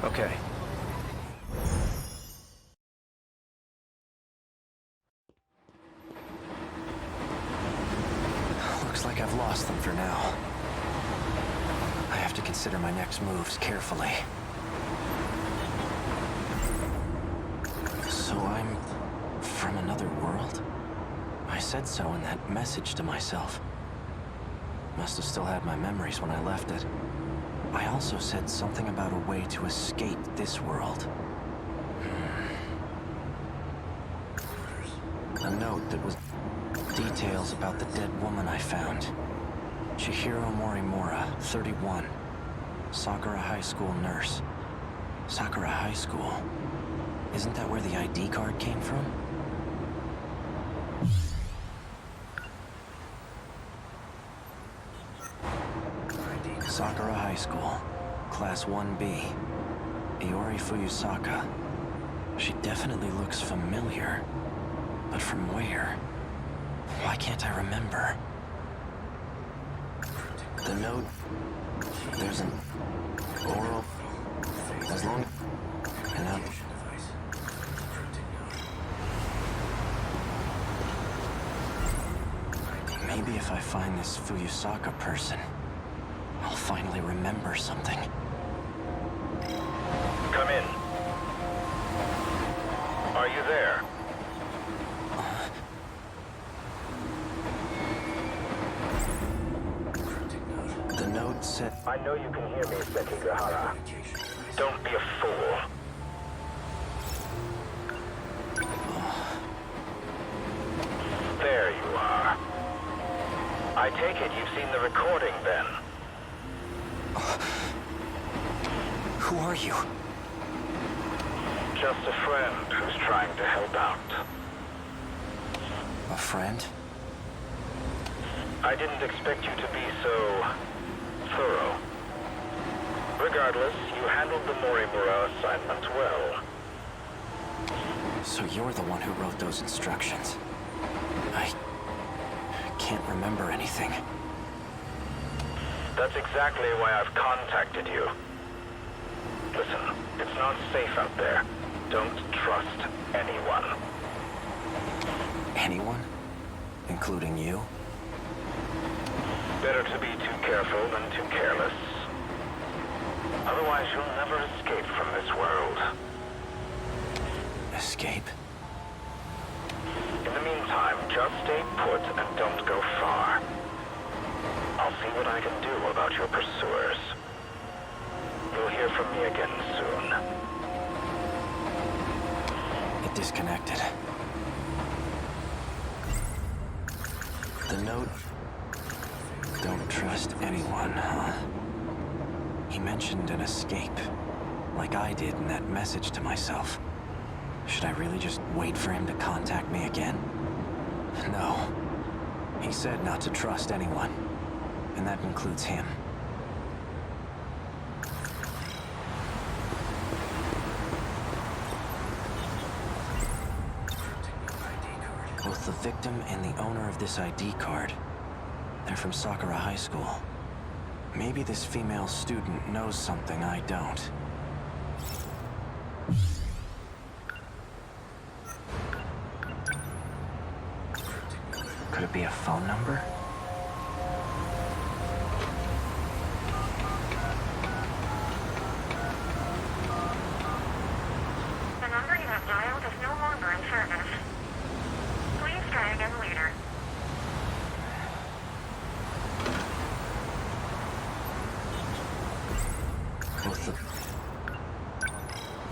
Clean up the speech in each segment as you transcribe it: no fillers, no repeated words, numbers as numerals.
Okay. Looks like I've lost them for now. I have to consider my next moves carefully. So I'm from another world? I said so in that message to myself. Must have still had my memories when I left it. I also said something about a way to escape this world. A note that was details about the dead woman I found. Chihiro Morimura, 31. Sakura High School nurse. Sakura High School? Isn't that where the ID card came from? Sakura High School, Class 1B. Iori Fuyusaka. She definitely looks familiar. But from where? Why can't I remember? The note... There's an oral... As long... And now... Maybe if I find this Fuyusaka person, I'll finally remember something. Come in. Are you there? The note said... I know you can hear me, Sekigahara. Don't be a fool. There you are. I take it you've seen the recording, then. Who are you? Just a friend who's trying to help out. A friend? I didn't expect you to be so... thorough. Regardless, you handled the Morimura assignment well. So you're the one who wrote those instructions. I can't remember anything. That's exactly why I've contacted you. Listen, it's not safe out there. Don't trust anyone. Anyone? Including you? Better to be too careful than too careless. Otherwise, you'll never escape from this world. Escape? In the meantime, just stay put and don't go far. I'll see what I can do about your pursuers. You'll hear from me again soon. It disconnected. The note... Don't trust anyone, huh? He mentioned an escape, like I did in that message to myself. Should I really just wait for him to contact me again? No. He said not to trust anyone, and that includes him. Both the victim and the owner of this ID card, they're from Sakura High School. Maybe this female student knows something I don't. Could it be a phone number? The number you have dialed is no longer in service. Please try again later.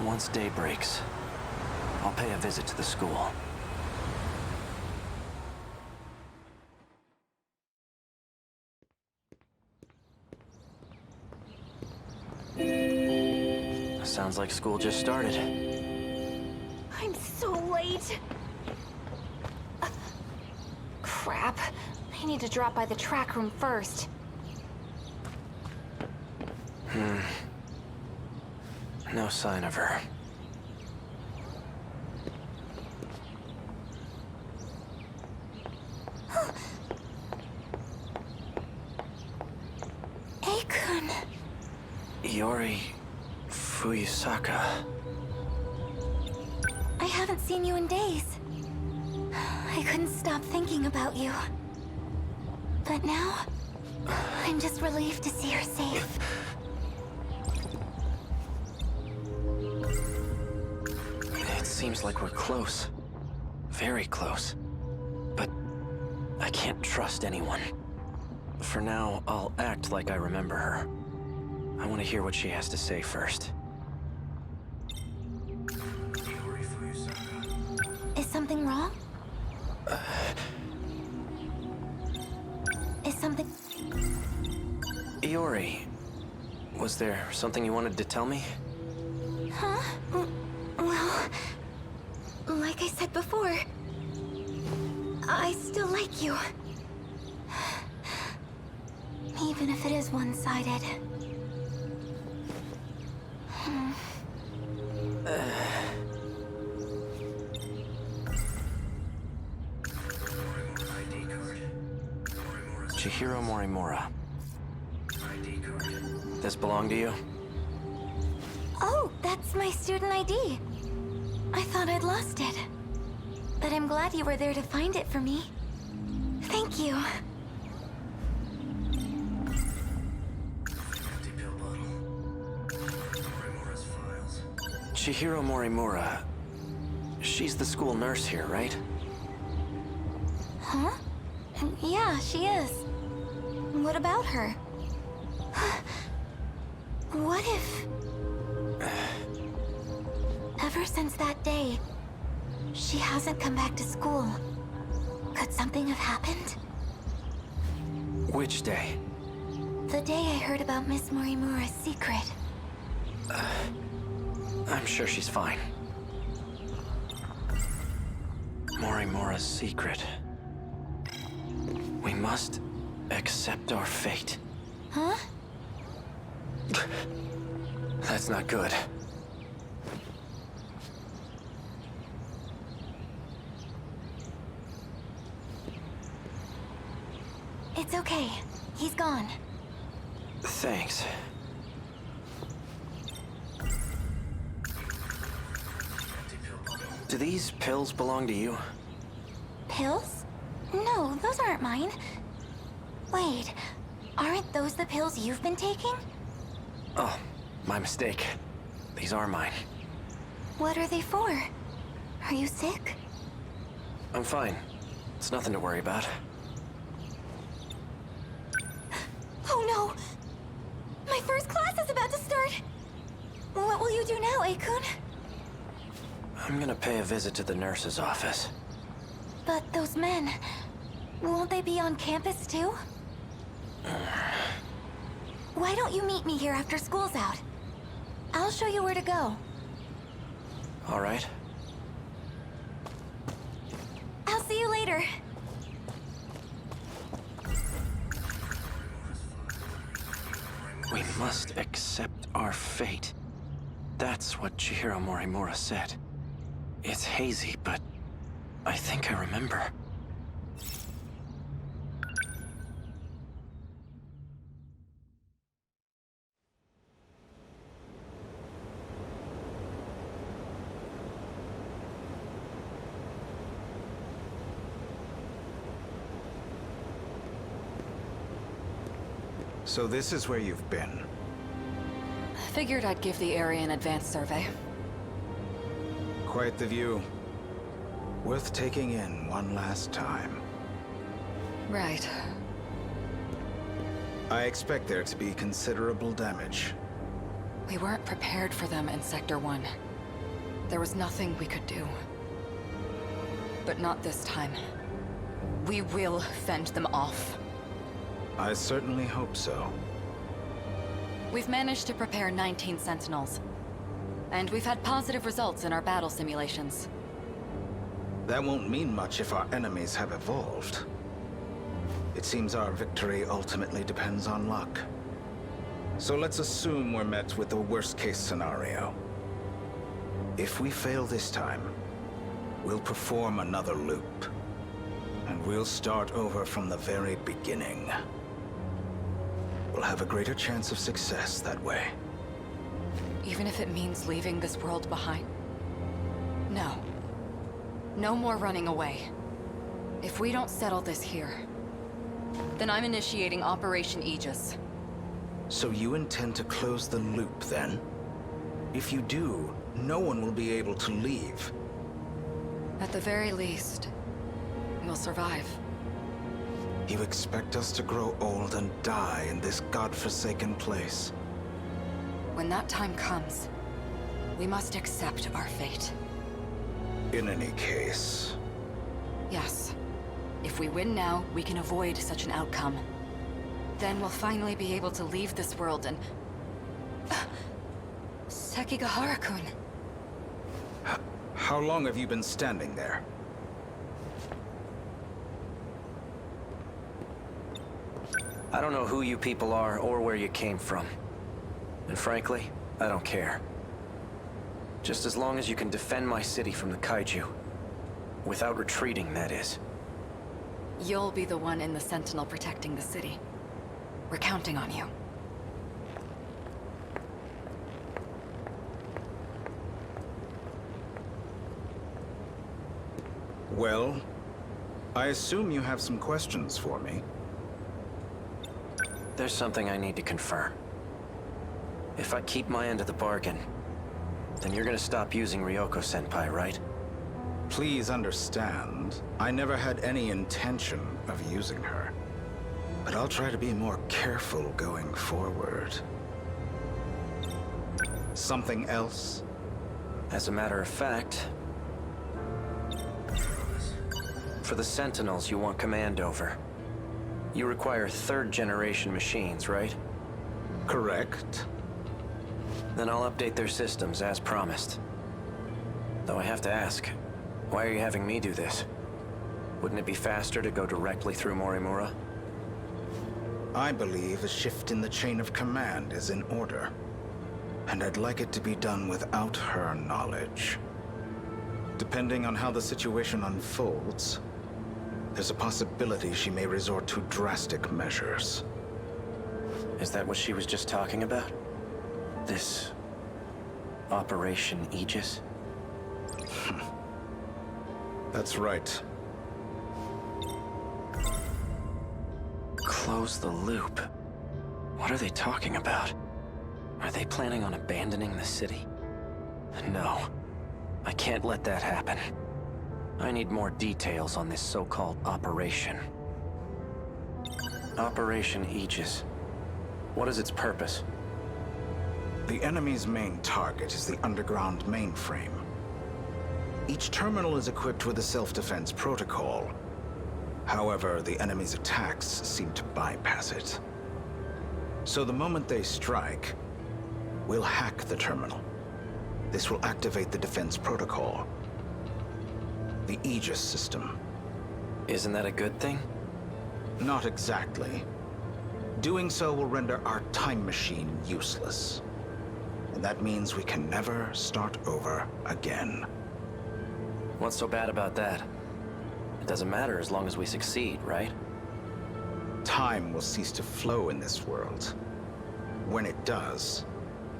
Once day breaks, I'll pay a visit to the school. Sounds like school just started. I'm so late. Crap. I need to drop by the track room first. No sign of her. Akun. Iori Fuyusaka. I haven't seen you in days. I couldn't stop thinking about you. But now, I'm just relieved to see her safe. It seems like we're close. Very close. But I can't trust anyone. For now, I'll act like I remember her. I want to hear what she has to say first. Is something wrong? Is something... Iori, was there something you wanted to tell me? Huh? Well, like I said before, I still like you. Even if it is one-sided. Chihiro Morimura. This belong to you? Oh, that's my student ID. I thought I'd lost it. But I'm glad you were there to find it for me. Thank you. Chihiro Morimura. She's the school nurse here, right? Huh? Yeah, she is. What about her? What if... Ever since that day, she hasn't come back to school. Could something have happened? Which day? The day I heard about Miss Morimura's secret. I'm sure she's fine. Morimura's secret. We must accept our fate. Huh? That's not good. It's okay. He's gone. Thanks. Do these pills belong to you? Pills? No, those aren't mine. Wait, aren't those the pills you've been taking? Oh, my mistake. These are mine. What are they for? Are you sick? I'm fine. It's nothing to worry about. Oh no! My first class is about to start! What will you do now, Akun? I'm gonna pay a visit to the nurse's office. But those men... won't they be on campus too? Why don't you meet me here after school's out? I'll show you where to go. All right. I'll see you later. We must accept our fate. That's what Chihiro Morimura said. It's hazy, but I think I remember. So this is where you've been. Figured I'd give the area an advanced survey. Quite the view. Worth taking in one last time. Right. I expect there to be considerable damage. We weren't prepared for them in Sector 1. There was nothing we could do. But not this time. We will fend them off. I certainly hope so. We've managed to prepare 19 Sentinels. And we've had positive results in our battle simulations. That won't mean much if our enemies have evolved. It seems our victory ultimately depends on luck. So let's assume we're met with the worst-case scenario. If we fail this time, we'll perform another loop. And we'll start over from the very beginning. We'll have a greater chance of success that way. Even if it means leaving this world behind? No. No more running away. If we don't settle this here, then I'm initiating Operation Aegis. So you intend to close the loop, then? If you do, no one will be able to leave. At the very least, we'll survive. You expect us to grow old and die in this godforsaken place? When that time comes, we must accept our fate. In any case... Yes. If we win now, we can avoid such an outcome. Then we'll finally be able to leave this world and... Sekigahara-kun. How long have you been standing there? I don't know who you people are or where you came from. And frankly, I don't care. Just as long as you can defend my city from the kaiju. Without retreating, that is. You'll be the one in the Sentinel protecting the city. We're counting on you. Well, I assume you have some questions for me. There's something I need to confirm. If I keep my end of the bargain, then you're gonna stop using Ryoko-senpai, right? Please understand, I never had any intention of using her. But I'll try to be more careful going forward. Something else? As a matter of fact, for the Sentinels you want command over, you require third-generation machines, right? Correct. Then I'll update their systems as promised. Though I have to ask, why are you having me do this? Wouldn't it be faster to go directly through Morimura? I believe a shift in the chain of command is in order. And I'd like it to be done without her knowledge. Depending on how the situation unfolds, there's a possibility she may resort to drastic measures. Is that what she was just talking about? This... Operation Aegis? That's right. Close the loop. What are they talking about? Are they planning on abandoning the city? No. I can't let that happen. I need more details on this so-called operation. Operation Aegis. What is its purpose? The enemy's main target is the underground mainframe. Each terminal is equipped with a self-defense protocol. However, the enemy's attacks seem to bypass it. So the moment they strike, we'll hack the terminal. This will activate the defense protocol. The Aegis system. Isn't that a good thing? Not exactly. Doing so will render our time machine useless. And that means we can never start over again. What's so bad about that? It doesn't matter as long as we succeed, right? Time will cease to flow in this world. When it does,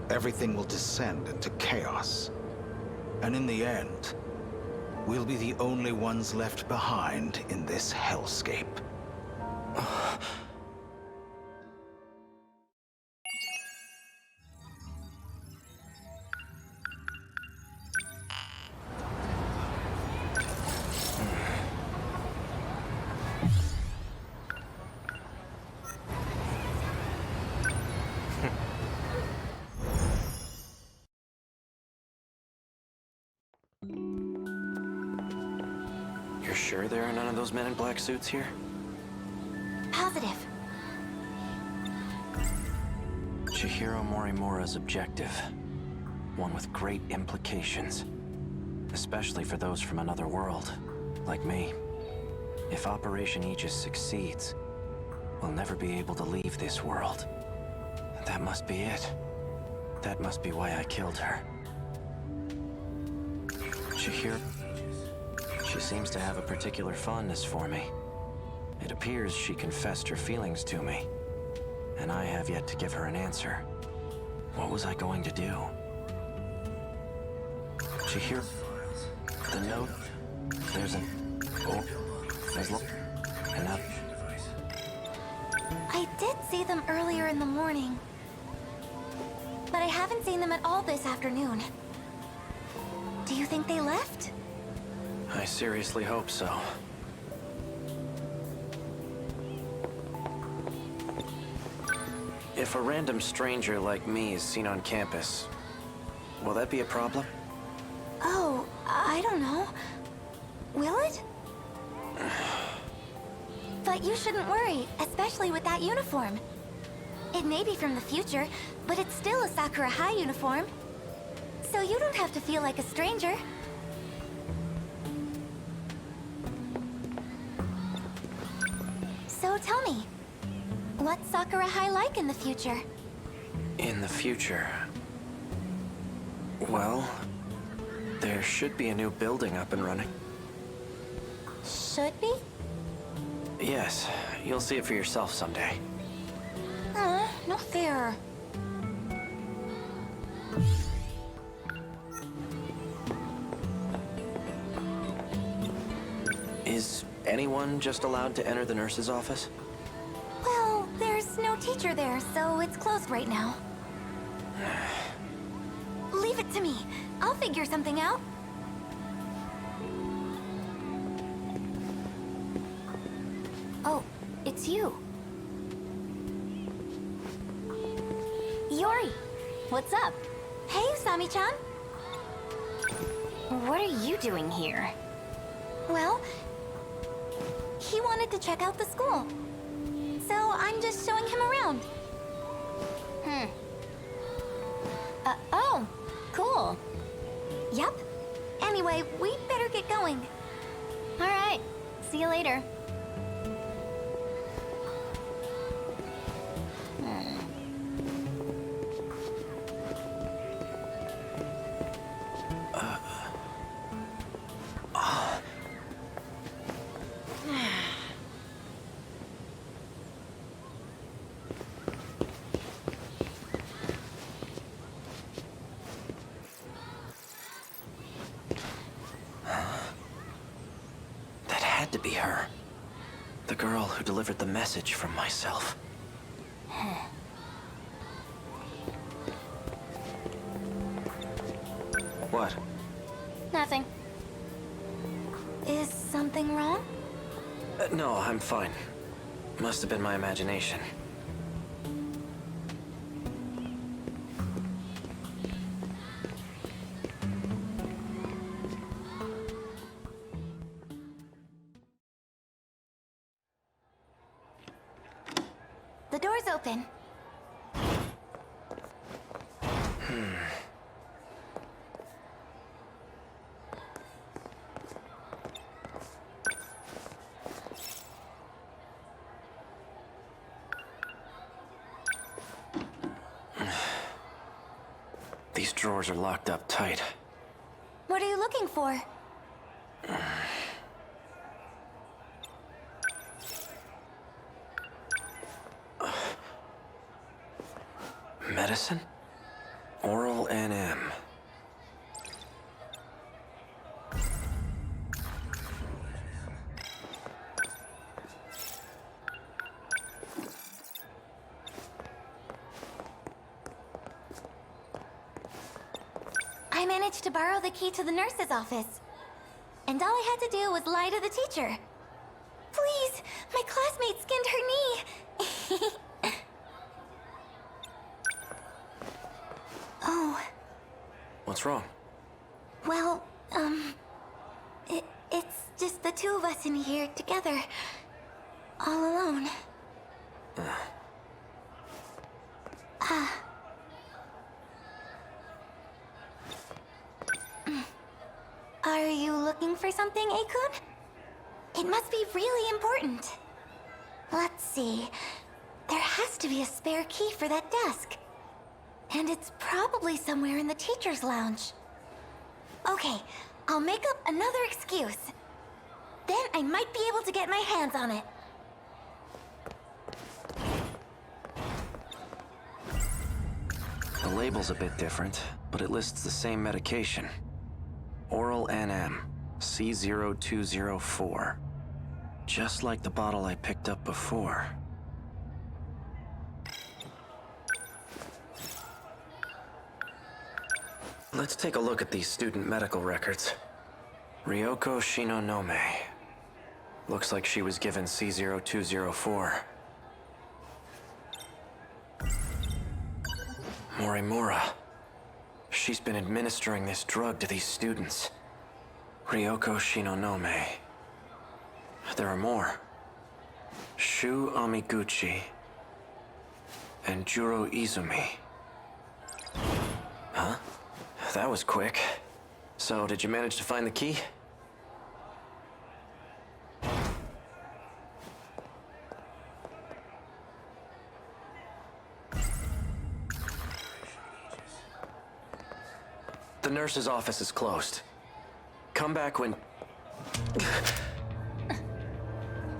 everything will descend into chaos. And in the end, we'll be the only ones left behind in this hellscape. You're sure there are none of those men in black suits here? Positive. Chihiro Morimura's objective. one with great implications. Especially for those from another world, like me. If Operation Aegis succeeds, we'll never be able to leave this world. That must be it. That must be why I killed her. Chihiro? She seems to have a particular fondness for me. It appears she confessed her feelings to me, and I have yet to give her an answer. What was I going to do? Chihiro? The note? There's an... Oh, there's... And now... I did see them earlier in the morning, but I haven't seen them at all this afternoon. Do you think they left? I seriously hope so. If a random stranger like me is seen on campus, will that be a problem? Oh, I don't know. Will it? But you shouldn't worry, especially with that uniform. It may be from the future, but it's still a Sakura High uniform. So you don't have to feel like a stranger. So tell me, what's Sakura High like in the future? In the future... Well... There should be a new building up and running. Should be? Yes, you'll see it for yourself someday. No fair. Is anyone just allowed to enter the nurse's office? Well, there's no teacher there, so it's closed right now. Leave it to me. I'll figure something out. Oh, it's you. Yori, what's up? Hey, Usami-chan. What are you doing here? Well, he wanted to check out the school. So I'm just showing him around. Oh, cool. Yep. Anyway, we'd better get going. All right, see you later. To be her. The girl who delivered the message from myself. What? Nothing. Is something wrong? No, I'm fine. Must have been my imagination. The door's open. These drawers are locked up tight. What are you looking for? Medicine? Oral NM. I managed to borrow the key to the nurse's office. And all I had to do was lie to the teacher. Please, my classmate skinned her knee. Oh. What's wrong? Well, it's just the two of us in here together. All alone. looking for something, Akun? It must be really important. Let's see. There has to be a spare key for that desk. And it's probably somewhere in the teacher's lounge. Okay, I'll make up another excuse. Then I might be able to get my hands on it. The label's a bit different, but it lists the same medication. Oral NM, C0204. Just like the bottle I picked up before. Let's take a look at these student medical records. Ryoko Shinonome. Looks like she was given C0204. Morimura. She's been administering this drug to these students. Ryoko Shinonome. There are more. Shu Amiguchi. And Juro Izumi. Huh? That was quick. So, did you manage to find the key? The nurse's office is closed. Come back when...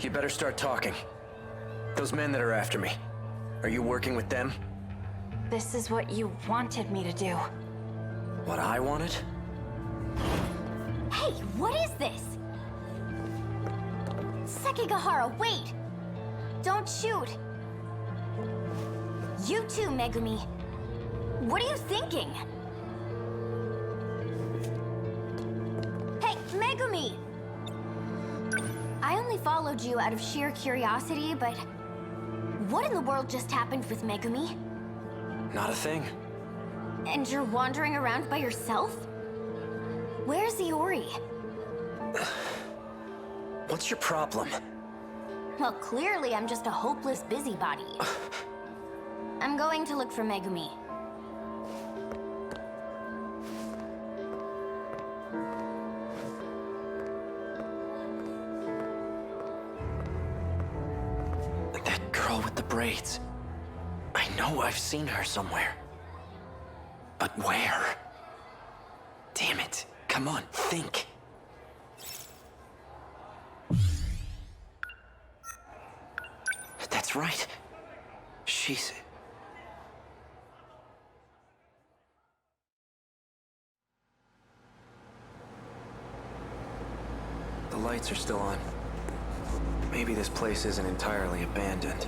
You better start talking. Those men that are after me, are you working with them? This is what you wanted me to do. What I wanted? Hey, what is this? Sekigahara, wait! Don't shoot! You too, Megumi. What are you thinking? Hey, Megumi! I only followed you out of sheer curiosity, but... What in the world just happened with Megumi? Not a thing. And you're wandering around by yourself? Where's Iori? What's your problem? Well, clearly I'm just a hopeless busybody. I'm going to look for Megumi. That girl with the braids. I know I've seen her somewhere. But where? Damn it. Come on, think. That's right. She's... The lights are still on. Maybe this place isn't entirely abandoned.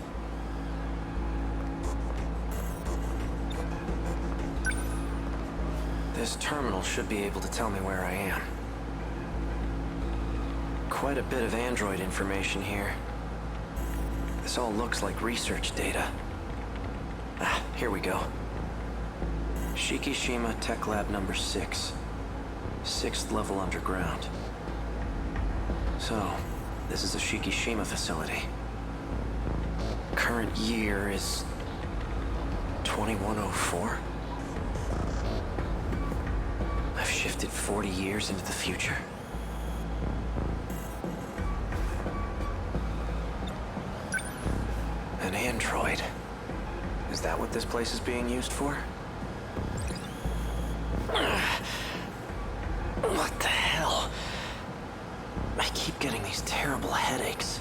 This terminal should be able to tell me where I am. Quite a bit of android information here. This all looks like research data. Ah, here we go. Shikishima Tech Lab number 6. 6th level underground. So, this is a Shikishima facility. Current year is... 2104? I've shifted 40 years into the future. An android. Is that what this place is being used for? What the hell? I keep getting these terrible headaches.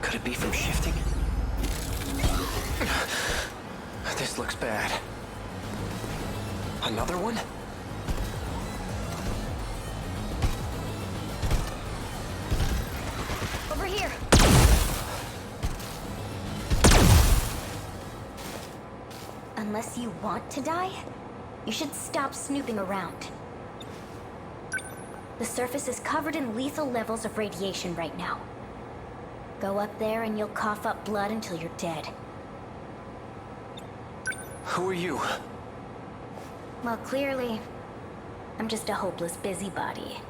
Could it be from shifting? This looks bad. Another one? Over here! Unless you want to die, you should stop snooping around. The surface is covered in lethal levels of radiation right now. Go up there and you'll cough up blood until you're dead. Who are you? Well, clearly, I'm just a hopeless busybody.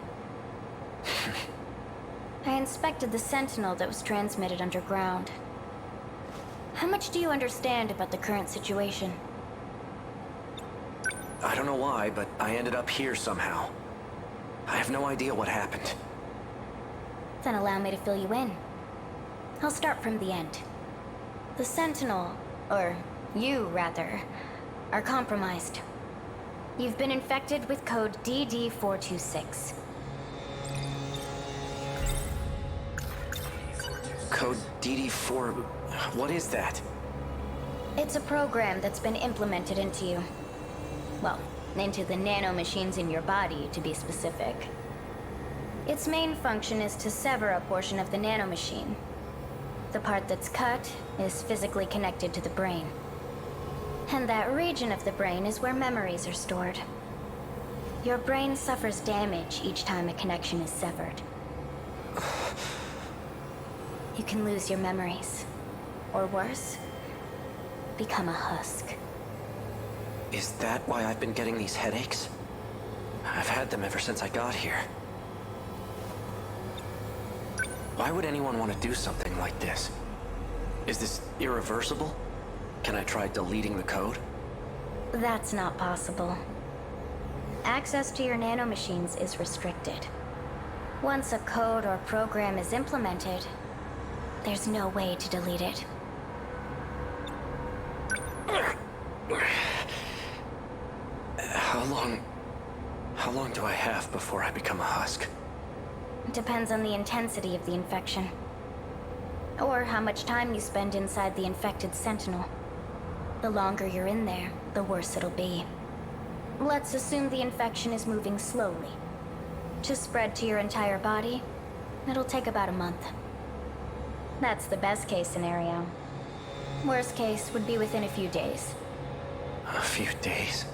I inspected the Sentinel that was transmitted underground. How much do you understand about the current situation? I don't know why, but I ended up here somehow. I have no idea what happened. Then allow me to fill you in. I'll start from the end. The Sentinel, or you rather, are compromised. You've been infected with code DD426. Code DD4... What is that? It's a program that's been implemented into you. Well, into the nanomachines in your body, to be specific. Its main function is to sever a portion of the nanomachine. The part that's cut is physically connected to the brain. And that region of the brain is where memories are stored. Your brain suffers damage each time a connection is severed. You can lose your memories. Or worse, become a husk. Is that why I've been getting these headaches? I've had them ever since I got here. Why would anyone want to do something like this? Is this irreversible? Can I try deleting the code? That's not possible. Access to your nanomachines is restricted. Once a code or program is implemented, there's no way to delete it. How long do I have before I become a husk? It depends on the intensity of the infection. Or how much time you spend inside the infected Sentinel. The longer you're in there, the worse it'll be. Let's assume the infection is moving slowly. To spread to your entire body, it'll take about a month. That's the best case scenario. Worst case would be within a few days. A few days?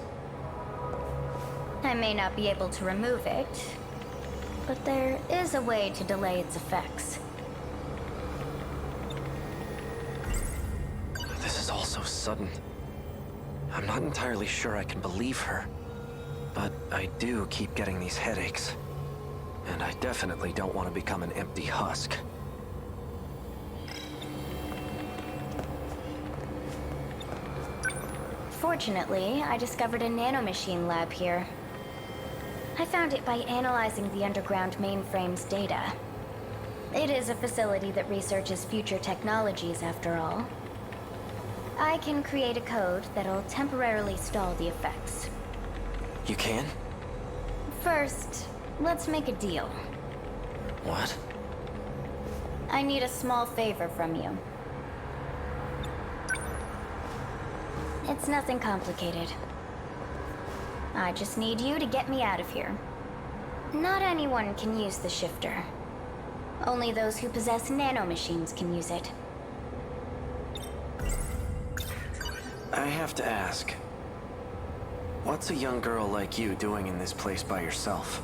I may not be able to remove it, but there is a way to delay its effects. This is all so sudden. I'm not entirely sure I can believe her. But I do keep getting these headaches. And I definitely don't want to become an empty husk. Fortunately, I discovered a nanomachine lab here. I found it by analyzing the underground mainframe's data. It is a facility that researches future technologies, after all. I can create a code that'll temporarily stall the effects. You can? First, let's make a deal. What? I need a small favor from you. It's nothing complicated. I just need you to get me out of here. Not anyone can use the shifter. Only those who possess nanomachines can use it. I have to ask. What's a young girl like you doing in this place by yourself?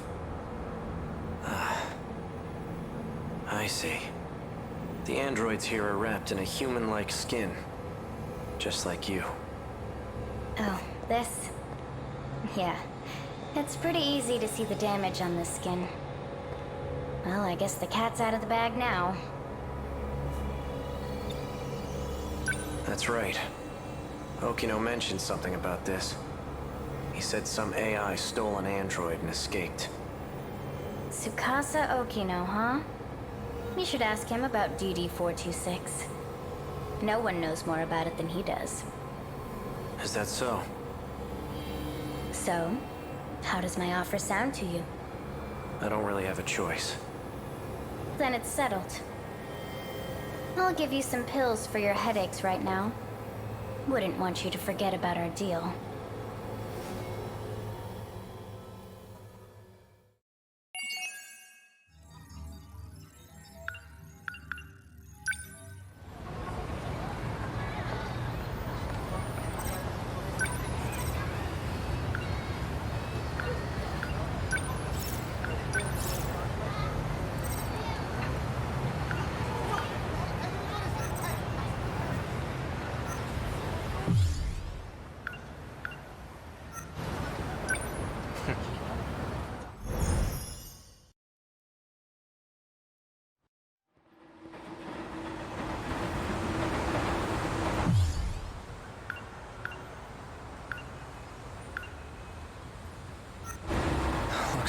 I see. The androids here are wrapped in a human-like skin. Just like you. Oh, this? Yeah. It's pretty easy to see the damage on this skin. Well, I guess the cat's out of the bag now. That's right. Okino mentioned something about this. He said some AI stole an android and escaped. Tsukasa Okino, huh? You should ask him about DD426. No one knows more about it than he does. Is that so? So, how does my offer sound to you? I don't really have a choice. Then it's settled. I'll give you some pills for your headaches right now. Wouldn't want you to forget about our deal.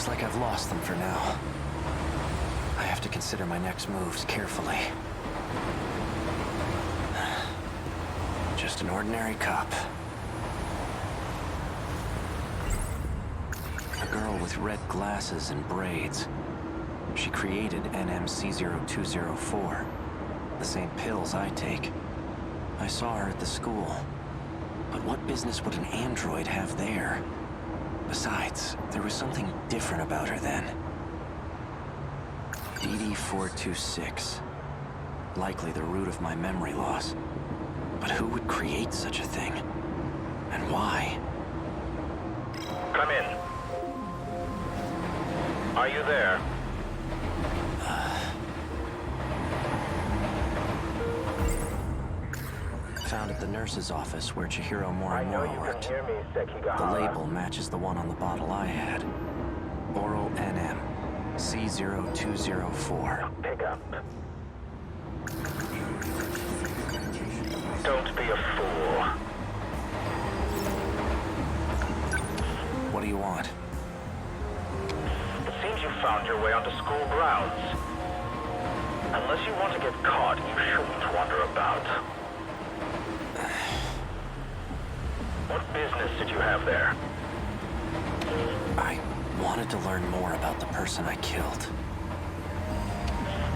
Looks like I've lost them for now. I have to consider my next moves carefully. Just an ordinary cop. A girl with red glasses and braids. She created NMC0204. The same pills I take. I saw her at the school. But what business would an android have there? Besides, there was something different about her then. DD426. Likely the root of my memory loss. But who would create such a thing? And why? Come in. Are you there? Found at the nurse's office where Chihiro I know Morimura you worked. can hear me, The Sekigahara. label matches the one on the bottle I had. Oral NM C0204. Pick up. Don't be a fool. What do you want? It seems you found your way onto school grounds. Unless you want to get caught, you shouldn't wander about. What business did you have there? I wanted to learn more about the person I killed.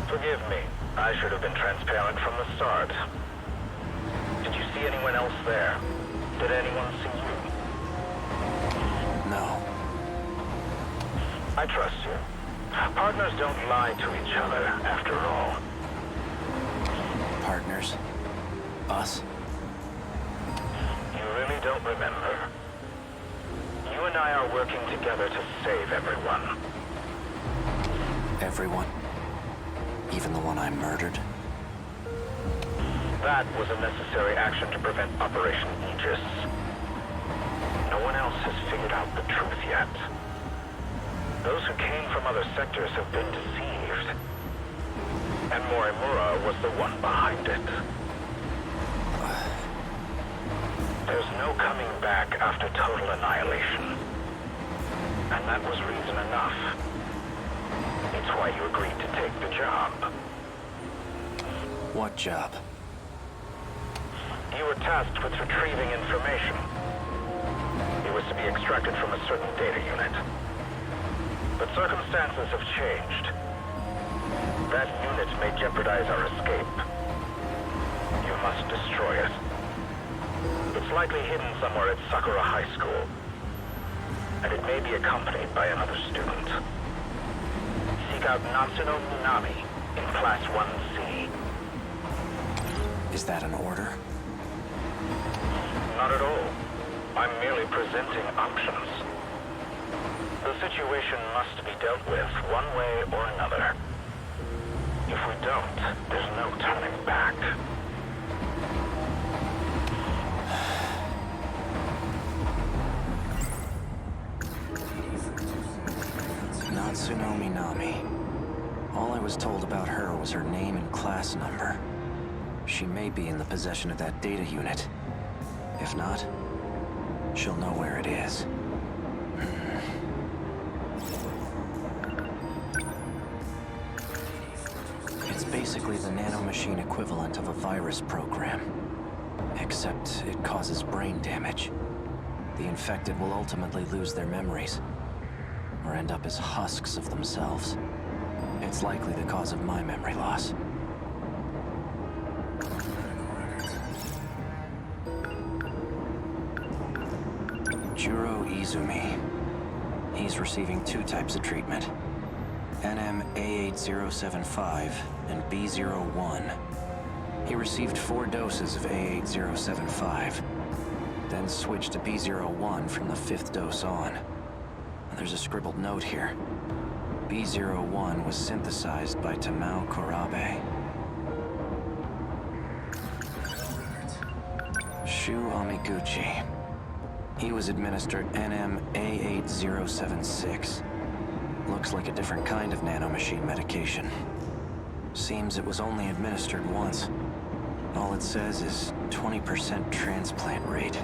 Forgive me. I should have been transparent from the start. Did you see anyone else there? Did anyone see you? No. I trust you. Partners don't lie to each other, after all. Partners? Us? You really don't remember. You and I are working together to save everyone. Everyone? Even the one I murdered? That was a necessary action to prevent Operation Aegis. No one else has figured out the truth yet. Those who came from other sectors have been deceived. And Morimura was the one behind it. There's no coming back after total annihilation. And that was reason enough. It's why you agreed to take the job. What job? You were tasked with retrieving information. It was to be extracted from a certain data unit. But circumstances have changed. That unit may jeopardize our escape. You must destroy it. It's likely hidden somewhere at Sakura High School. And it may be accompanied by another student. Seek out Natsuno Minami in Class 1C. Is that an order? Not at all. I'm merely presenting options. The situation must be dealt with one way or another. If we don't, there's no turning back. Natsuno Minami. All I was told about her was her name and class number. She may be in the possession of that data unit. If not, she'll know where it is. It's basically the nanomachine equivalent of a virus program. Except it causes brain damage. The infected will ultimately lose their memories, or end up as husks of themselves. It's likely the cause of my memory loss. Juro Izumi. He's receiving 2 types of treatment. NM-A8075 and B01. He received 4 doses of A8075, then switched to B01 from the 5th dose on. There's a scribbled note here. B01 was synthesized by Tamao Korabe. Shu Amiguchi. He was administered NM-A8076. Looks like a different kind of nanomachine medication. Seems it was only administered once. All it says is 20% transplant rate.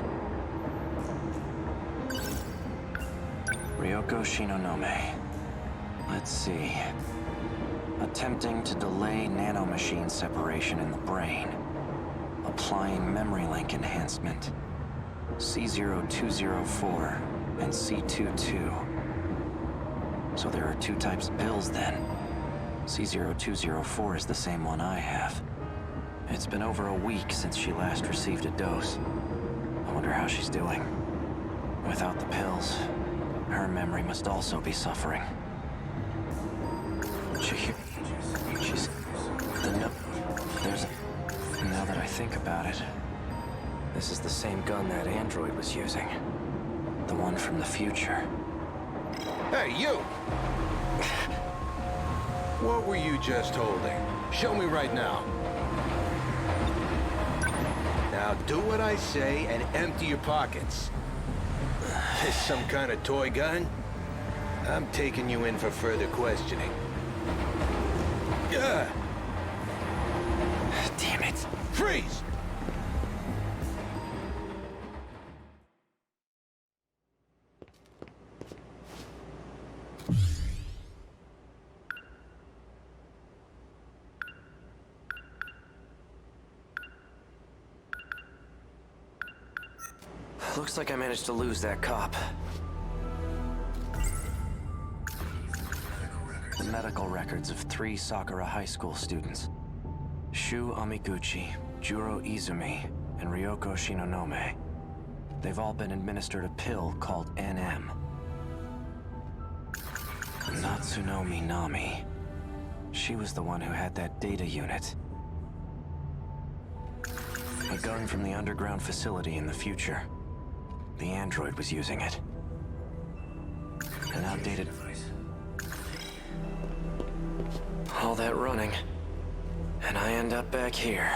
Ryoko Shinonome. Let's see. Attempting to delay nanomachine separation in the brain. Applying memory link enhancement. C0204 and C22. So there are two types of pills then. C0204 is the same one I have. It's been over a week since she last received a dose. I wonder how she's doing. Without the pills, her memory must also be suffering. She's... Now that I think about it, this is the same gun that android was using. The one from the future. Hey, you! What were you just holding? Show me right now. Now do what I say and empty your pockets. This some kind of toy gun? I'm taking you in for further questioning. Damn it. Freeze! Looks like I managed to lose that cop. The medical records of 3 Sakura High School students. Shu Amiguchi, Juro Izumi, and Ryoko Shinonome. They've all been administered a pill called NM. Natsuno Minami. She was the one who had that data unit. A gun from the underground facility in the future. The android was using it. An outdated... All that running. And I end up back here.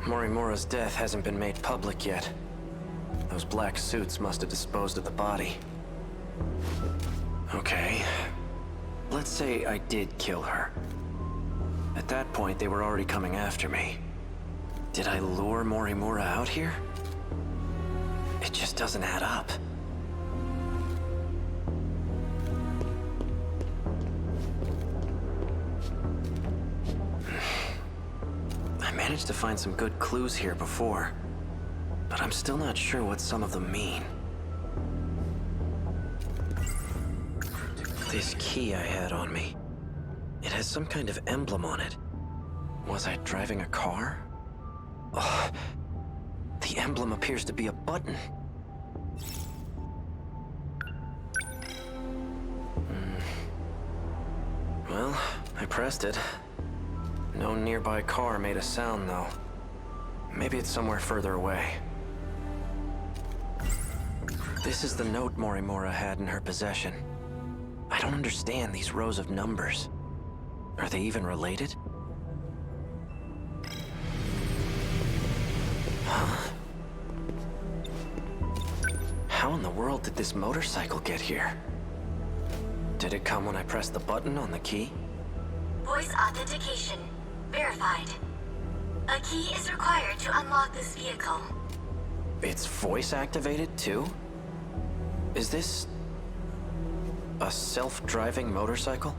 Morimura's death hasn't been made public yet. Those black suits must have disposed of the body. Okay. Let's say I did kill her. At that point, they were already coming after me. Did I lure Morimura out here? It just doesn't add up. I managed to find some good clues here before, but I'm still not sure what some of them mean. This key I had on me, it has some kind of emblem on it. Was I driving a car? Oh, the emblem appears to be a button. Well, I pressed it. No nearby car made a sound, though. Maybe it's somewhere further away. This is the note Morimura had in her possession. I don't understand these rows of numbers. Are they even related? Huh? How in the world did this motorcycle get here? Did it come when I pressed the button on the key? Voice authentication. Verified. A key is required to unlock this vehicle. It's voice activated too? Is this a self-driving motorcycle?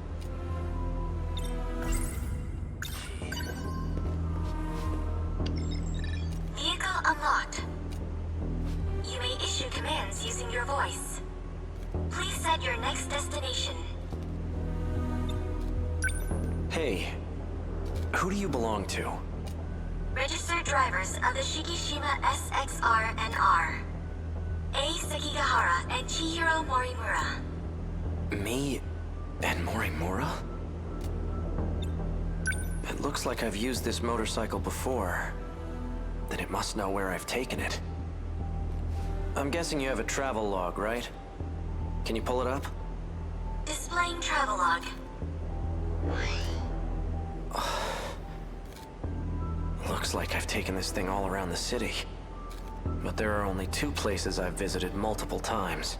Vehicle unlocked. You may issue commands using your voice. Please set your next destination. Hey, who do you belong to? Registered drivers of the Shikishima SXR-NR. A. Sekigahara and Chihiro Morimura. Me and Morimura? It looks like I've used this motorcycle before. Then it must know where I've taken it. I'm guessing you have a travel log, right? Can you pull it up? Displaying travelogue. Looks like I've taken this thing all around the city. But there are only 2 places I've visited multiple times.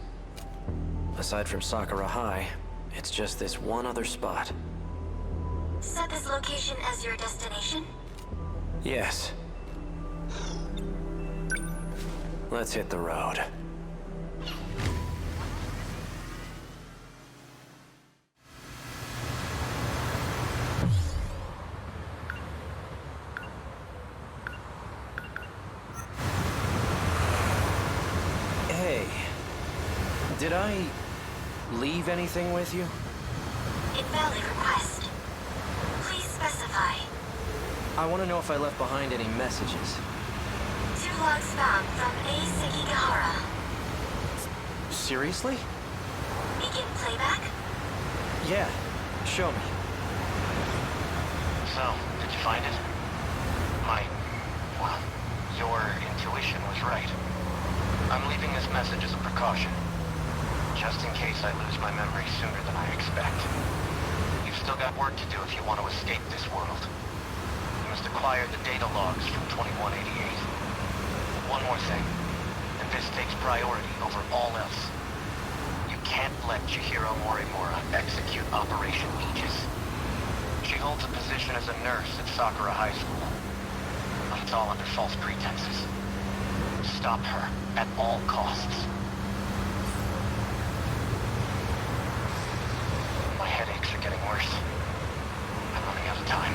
Aside from Sakura High, it's just this one other spot. Set this location as your destination. Yes. Let's hit the road. Hey, did I leave anything with you? Invalid request. Please specify. I want to know if I left behind any messages. 2 logs found from A. Sekigahara. Seriously? Begin playback? Yeah, show me. So, did you find it? Well, your intuition was right. I'm leaving this message as a precaution, just in case I lose my memory sooner than I expect. You've still got work to do if you want to escape this world. You must acquire the data logs from 2188. One more thing, and this takes priority over all else. You can't let Chihiro Morimura execute Operation Aegis. She holds a position as a nurse at Sakura High School, but it's all under false pretenses. Stop her at all costs. My headaches are getting worse. I'm running out of time.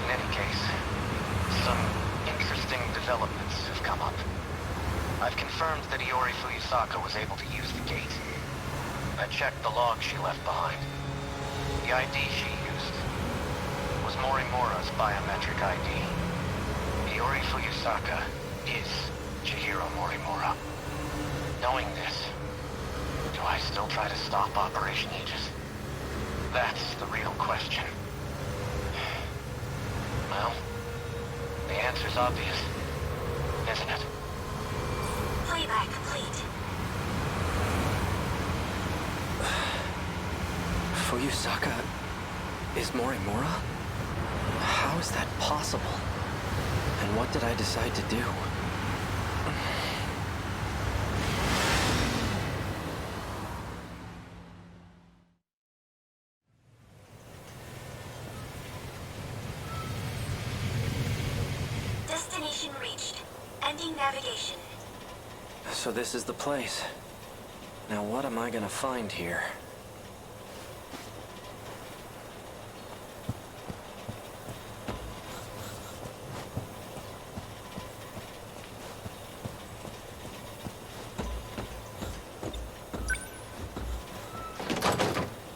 In any case, some interesting developments have come up. I've confirmed that Iori Fuyusaka was able to use the gate. I checked the log she left behind. The ID she used was Morimura's biometric ID. Iori Fuyusaka is Chihiro Morimura. Knowing this, do I still try to stop Operation Aegis? That's the real question. Well, the answer's obvious, isn't it? Playback complete. Fuyusaka is Morimura? How is that possible? And what did I decide to do? Destination reached. Ending navigation. So this is the place. Now what am I gonna find here?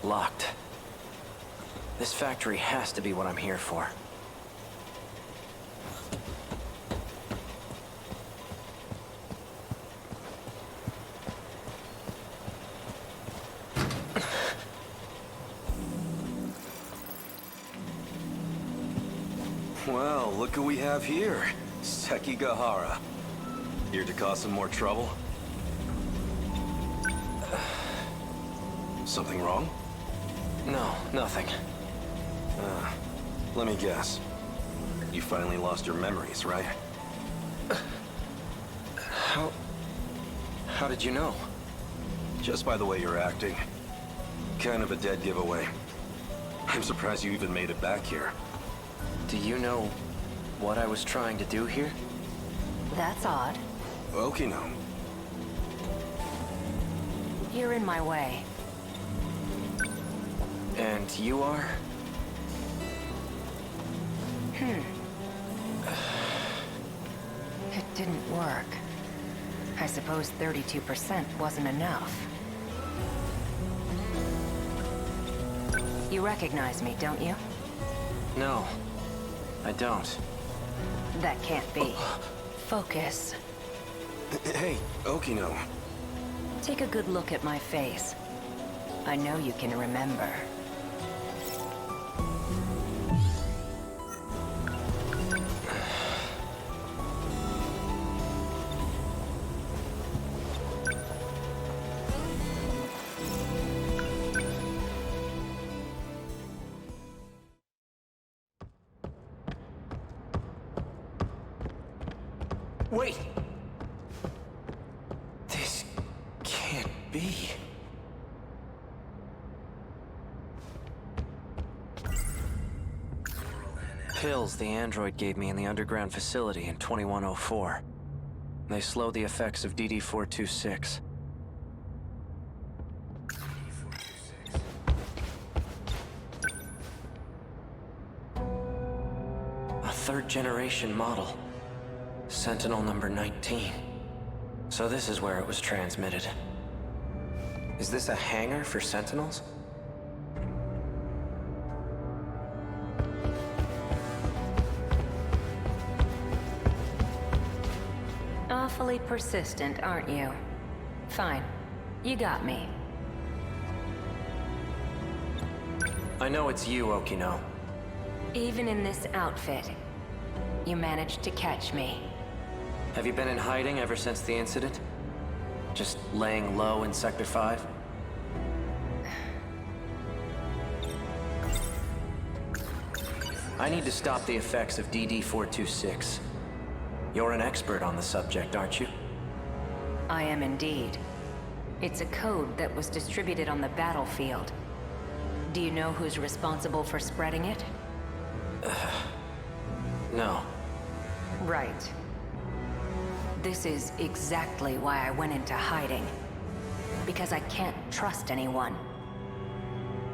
Locked. This factory has to be what I'm here for. Well, look who we have here. Sekigahara. Here to cause some more trouble? Something wrong? No, nothing. Let me guess. You finally lost your memories, right? How did you know? Just by the way you're acting. Kind of a dead giveaway. I'm surprised you even made it back here. Do you know what I was trying to do here? That's odd. Okino. You're in my way. And you are? It didn't work. I suppose 32% wasn't enough. You recognize me, don't you? No, I don't. That can't be. Focus. Hey, Okino. Take a good look at my face. I know you can remember. Wait! This can't be. Pills the android gave me in the underground facility in 2104. They slow the effects of DD-426. A third-generation model. Sentinel number 19. So this is where it was transmitted. Is this a hangar for Sentinels? Awfully persistent, aren't you? Fine. You got me. I know it's you, Okino. Even in this outfit, you managed to catch me. Have you been in hiding ever since the incident? Just laying low in Sector 5? I need to stop the effects of DD-426. You're an expert on the subject, aren't you? I am indeed. It's a code that was distributed on the battlefield. Do you know who's responsible for spreading it? No. Right. This is exactly why I went into hiding. Because I can't trust anyone.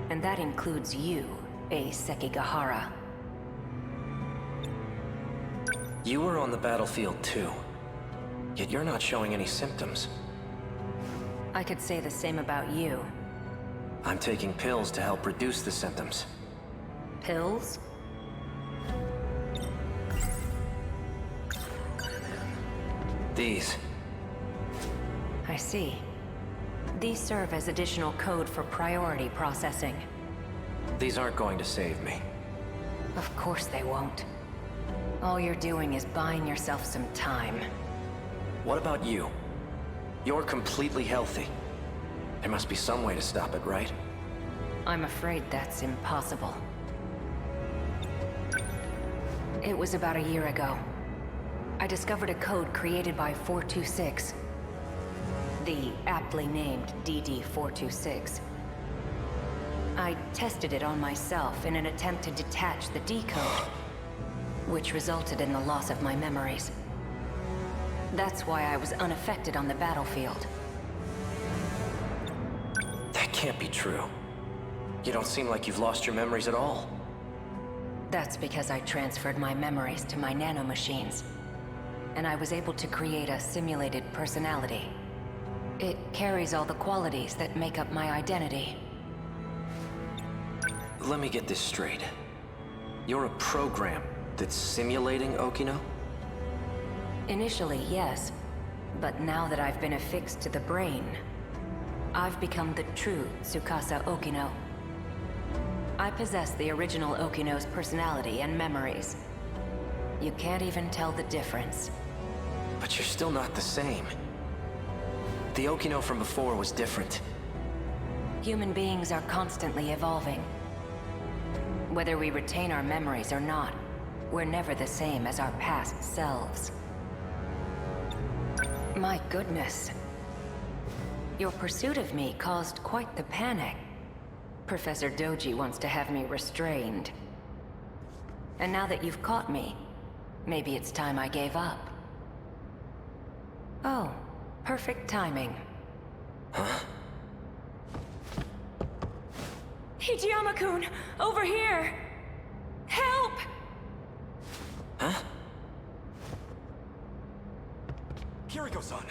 And that includes you, Sekigahara. You were on the battlefield too. Yet you're not showing any symptoms. I could say the same about you. I'm taking pills to help reduce the symptoms. Pills? These. I see. These serve as additional code for priority processing. These aren't going to save me. Of course they won't. All you're doing is buying yourself some time. What about you? You're completely healthy. There must be some way to stop it, right? I'm afraid that's impossible. It was about a year ago. I discovered a code created by 426. The aptly named DD-426. I tested it on myself in an attempt to detach the decode, which resulted in the loss of my memories. That's why I was unaffected on the battlefield. That can't be true. You don't seem like you've lost your memories at all. That's because I transferred my memories to my nanomachines, and I was able to create a simulated personality. It carries all the qualities that make up my identity. Let me get this straight. You're a program that's simulating Okino? Initially, yes. But now that I've been affixed to the brain, I've become the true Tsukasa Okino. I possess the original Okino's personality and memories. You can't even tell the difference. But you're still not the same. The Okino from before was different. Human beings are constantly evolving. Whether we retain our memories or not, we're never the same as our past selves. My goodness. Your pursuit of me caused quite the panic. Professor Doji wants to have me restrained. And now that you've caught me, maybe it's time I gave up. Oh, perfect timing. Huh? Hijiyama-kun! Over here! Help! Huh? Kiriko-san!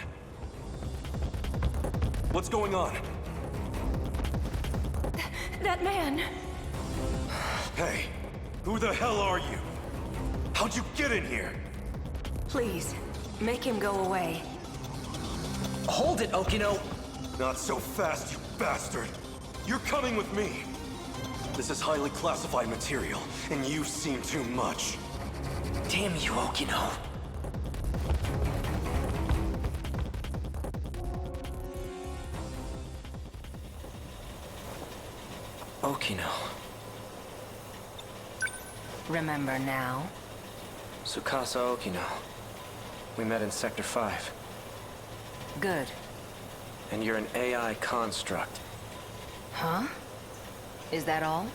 What's going on? That man! Hey, who the hell are you? How'd you get in here? Please, make him go away. Hold it, Okino! Not so fast, you bastard! You're coming with me! This is highly classified material, and you've seen too much. Damn you, Okino! Okino. Remember now? Tsukasa Okino. We met in Sector 5. Good. And you're an AI construct. Huh? Is that all?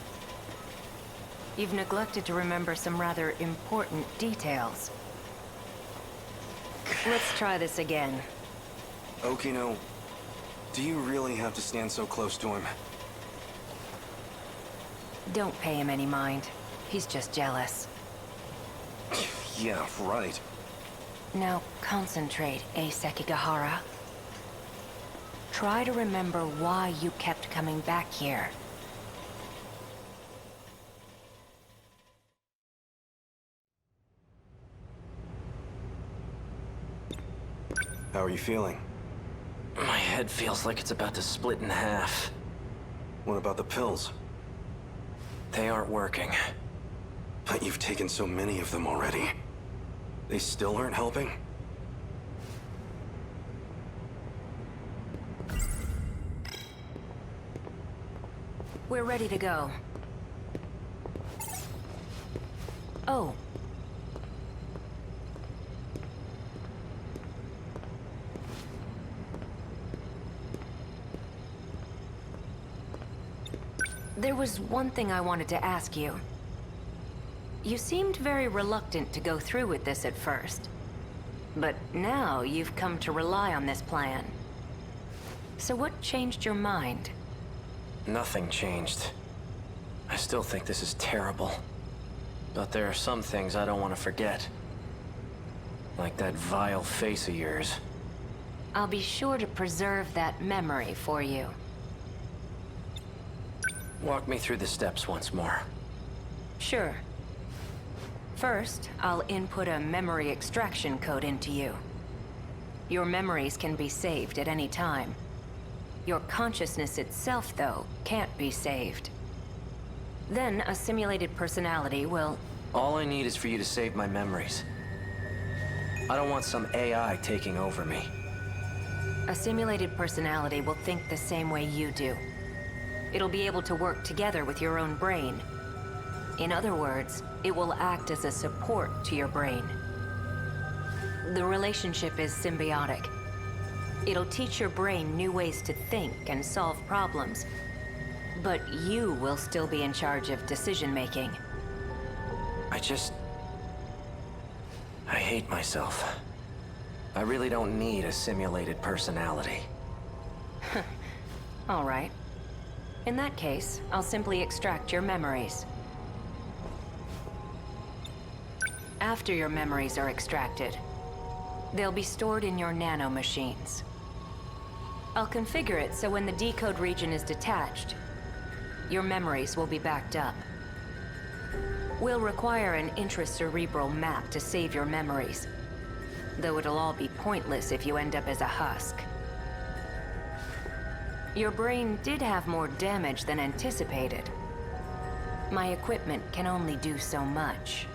You've neglected to remember some rather important details. Let's try this again. Okino, do you really have to stand so close to him? Don't pay him any mind. He's just jealous. Yeah, right. Now concentrate, Sekigahara. Try to remember why you kept coming back here. How are you feeling? My head feels like it's about to split in half. What about the pills? They aren't working. But you've taken so many of them already. They still aren't helping? We're ready to go. Oh. There was one thing I wanted to ask you. You seemed very reluctant to go through with this at first. But now you've come to rely on this plan. So what changed your mind? Nothing changed. I still think this is terrible. But there are some things I don't want to forget. Like that vile face of yours. I'll be sure to preserve that memory for you. Walk me through the steps once more. Sure. First, I'll input a memory extraction code into you. Your memories can be saved at any time. Your consciousness itself, though, can't be saved. Then, a simulated personality will... All I need is for you to save my memories. I don't want some AI taking over me. A simulated personality will think the same way you do. It'll be able to work together with your own brain. In other words, it will act as a support to your brain. The relationship is symbiotic. It'll teach your brain new ways to think and solve problems. But you will still be in charge of decision-making. I hate myself. I really don't need a simulated personality. All right. In that case, I'll simply extract your memories. After your memories are extracted, they'll be stored in your nanomachines. I'll configure it so when the decode region is detached, your memories will be backed up. We'll require an intracerebral map to save your memories, though it'll all be pointless if you end up as a husk. Your brain did have more damage than anticipated. My equipment can only do so much.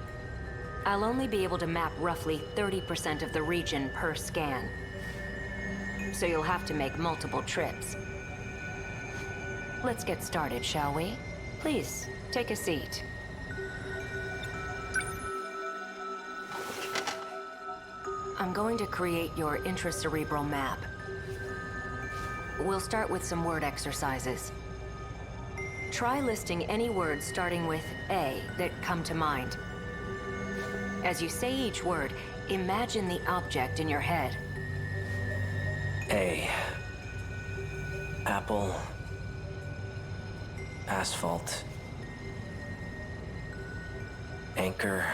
I'll only be able to map roughly 30% of the region per scan. So you'll have to make multiple trips. Let's get started, shall we? Please, take a seat. I'm going to create your intracerebral map. We'll start with some word exercises. Try listing any words starting with A that come to mind. As you say each word, imagine the object in your head. A. Apple. Asphalt. Anchor.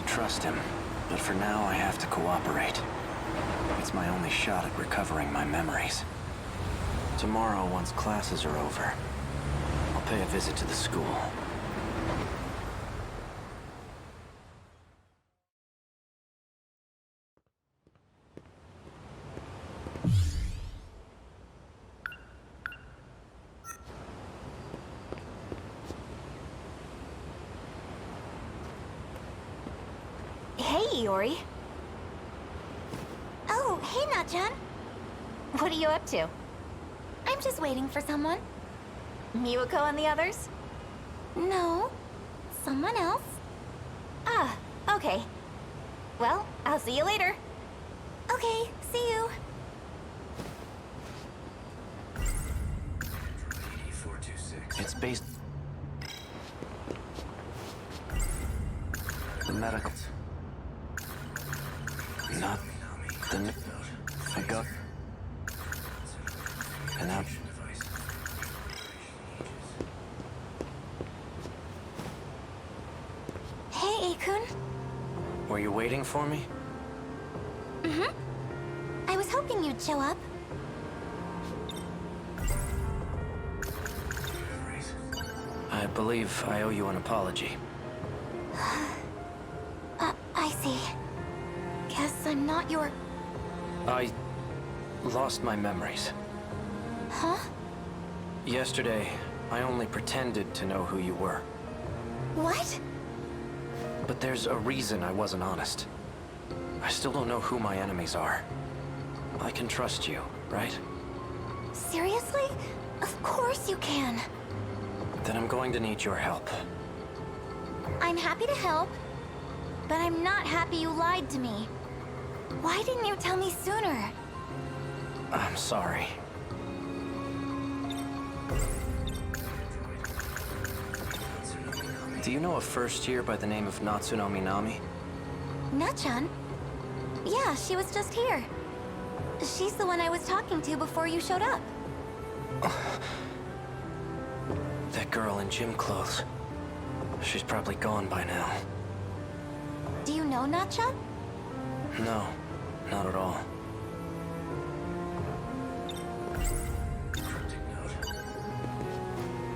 Trust him, but for now I have to cooperate. It's my only shot at recovering my memories. Tomorrow, once classes are over, I'll pay a visit to the school. Hey, Iori. Oh, hey, Natchan. What are you up to? I'm just waiting for someone. Miwako and the others? No. Someone else? Ah, okay. Well, I'll see you later. Okay, see you. It's based... The medical... Not... the... I got... And now... Hey, Akun. Were you waiting for me? Mm-hmm. I was hoping you'd show up. I believe I owe you an apology. I see. Guess I'm not your... I... lost my memories. Huh? Yesterday, I only pretended to know who you were. What? But there's a reason I wasn't honest. I still don't know who my enemies are. I can trust you, right? Seriously? Of course you can. Then I'm going to need your help. I'm happy to help, but I'm not happy you lied to me. Why didn't you tell me sooner? I'm sorry. Do you know a first year by the name of Natsuno Minami? Natchan? Yeah, she was just here. She's the one I was talking to before you showed up. That girl in gym clothes. She's probably gone by now. Do you know Natchan? No, not at all.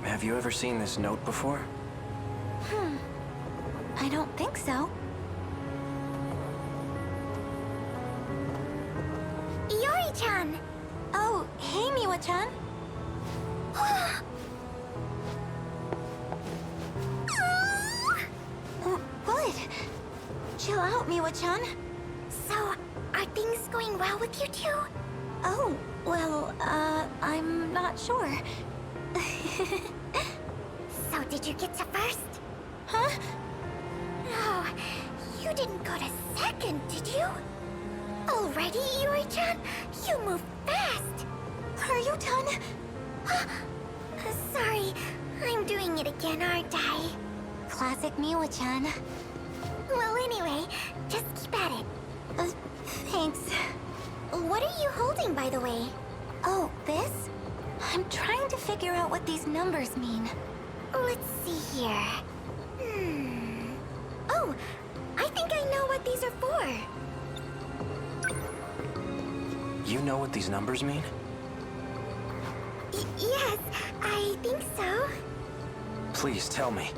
Have you ever seen this note before? I don't think so. Iori-chan! Oh, hey, Miwa-chan. What? Chill out, Miwa-chan. So, are things going well with you two? Oh, well, I'm not sure. So, did you get to first? Huh? No, you didn't go to second, did you? Already, Iori-chan? You move fast! Are you done? Sorry, I'm doing it again, aren't I? Classic Miwa-chan. Well, anyway, just keep at it. Thanks. What are you holding, by the way? Oh, this? I'm trying to figure out what these numbers mean. Let's see here. Oh, I think I know what these are for. You know what these numbers mean? Yes, I think so. Please tell me.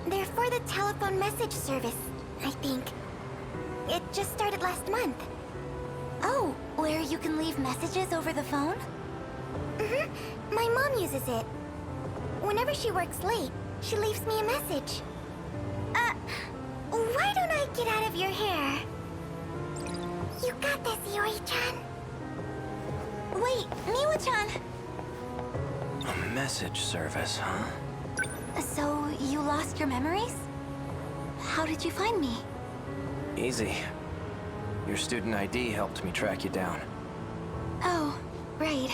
They're for the telephone message service, I think. It just started last month. Oh, where you can leave messages over the phone? Mm-hmm. My mom uses it. Whenever she works late, she leaves me a message. Why don't I get out of your hair? You got this, Iori-chan. Wait, Miwa-chan. A message service, huh? So, you lost your memories? How did you find me? Easy. Your student ID helped me track you down. Oh, right.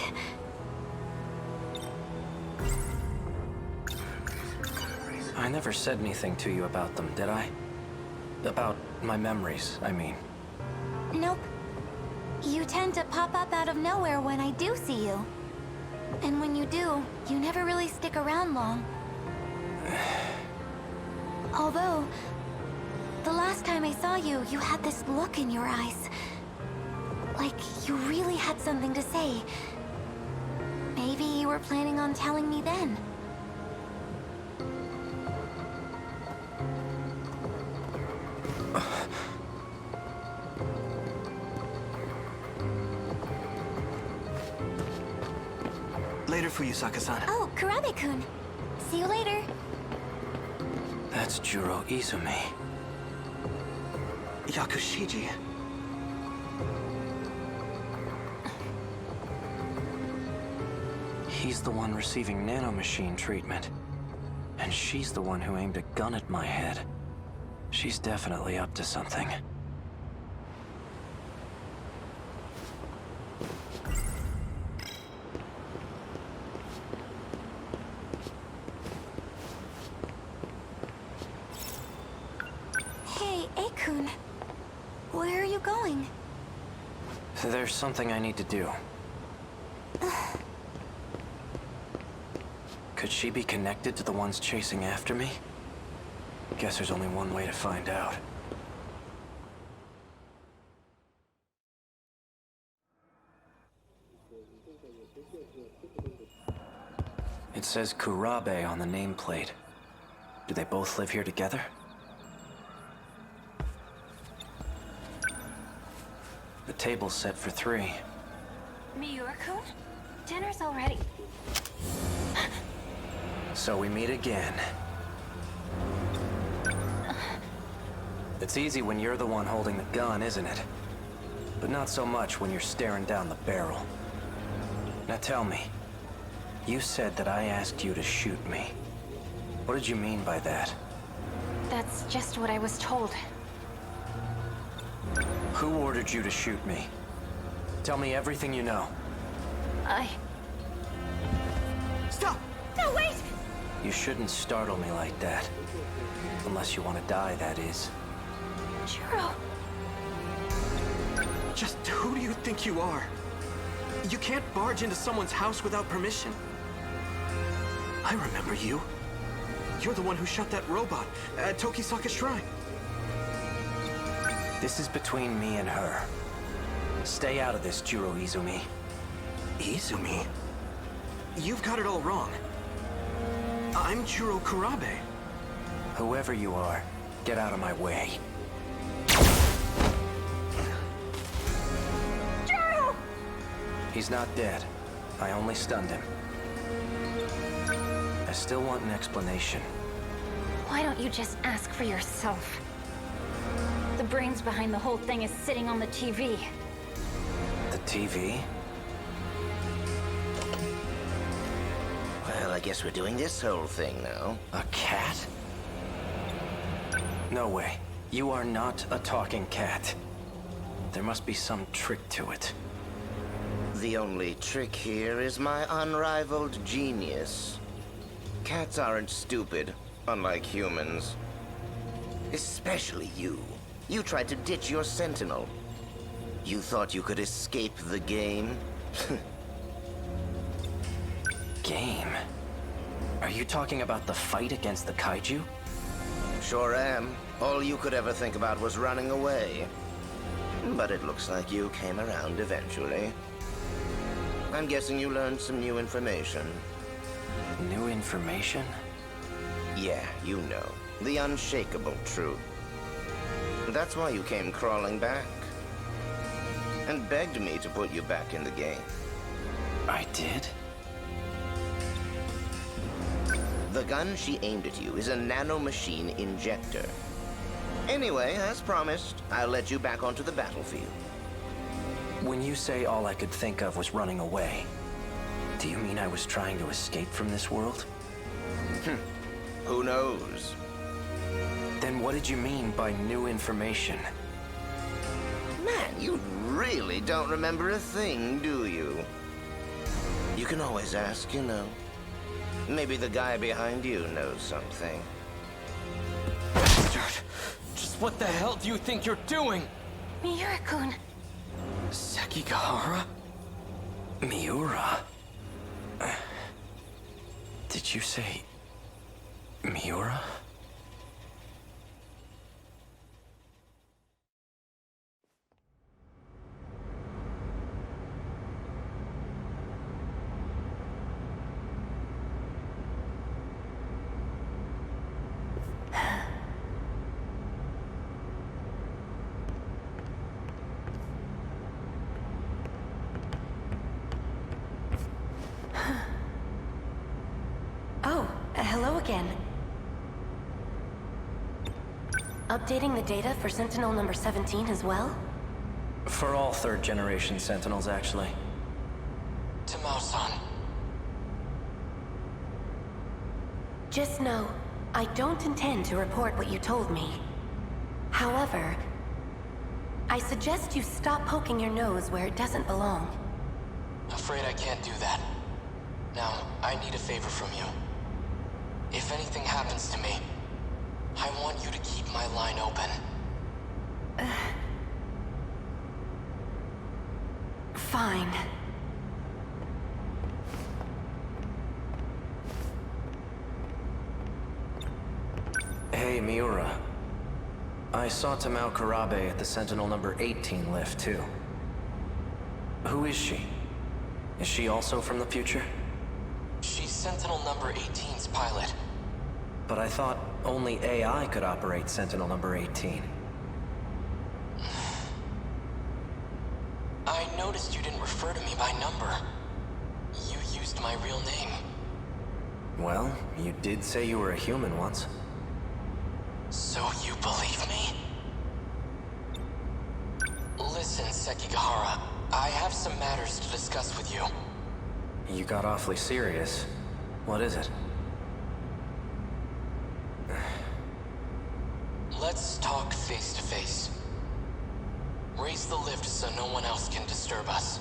I never said anything to you about them, did I? About my memories, I mean. Nope. You tend to pop up out of nowhere when I do see you. And when you do, you never really stick around long. Although, the last time I saw you, you had this look in your eyes. Like you really had something to say. Maybe you were planning on telling me then. Later for you, Saka-san. Oh, Kurabe-kun. See you later. That's Juro Izumi. Yakushiji. He's the one receiving nanomachine treatment. And she's the one who aimed a gun at my head. She's definitely up to something. Hey, Akun. Where are you going? There's something I need to do. Could she be connected to the ones chasing after me? Guess there's only one way to find out. It says Kurabe on the nameplate. Do they both live here together? The table's set for 3. Miura-kun? Dinner's already. So we meet again. It's easy when you're the one holding the gun, isn't it? But not so much when you're staring down the barrel. Now tell me, you said that I asked you to shoot me. What did you mean by that? That's just what I was told. Who ordered you to shoot me? Tell me everything you know. Stop! No, wait! You shouldn't startle me like that. Unless you want to die, that is. Juro. Just who do you think you are? You can't barge into someone's house without permission. I remember you. You're the one who shot that robot at Tokisaka Shrine. This is between me and her. Stay out of this, Juro Izumi. Izumi? You've got it all wrong. I'm Juro Kurabe. Whoever you are, get out of my way. Juro! He's not dead. I only stunned him. I still want an explanation. Why don't you just ask for yourself? The brains behind the whole thing is sitting on the TV. The TV? Well, I guess we're doing this whole thing now. A cat? No way. You are not a talking cat. There must be some trick to it. The only trick here is my unrivaled genius. Cats aren't stupid, unlike humans. Especially you. You tried to ditch your Sentinel. You thought you could escape the game? Game? Are you talking about the fight against the kaiju? Sure am. All you could ever think about was running away. But it looks like you came around eventually. I'm guessing you learned some new information. New information? Yeah, you know. The unshakable truth. That's why you came crawling back. And begged me to put you back in the game. I did? The gun she aimed at you is a nanomachine injector. Anyway, as promised, I'll let you back onto the battlefield. When you say all I could think of was running away, do you mean I was trying to escape from this world? Who knows? Then what did you mean by new information? Man, you really don't remember a thing, do you? You can always ask, you know. Maybe the guy behind you knows something. Bastard! Just what the hell do you think you're doing? Miura-kun. Sekigahara? Miura? Did you say Miura? Oh, hello again. Updating the data for Sentinel number 17 as well? For all third-generation Sentinels, actually. Tamao-san. Just know, I don't intend to report what you told me. However, I suggest you stop poking your nose where it doesn't belong. Afraid I can't do that. Now, I need a favor from you. If anything happens to me, I want you to keep my line open. Fine. Hey, Miura. I saw Tamao Karabe at the Sentinel number 18 lift, too. Who is she? Is she also from the future? She's Sentinel number 18's pilot. But I thought only AI could operate Sentinel number 18. I noticed you didn't refer to me by number. You used my real name. Well, you did say you were a human once. So you believe me? Listen, Sekigahara. I have some matters to discuss with you. You got awfully serious. What is it? Let's talk face to face. Raise the lift so no one else can disturb us.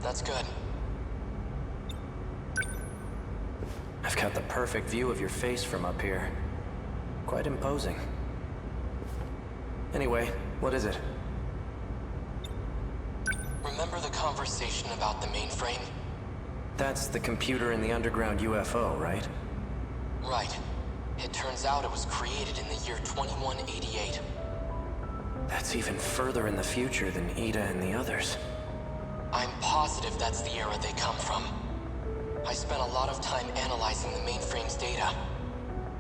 That's good. I've got the perfect view of your face from up here. Quite imposing. Anyway, what is it? Remember the conversation about the mainframe? That's the computer in the underground UFO, right? Right. It turns out it was created in the year 2188. That's even further in the future than Ida and the others. I'm positive that's the era they come from. I spent a lot of time analyzing the mainframe's data.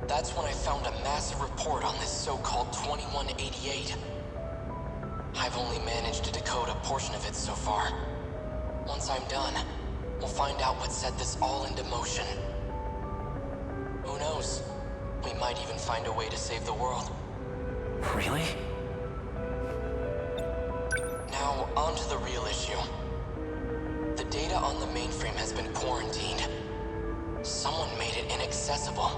That's when I found a massive report on this so-called 2188. I've only managed to decode a portion of it so far. Once I'm done, we'll find out what set this all into motion. Who knows? We might even find a way to save the world. Really? Now, on to the real issue. The data on the mainframe has been quarantined. Someone made it inaccessible.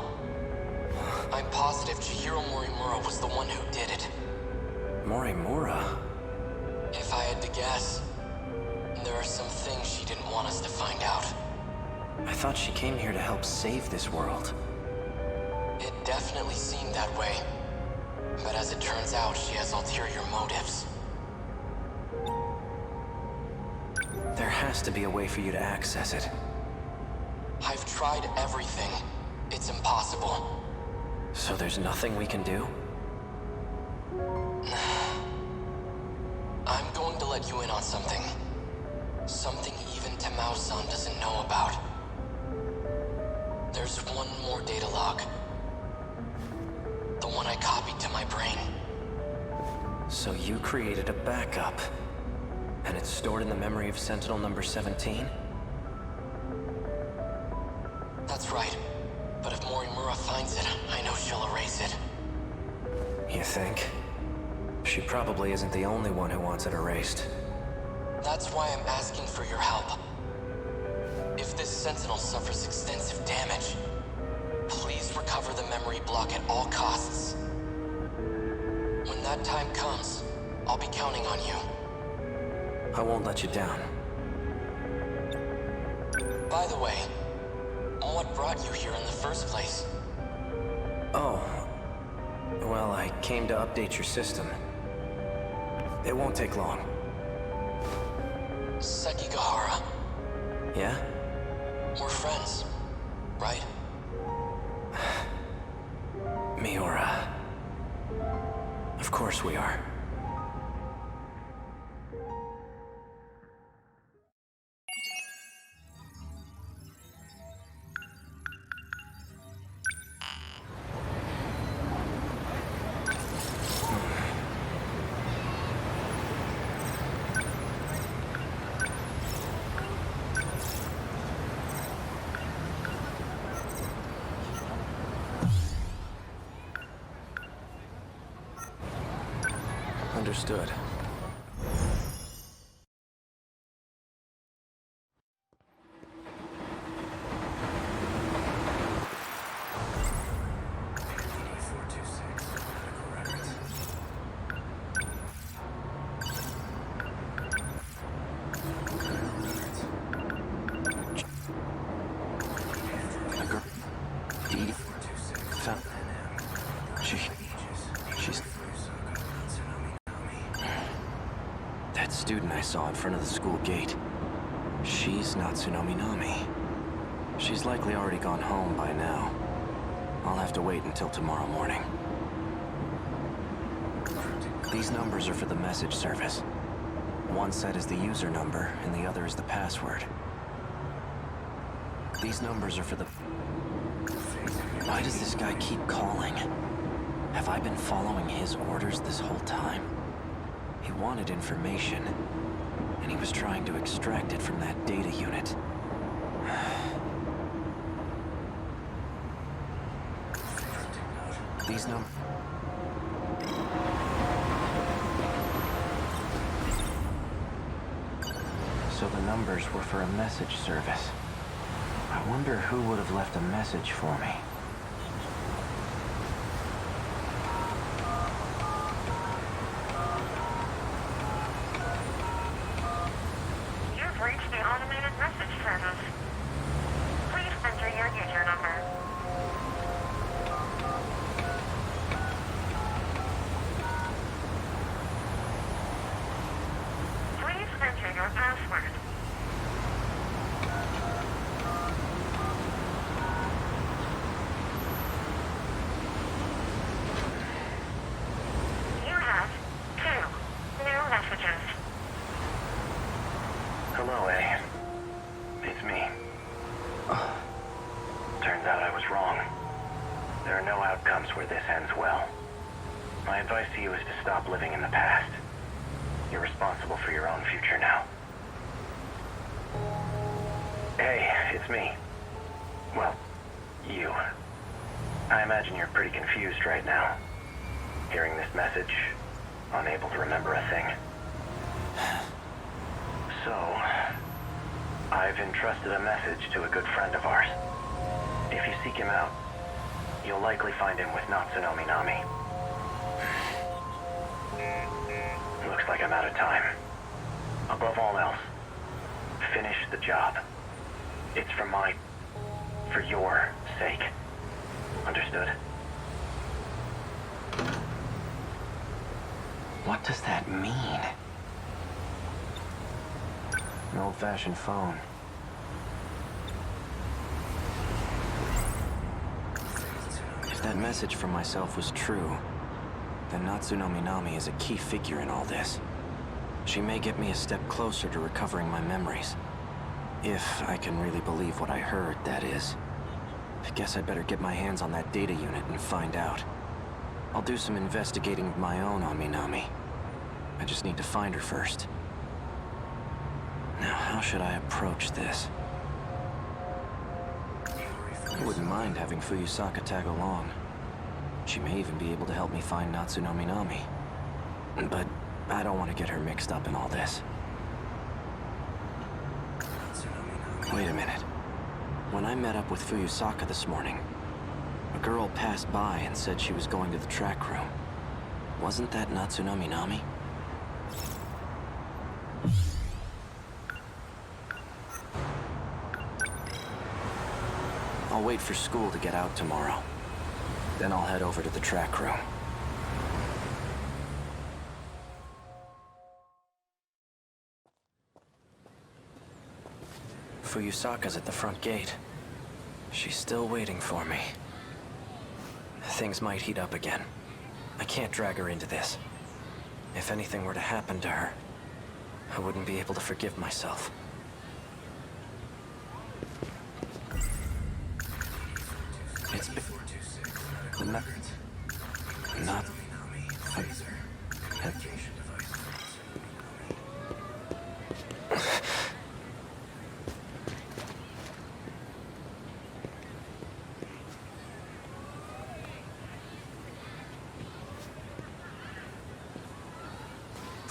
I'm positive Chihiro Morimura was the one who did it. Morimura? If I had to guess, there are some things she didn't want us to find out. I thought she came here to help save this world. It definitely seemed that way. But as it turns out, she has ulterior motives. There has to be a way for you to access it. I've tried everything. It's impossible. So there's nothing we can do? I'm going to let you in on something. Something even Tamao-san doesn't know about. There's one more data log. The one I copied to my brain. So you created a backup. And it's stored in the memory of Sentinel number 17? That's right. But if Morimura finds it, I know she'll erase it. You think? She probably isn't the only one who wants it erased. That's why I'm asking for your help. If this Sentinel suffers extensive damage, please recover the memory block at all costs. When that time comes, I'll be counting on you. I won't let you down. By the way, what brought you here in the first place? Oh. Well, I came to update your system. It won't take long. Sekigahara. Yeah? We're friends, right? Miura. Of course we are. Understood. That student I saw in front of the school gate. She's not Tsunami. She's likely already gone home by now. I'll have to wait until tomorrow morning. These numbers are for the message service. One set is the user number, and the other is the password. These numbers are for the... Why does this guy keep calling? Have I been following his orders this whole time? He wanted information, and he was trying to extract it from that data unit. These numbers... So the numbers were for a message service. I wonder who would have left a message for me. You've reached the automated message service. Please enter your user number. Please enter your password. You have 2 new messages. Hello, A. It's me. Turns out I was wrong. There are no outcomes where this ends well. My advice to you is to stop living in the past. You're responsible for your own future now. Hey, it's me. Well, you. I imagine you're pretty confused right now. Hearing this message, unable to remember a thing. So, I've entrusted a message to a good friend of ours. If you seek him out, you'll likely find him with Natsunomi Nami. Looks like I'm out of time. Above all else, finish the job. It's for your sake. Understood? What does that mean? An old-fashioned phone. If that message from myself was true, then Natsunomi Nami is a key figure in all this. She may get me a step closer to recovering my memories. If I can really believe what I heard, that is. I guess I'd better get my hands on that data unit and find out. I'll do some investigating of my own on Minami. I just need to find her first. Now, how should I approach this? I wouldn't mind having Fuyusaka tag along. She may even be able to help me find Natsunomi Nami. But I don't want to get her mixed up in all this. Wait a minute. When I met up with Fuyusaka this morning, a girl passed by and said she was going to the track room. Wasn't that Natsunomi Nami? I'll wait for school to get out tomorrow. Then I'll head over to the track room. Fuyusaka's at the front gate. She's still waiting for me. Things might heat up again. I can't drag her into this. If anything were to happen to her, I wouldn't be able to forgive myself. It's been... Not...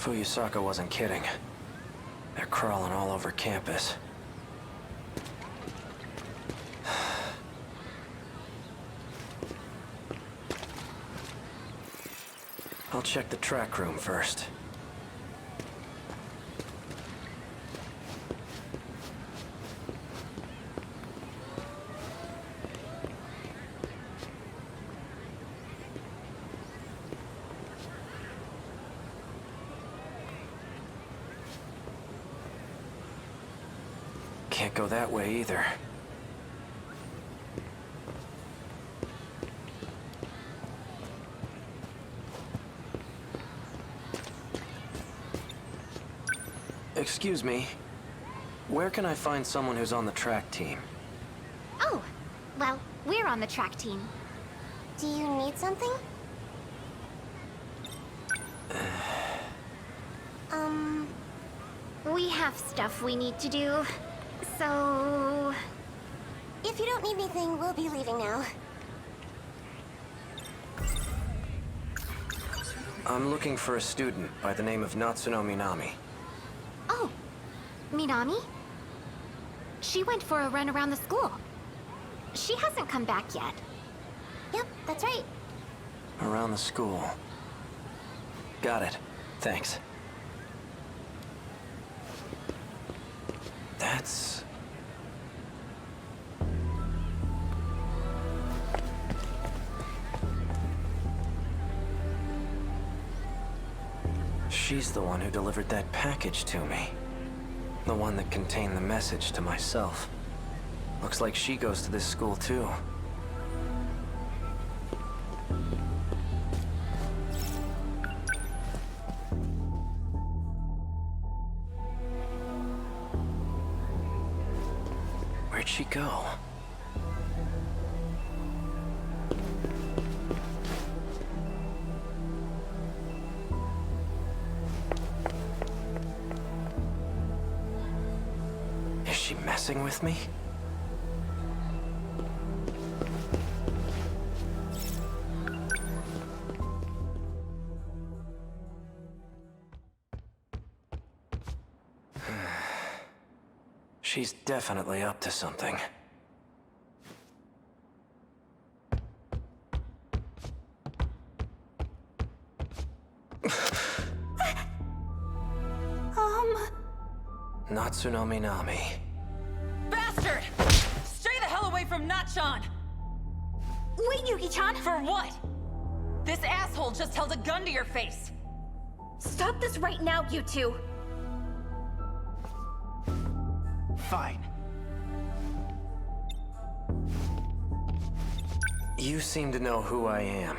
Fuyusaka wasn't kidding. They're crawling all over campus. I'll check the track room first. Can't go that way either. Excuse me. Where can I find someone who's on the track team? Oh, well, we're on the track team. Do you need something? We have stuff we need to do, so... If you don't need anything, we'll be leaving now. I'm looking for a student by the name of Natsuno Minami. Oh, Minami? She went for a run around the school. She hasn't come back yet. Yep, that's right. Around the school. Got it. Thanks. That's... She's the one who delivered that package to me. The one that contained the message to myself. Looks like she goes to this school too. Where'd she go? Is she messing with me? She's definitely up to something. Natsuno Minami. Bastard! Stay the hell away from Natchan! Wait, Yuki-chan! For what? This asshole just held a gun to your face! Stop this right now, you two! Fine. You seem to know who I am.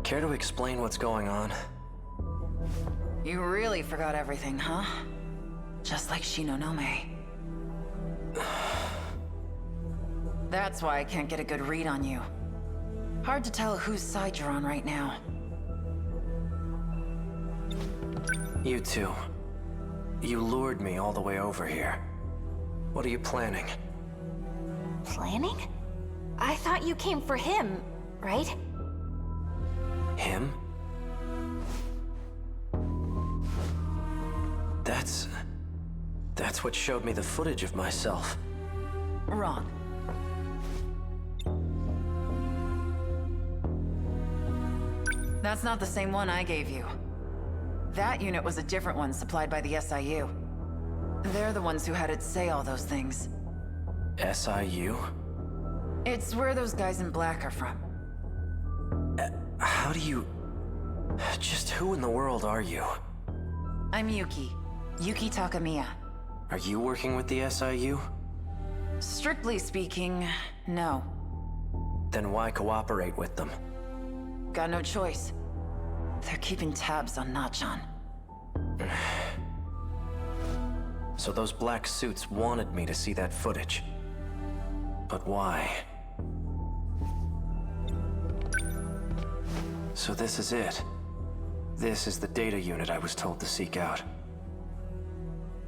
Care to explain what's going on? You really forgot everything, huh? Just like Shinonome. That's why I can't get a good read on you. Hard to tell whose side you're on right now. You two. You lured me all the way over here. What are you planning? Planning? I thought you came for him, right? Him? That's what showed me the footage of myself. Wrong. That's not the same one I gave you. That unit was a different one supplied by the SIU. They're the ones who had it say all those things. SIU? It's where those guys in black are from. How do you... Just who in the world are you? I'm Yuki. Yuki Takamiya. Are you working with the SIU? Strictly speaking, no. Then why cooperate with them? Got no choice. They're keeping tabs on Natchan. So those black suits wanted me to see that footage. But why? So this is it. This is the data unit I was told to seek out.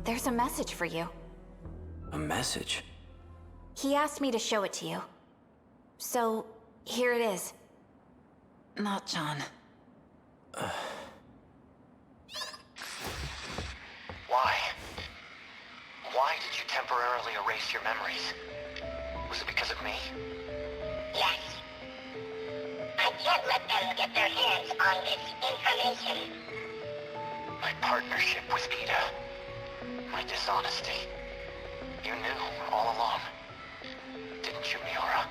There's a message for you. A message? He asked me to show it to you. So, here it is. Natchan. temporarily erased your memories. Was it because of me? Yes. I can't let them get their hands on this information. My partnership with Ida. My dishonesty. You knew all along. Didn't you, Miura?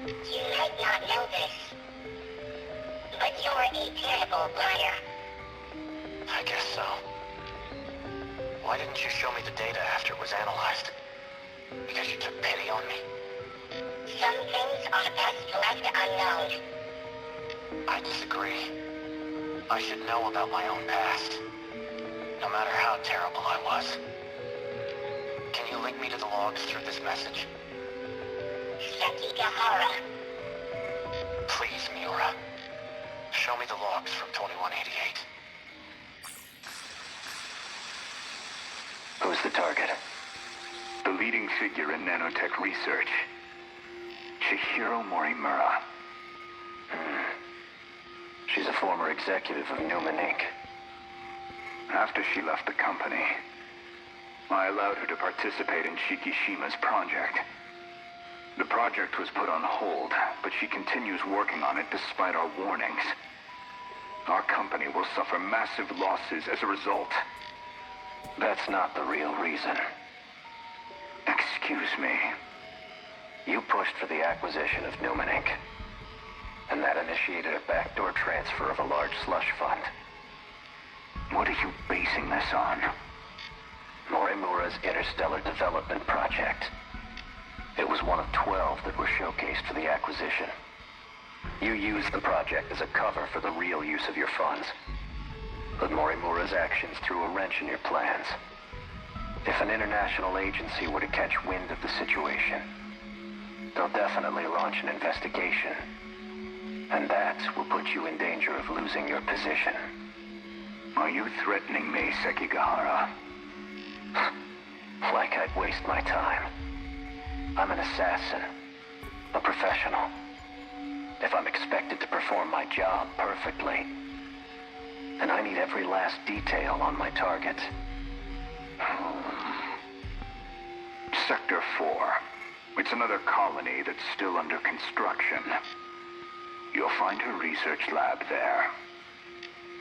You might not know this, but you're a terrible liar. I guess so. Why didn't you show me the data after it was analyzed? Because you took pity on me? Some things are best left unknown. I disagree. I should know about my own past. No matter how terrible I was. Can you link me to the logs through this message? Sekigahara. Please, Miura. Show me the logs from 2188. Who's the target? The leading figure in nanotech research. Chihiro Morimura. She's a former executive of Newman Inc. After she left the company, I allowed her to participate in Shikishima's project. The project was put on hold, but she continues working on it despite our warnings. Our company will suffer massive losses as a result. That's not the real reason. Excuse me. You pushed for the acquisition of Newman Inc. And that initiated a backdoor transfer of a large slush fund. What are you basing this on? Morimura's Interstellar Development Project. It was one of 12 that were showcased for the acquisition. You used the project as a cover for the real use of your funds. But Morimura's actions threw a wrench in your plans. If an international agency were to catch wind of the situation, they'll definitely launch an investigation. And that will put you in danger of losing your position. Are you threatening me, Sekigahara? Like I'd waste my time. I'm an assassin. A professional. If I'm expected to perform my job perfectly, then I need every last detail on my target. Sector 4. It's another colony that's still under construction. You'll find her research lab there.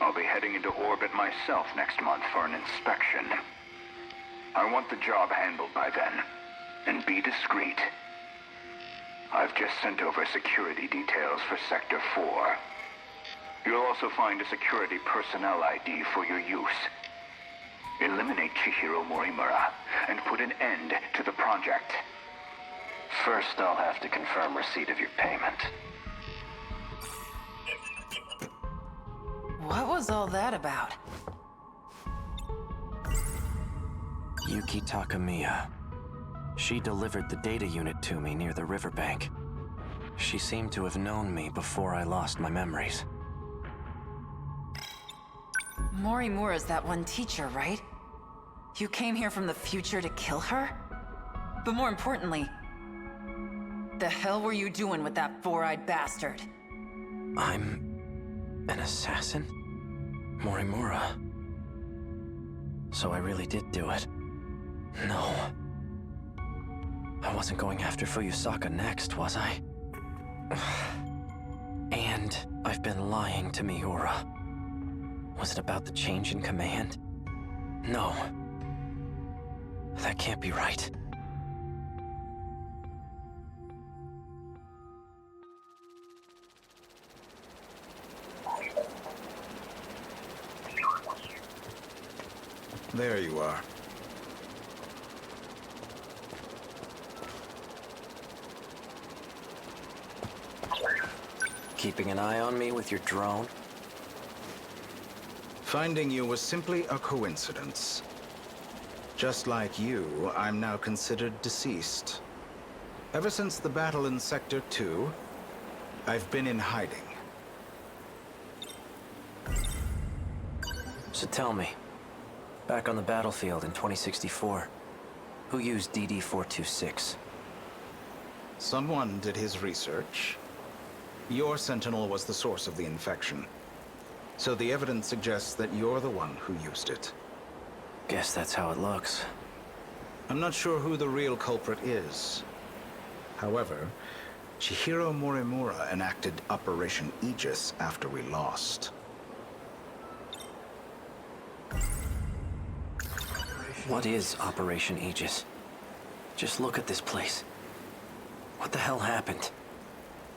I'll be heading into orbit myself next month for an inspection. I want the job handled by then. And be discreet. I've just sent over security details for Sector 4. You'll also find a security personnel ID for your use. Eliminate Chihiro Morimura and put an end to the project. First, I'll have to confirm receipt of your payment. What was all that about? Yuki Takamiya. She delivered the data unit to me near the riverbank. She seemed to have known me before I lost my memories. Morimura's that one teacher, right? You came here from the future to kill her? But more importantly, the hell were you doing with that four-eyed bastard? I'm an assassin? Morimura. So I really did do it. No. I wasn't going after Fuyusaka next, was I? And I've been lying to Miura. Was it about the change in command? No. That can't be right. There you are. Keeping an eye on me with your drone? Finding you was simply a coincidence. Just like you, I'm now considered deceased. Ever since the battle in Sector 2, I've been in hiding. So tell me, back on the battlefield in 2064, who used DD-426? Someone did his research. Your Sentinel was the source of the infection. So the evidence suggests that you're the one who used it. Guess that's how it looks. I'm not sure who the real culprit is. However, Chihiro Morimura enacted Operation Aegis after we lost. What is Operation Aegis? Just look at this place. What the hell happened?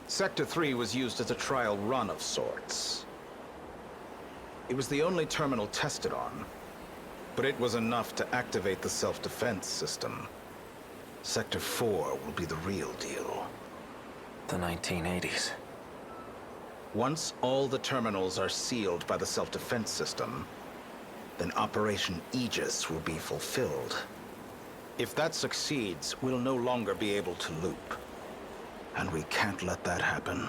Sector 3 was used as a trial run of sorts. It was the only terminal tested on, but it was enough to activate the self-defense system. Sector 4 will be the real deal. The 1980s. Once all the terminals are sealed by the self-defense system, then Operation Aegis will be fulfilled. If that succeeds, we'll no longer be able to loop. And we can't let that happen.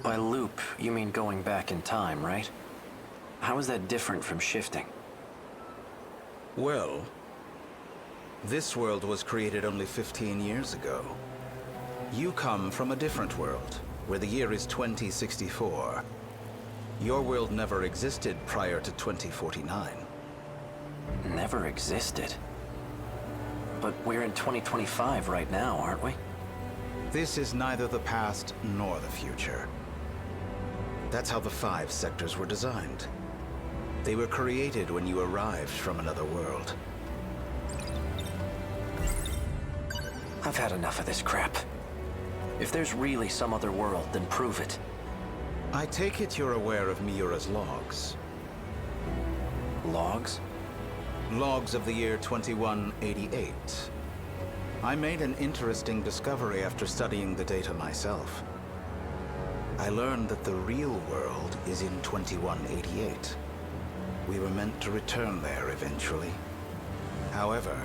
By loop, you mean going back in time, right? How is that different from shifting? Well, this world was created only 15 years ago. You come from a different world, where the year is 2064. Your world never existed prior to 2049. Never existed? But we're in 2025 right now, aren't we? This is neither the past nor the future. That's how the 5 sectors were designed. They were created when you arrived from another world. I've had enough of this crap. If there's really some other world, then prove it. I take it you're aware of Miura's logs. Logs? Logs of the year 2188. I made an interesting discovery after studying the data myself. I learned that the real world is in 2188. We were meant to return there eventually. However,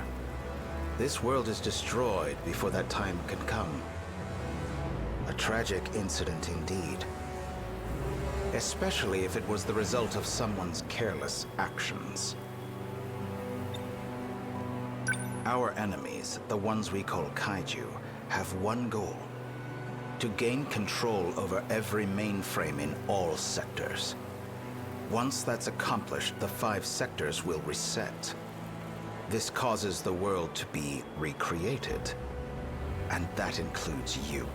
this world is destroyed before that time can come. A tragic incident indeed. Especially if it was the result of someone's careless actions. Our enemies, the ones we call kaiju, have one goal: to gain control over every mainframe in all sectors. Once that's accomplished, the 5 sectors will reset. This causes the world to be recreated, and that includes you.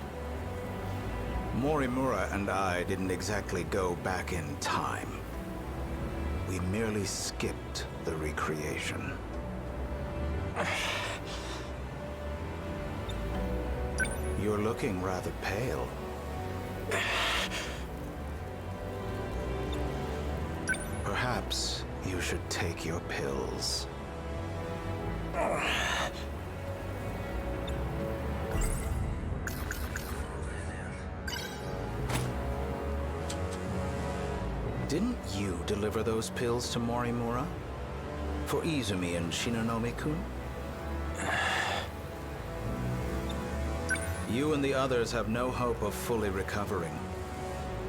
Morimura and I didn't exactly go back in time. We merely skipped the recreation. You're looking rather pale. Perhaps you should take your pills. Didn't you deliver those pills to Morimura? For Izumi and Shinonome-kun? You and the others have no hope of fully recovering.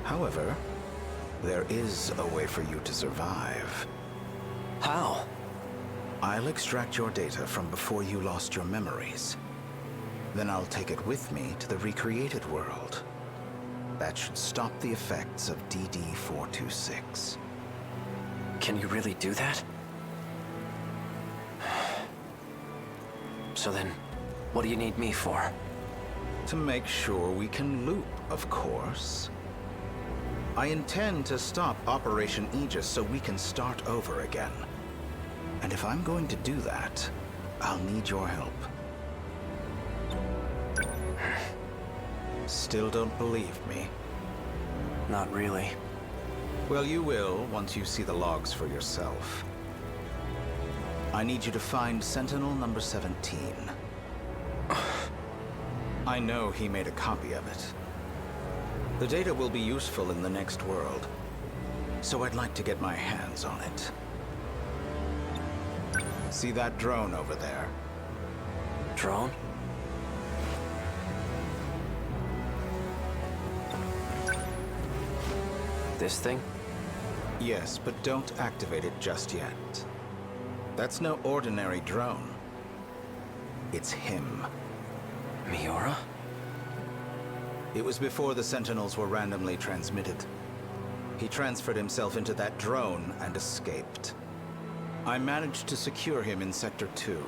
However, there is a way for you to survive. How? I'll extract your data from before you lost your memories. Then I'll take it with me to the recreated world. That should stop the effects of DD-426. Can you really do that? So then, what do you need me for? To make sure we can loop, of course. I intend to stop Operation Aegis so we can start over again. And if I'm going to do that, I'll need your help. Still don't believe me? Not really. Well, you will once you see the logs for yourself. I need you to find Sentinel number 17. I know he made a copy of it. The data will be useful in the next world, so I'd like to get my hands on it. See that drone over there? Drone? This thing? Yes, but don't activate it just yet. That's no ordinary drone. It's him. Miura? It was before the Sentinels were randomly transmitted. He transferred himself into that drone and escaped. I managed to secure him in Sector 2.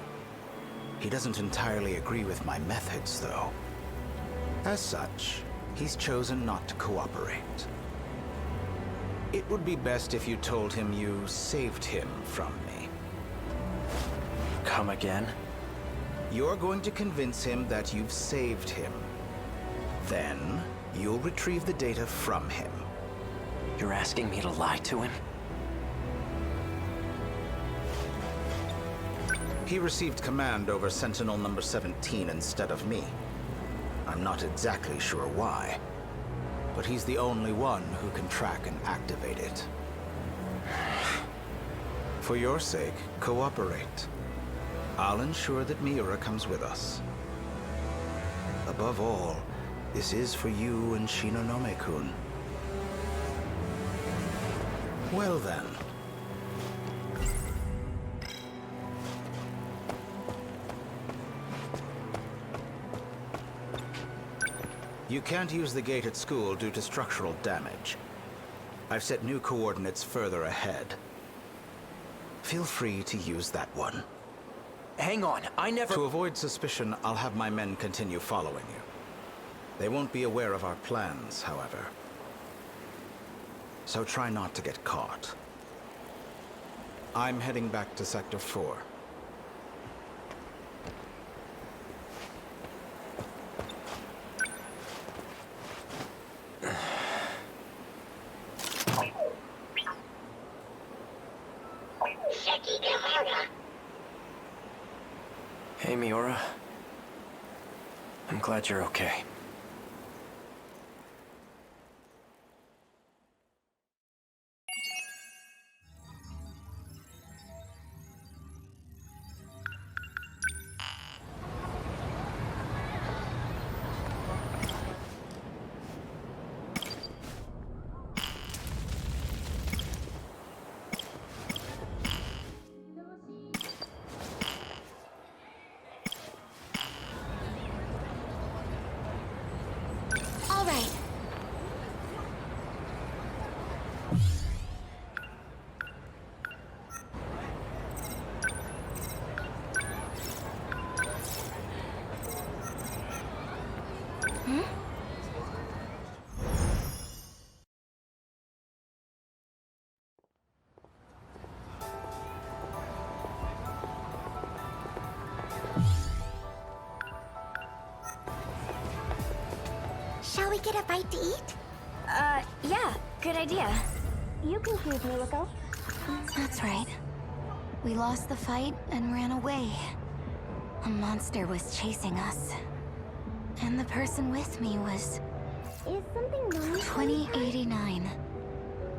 He doesn't entirely agree with my methods, though. As such, he's chosen not to cooperate. It would be best if you told him you saved him from me. Come again? You're going to convince him that you've saved him. Then, you'll retrieve the data from him. You're asking me to lie to him? He received command over Sentinel number 17 instead of me. I'm not exactly sure why, but he's the only one who can track and activate it. For your sake, cooperate. I'll ensure that Miura comes with us. Above all, this is for you and Shinonome-kun. Well then. You can't use the gate at school due to structural damage. I've set new coordinates further ahead. Feel free to use that one. Hang on, I never— To avoid suspicion, I'll have my men continue following you. They won't be aware of our plans, however. So try not to get caught. I'm heading back to Sector 4. Hey, Miura. I'm glad you're okay. Shall we get a bite to eat? Yeah, good idea. You can choose, Miliko. That's right. We lost the fight and ran away. A monster was chasing us. And the person with me was... Is something wrong? 2089.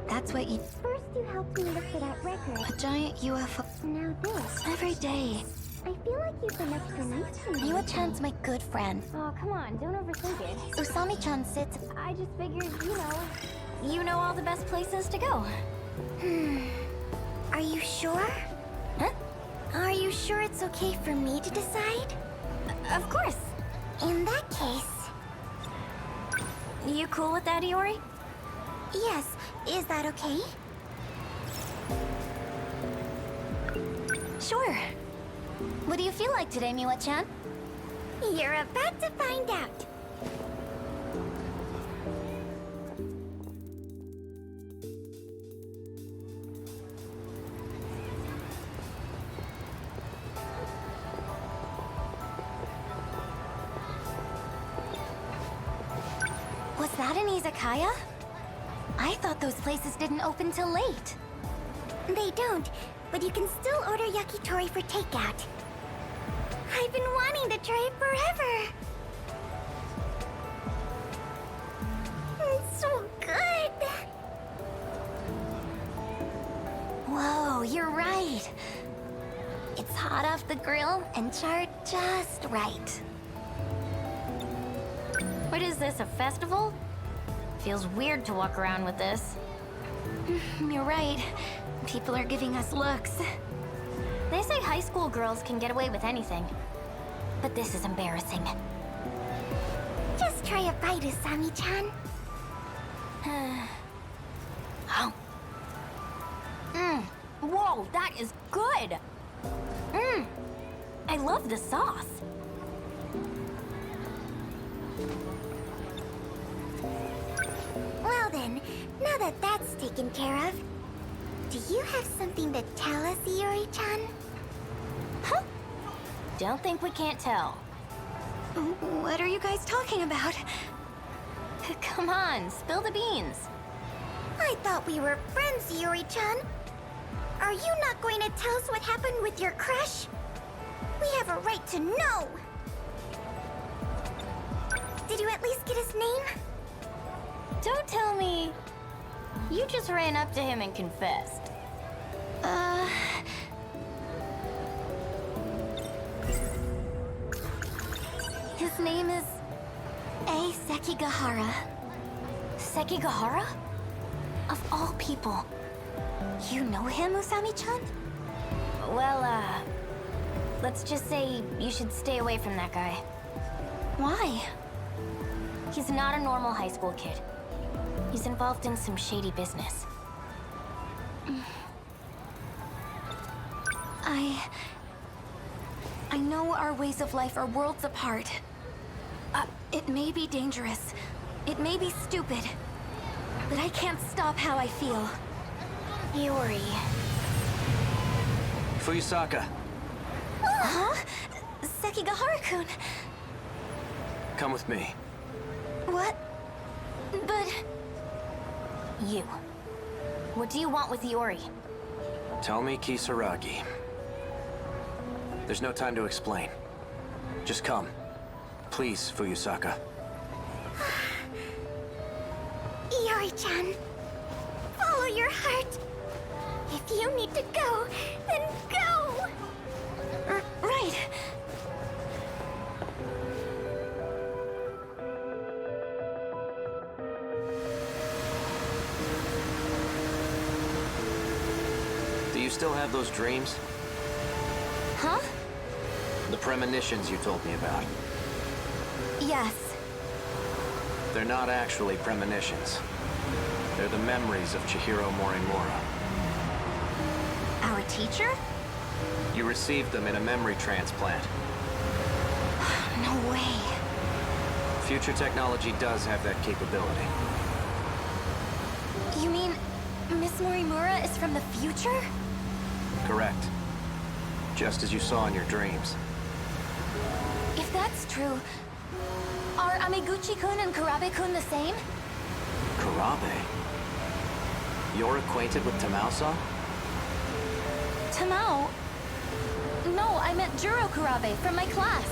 That's what you... First you helped me look for that record. A giant UFO. Now this. Every day. I feel like you've been extra nice to me. Miwa-chan's my good friend. Oh, come on, don't overthink it. Usami-chan sits... I just figured, You know all the best places to go. Are you sure? Huh? Are you sure it's okay for me to decide? Of course. In that case... You cool with that, Iori? Yes. Is that okay? Sure. What do you feel like today, Miwa-chan? You're about to find out. Was that an izakaya? I thought those places didn't open till late. They don't, but you can still order yakitori for takeout. I've been wanting to try it forever. It's so good. Whoa, you're right. It's hot off the grill and charred just right. What is this, a festival? Feels weird to walk around with this. You're right. People are giving us looks. They say high school girls can get away with anything. But this is embarrassing. Just try a bite, Usami-chan. Whoa, that is good! I love the sauce. Well then, now that that's taken care of, do you have something to tell us, Iori-chan? Huh? Don't think we can't tell. What are you guys talking about? Come on, spill the beans. I thought we were friends, Iori-chan. Are you not going to tell us what happened with your crush? We have a right to know! Did you at least get his name? Don't tell me. You just ran up to him and confessed. His name is... Sekigahara. Sekigahara? Of all people. You know him, Usami-chan? Well, let's just say you should stay away from that guy. Why? He's not a normal high school kid. He's involved in some shady business. I know our ways of life are worlds apart. It may be dangerous. It may be stupid. But I can't stop how I feel. Iori. Fuyusaka. Huh? Sekigahara-kun. Come with me. What? But... You. What do you want with Iori? Tell me, Kisaragi. There's no time to explain. Just come. Please, Fuyusaka. Iori-chan, follow your heart. If you need to go, then go! Right. Do you still have those dreams? Huh? The premonitions you told me about. Yes. They're not actually premonitions. They're the memories of Chihiro Morimura. Our teacher? You received them in a memory transplant. No way. Future technology does have that capability. You mean Miss Morimura is from the future? Correct. Just as you saw in your dreams. If that's true, are Amiguchi-kun and Karabe-kun the same? Karabe? You're acquainted with Tamao-san? Tamao? No, I meant Juro Karabe from my class.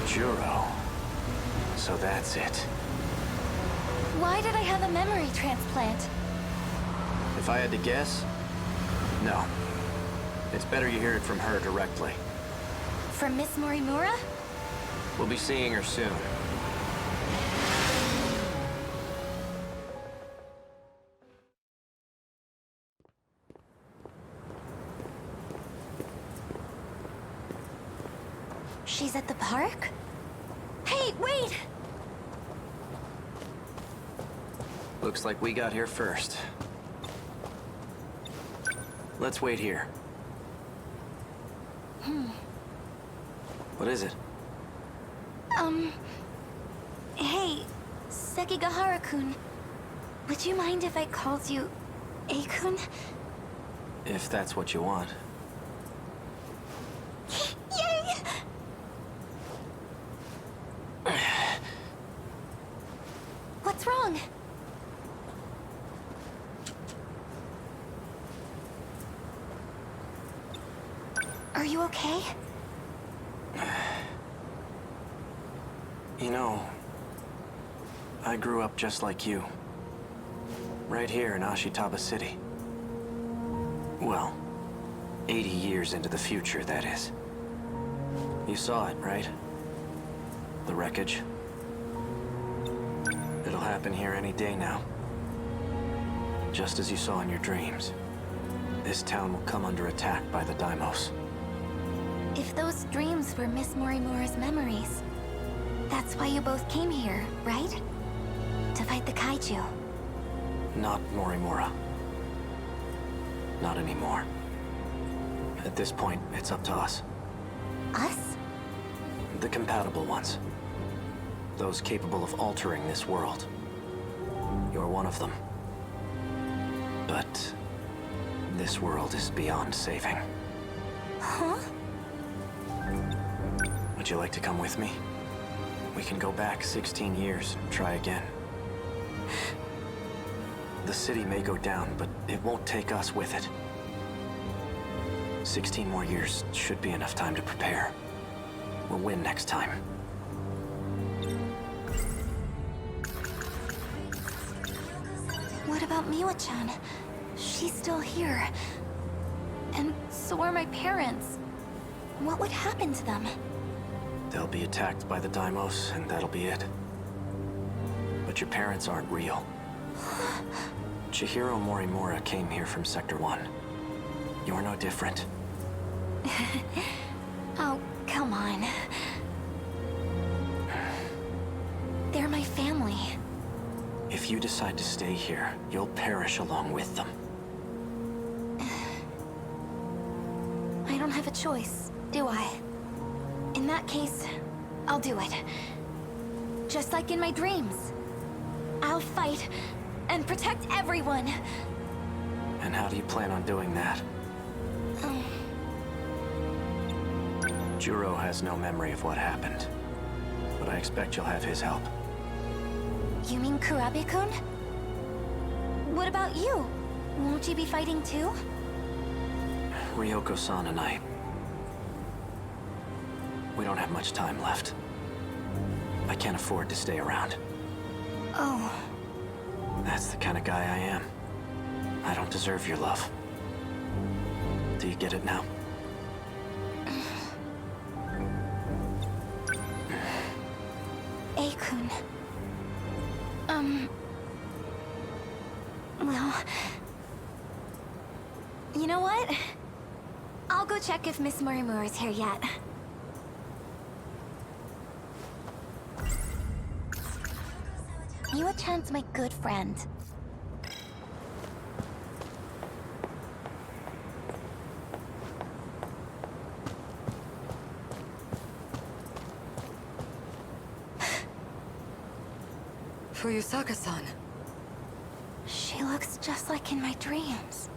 Juro. So that's it. Why did I have a memory transplant? If I had to guess, no. It's better you hear it from her directly. From Miss Morimura? We'll be seeing her soon. She's at the park? Hey, wait! Looks like we got here first. Let's wait here. What is it? Hey, Sekigahara-kun. Would you mind if I called you A-kun? If that's what you want. Yay! What's wrong? Are you okay? You know, I grew up just like you. Right here in Ashitaba City. Well, 80 years into the future, that is. You saw it, right? The wreckage. It'll happen here any day now. Just as you saw in your dreams. This town will come under attack by the Daimos. If those dreams were Miss Morimura's memories, that's why you both came here, right? To fight the kaiju. Not Morimura. Not anymore. At this point, it's up to us. Us? The compatible ones. Those capable of altering this world. You're one of them. But this world is beyond saving. Huh? Would you like to come with me? We can go back 16 years and try again. The city may go down, but it won't take us with it. 16 more years should be enough time to prepare. We'll win next time. What about Miwa-chan? She's still here. And so are my parents. What would happen to them? They'll be attacked by the Daimos, and that'll be it. But your parents aren't real. Chihiro Morimura came here from Sector 1. You're no different. Oh, come on. They're my family. If you decide to stay here, you'll perish along with them. I don't have a choice, do I? In that case, I'll do it. Just like in my dreams. I'll fight and protect everyone. And how do you plan on doing that? Juro has no memory of what happened, but I expect you'll have his help. You mean Kurabe-kun? What about you? Won't you be fighting too? Ryoko-san and I... we don't have much time left. I can't afford to stay around. Oh. That's the kind of guy I am. I don't deserve your love. Do you get it now? A-kun. Well... You know what? I'll go check if Miss Morimura's here yet. Miwa-chan's my good friend. Fuyusaka-san. She looks just like in my dreams.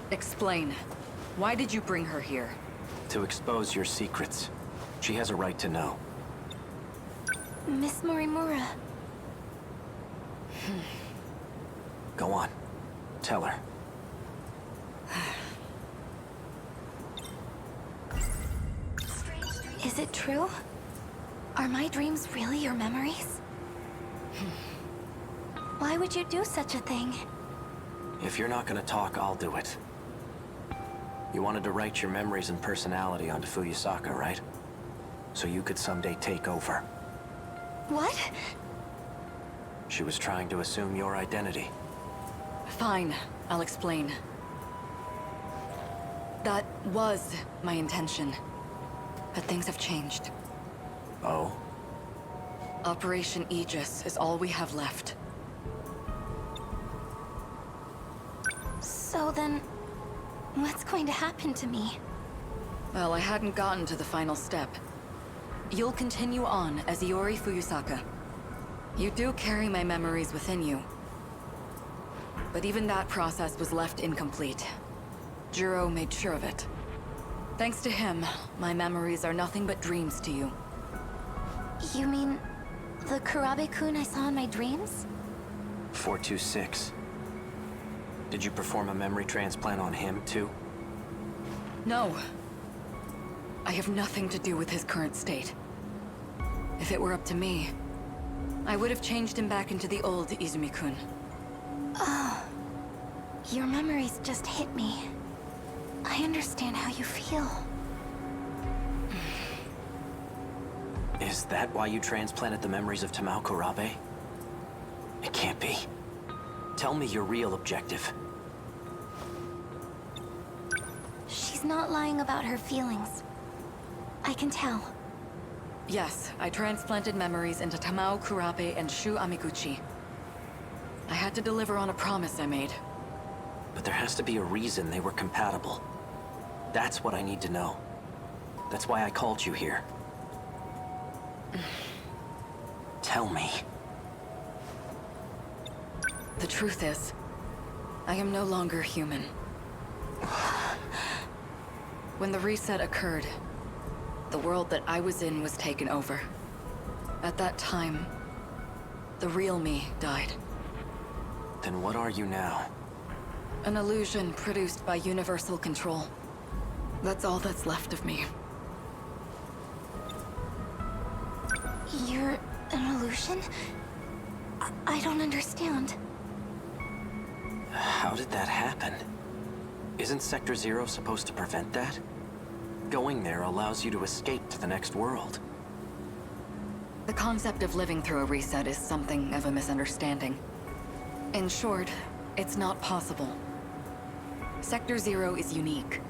Explain. Why did you bring her here? To expose your secrets. She has a right to know. Miss Morimura. Go on. Tell her. Is it true? Are my dreams really your memories? Why would you do such a thing? If you're not gonna talk, I'll do it. You wanted to write your memories and personality onto Fuyusaka, right? So you could someday take over. What? She was trying to assume your identity. Fine, I'll explain. That was my intention. But things have changed. Oh? Operation Aegis is all we have left. So then, what's going to happen to me? Well, I hadn't gotten to the final step. You'll continue on as Iori Fuyusaka. You do carry my memories within you. But even that process was left incomplete. Juro made sure of it. Thanks to him, my memories are nothing but dreams to you. You mean the Kurabe-kun I saw in my dreams? 426. Did you perform a memory transplant on him, too? No. I have nothing to do with his current state. If it were up to me, I would have changed him back into the old Izumi-kun. Oh. Your memories just hit me. I understand how you feel. Is that why you transplanted the memories of Tamao Kurabe? It can't be. Tell me your real objective. She's not lying about her feelings. I can tell. Yes, I transplanted memories into Tamao Kurabe and Shu Amiguchi. I had to deliver on a promise I made. But there has to be a reason they were compatible. That's what I need to know. That's why I called you here. Tell me. The truth is, I am no longer human. When the reset occurred, the world that I was in was taken over. At that time, the real me died. Then what are you now? An illusion produced by universal control. That's all that's left of me. You're an illusion? I don't understand. How did that happen? Isn't Sector Zero supposed to prevent that? Going there allows you to escape to the next world. The concept of living through a reset is something of a misunderstanding. In short, it's not possible. Sector Zero is unique.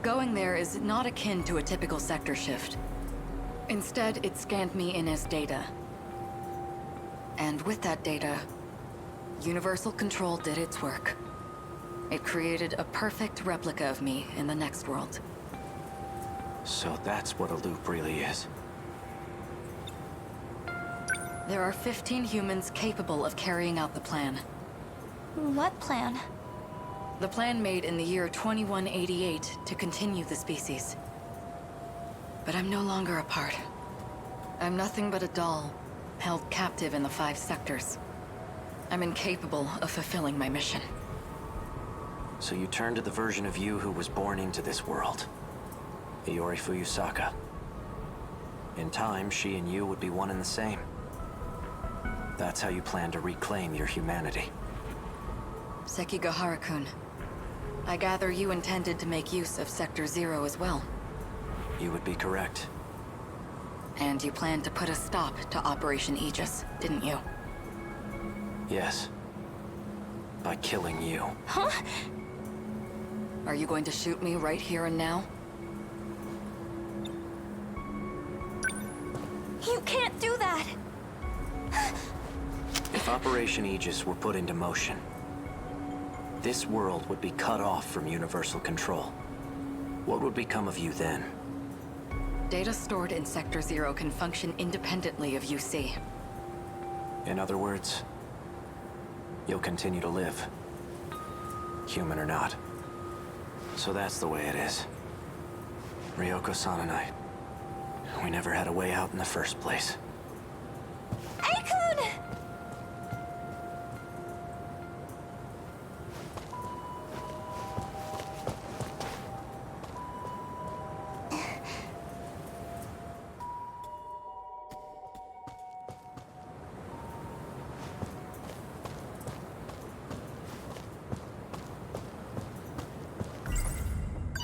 Going there is not akin to a typical sector shift. Instead, it scanned me in as data. And with that data, Universal Control did its work. It created a perfect replica of me in the next world. So that's what a loop really is. There are 15 humans capable of carrying out the plan. What plan? The plan made in the year 2188 to continue the species. But I'm no longer a part. I'm nothing but a doll, held captive in the 5 sectors. I'm incapable of fulfilling my mission. So you turned to the version of you who was born into this world. Iori Fuyusaka. In time, she and you would be one and the same. That's how you plan to reclaim your humanity. Sekigahara-kun, I gather you intended to make use of Sector Zero as well. You would be correct. And you planned to put a stop to Operation Aegis, didn't you? Yes. By killing you. Huh? Are you going to shoot me right here and now? You can't do that! If Operation Aegis were put into motion, this world would be cut off from universal control. What would become of you then? Data stored in Sector Zero can function independently of UC. In other words, you'll continue to live. Human or not. So that's the way it is. Ryoko-san and I, we never had a way out in the first place. Aikun!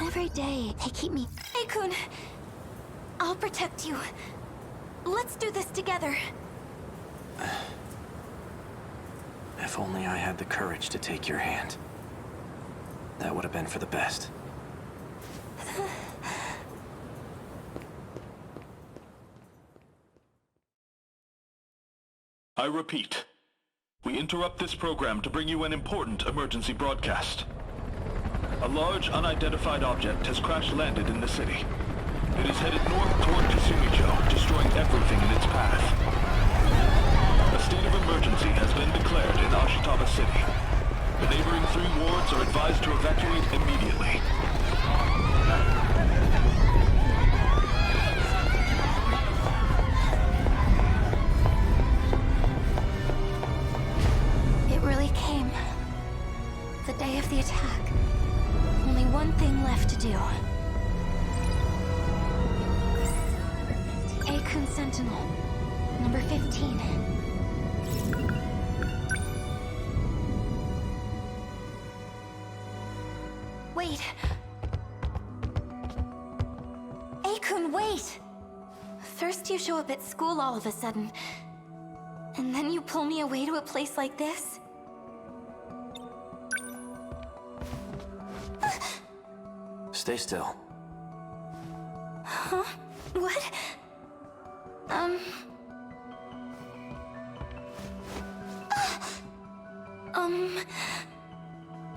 Every day, they keep me... Aikun! I'll protect you. Let's do this together. If only I had the courage to take your hand. That would have been for the best. I repeat, we interrupt this program to bring you an important emergency broadcast. A large, unidentified object has crash-landed in the city. It is headed north toward Kasumicho, destroying everything in its path. A state of emergency has been declared in Ashitaba City. The neighboring 3 wards are advised to evacuate immediately. It really came. The day of the attack. Only one thing left to do. Aikun Sentinel, number 15. Wait. Aikun, wait! First you show up at school all of a sudden, and then you pull me away to a place like this? Stay still. Huh? What?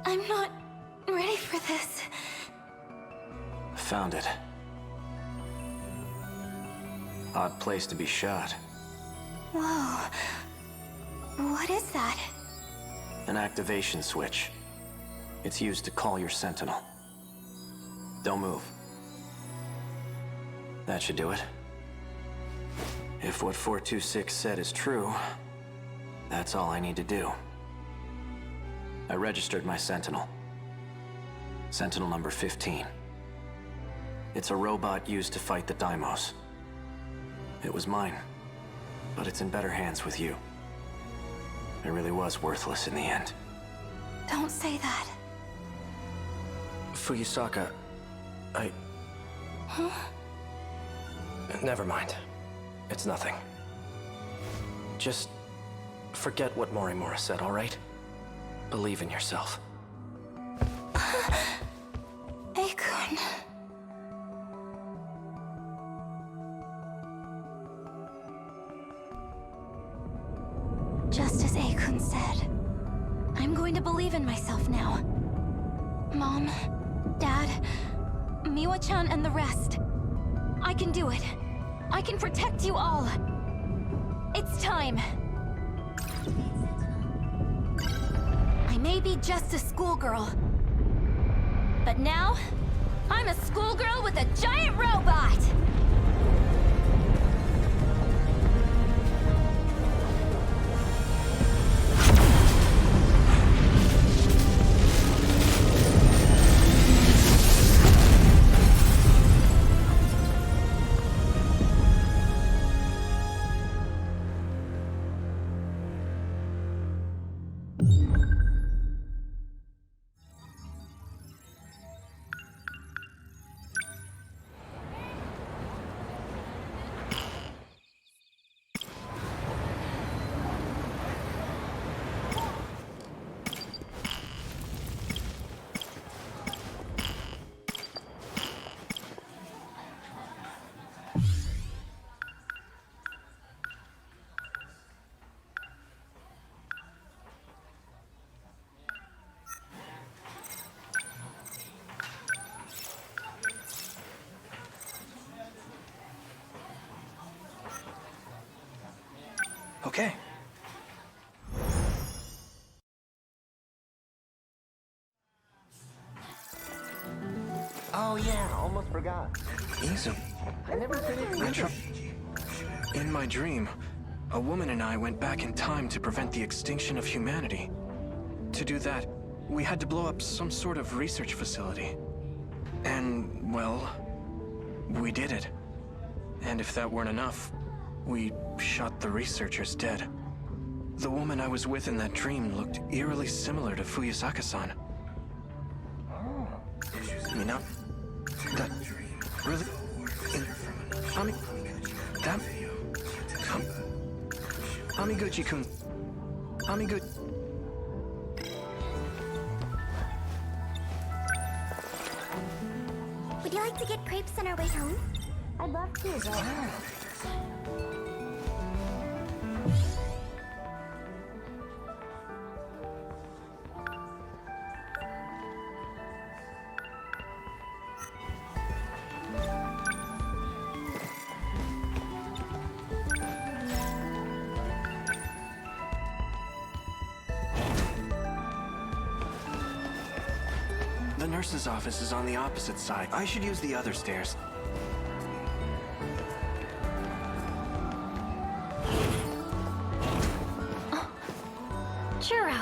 I'm not ready for this. Found it. Odd place to be shot. Whoa. What is that? An activation switch. It's used to call your Sentinel. Don't move. That should do it. If what 426 said is true, that's all I need to do. I registered my Sentinel. Sentinel number 15. It's a robot used to fight the Daimos. It was mine, but it's in better hands with you. It really was worthless in the end. Don't say that. Fuyusaka, Huh? Never mind. It's nothing. Just forget what Morimura said, all right? Believe in yourself. Akun. Just as Akun said, I'm going to believe in myself now. Mom, Dad, Miwa-chan and the rest. I can do it. I can protect you all. It's time. I may be just a schoolgirl, but now, I'm a schoolgirl with a giant robot! Okay. Oh yeah, almost forgot. Easy. I never finished either. In my dream, a woman and I went back in time to prevent the extinction of humanity. To do that, we had to blow up some sort of research facility. And, well, we did it. And if that weren't enough, we shot the researchers dead. The woman I was with in that dream looked eerily similar to Fuyusaka-san. You know, that really... I mean, that... Amiguchi-kun... Would you like to get crepes on our way home? I'd love to, but... The nurse's office is on the opposite side. I should use the other stairs. Churro.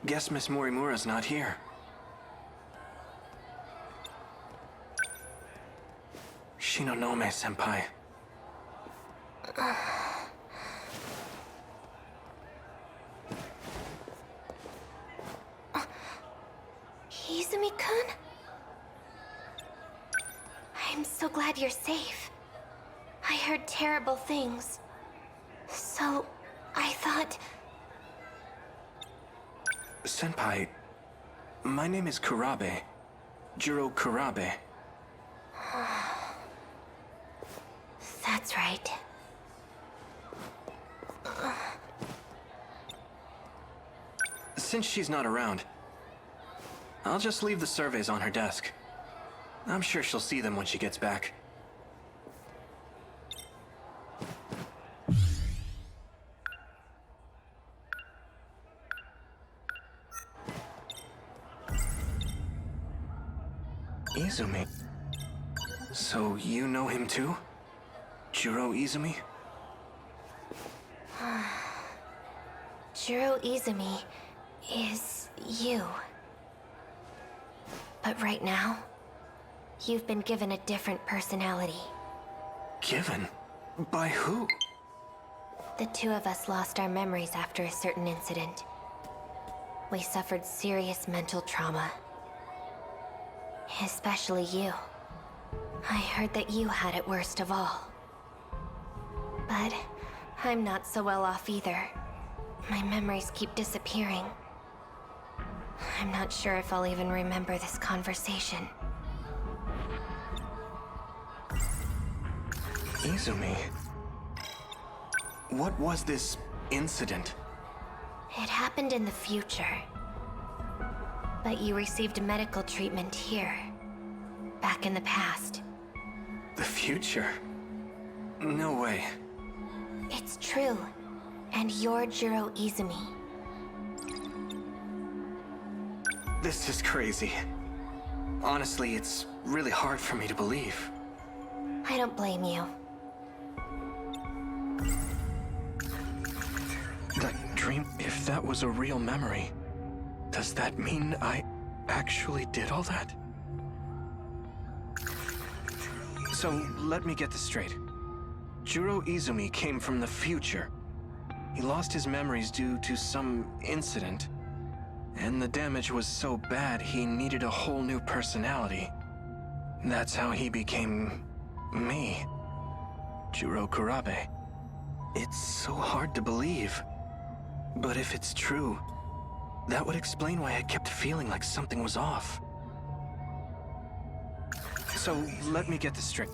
Guess Miss Morimura's not here. Shinonome-senpai. Izumi-kun? I'm so glad you're safe. I heard terrible things. So, I thought... Senpai, my name is Kurabe. Jiro Kurabe. That's right. Since she's not around, I'll just leave the surveys on her desk. I'm sure she'll see them when she gets back. Izumi. So you know him too? Jiro Izumi? Jiro Izumi is you. But right now, you've been given a different personality. Given? By who? The two of us lost our memories after a certain incident. We suffered serious mental trauma. Especially you. I heard that you had it worst of all. But I'm not so well off either. My memories keep disappearing. I'm not sure if I'll even remember this conversation. Izumi. What was this incident? It happened in the future. But you received medical treatment here. Back in the past. The future? No way. It's true. And you're Jiro Izumi. This is crazy. Honestly, it's really hard for me to believe. I don't blame you. That dream, if that was a real memory, does that mean I actually did all that? So, let me get this straight. Jiro Izumi came from the future. He lost his memories due to some incident. And the damage was so bad he needed a whole new personality. That's how he became... me. Jiro Kurabe. It's so hard to believe. But if it's true, that would explain why I kept feeling like something was off. So, let me get this straight.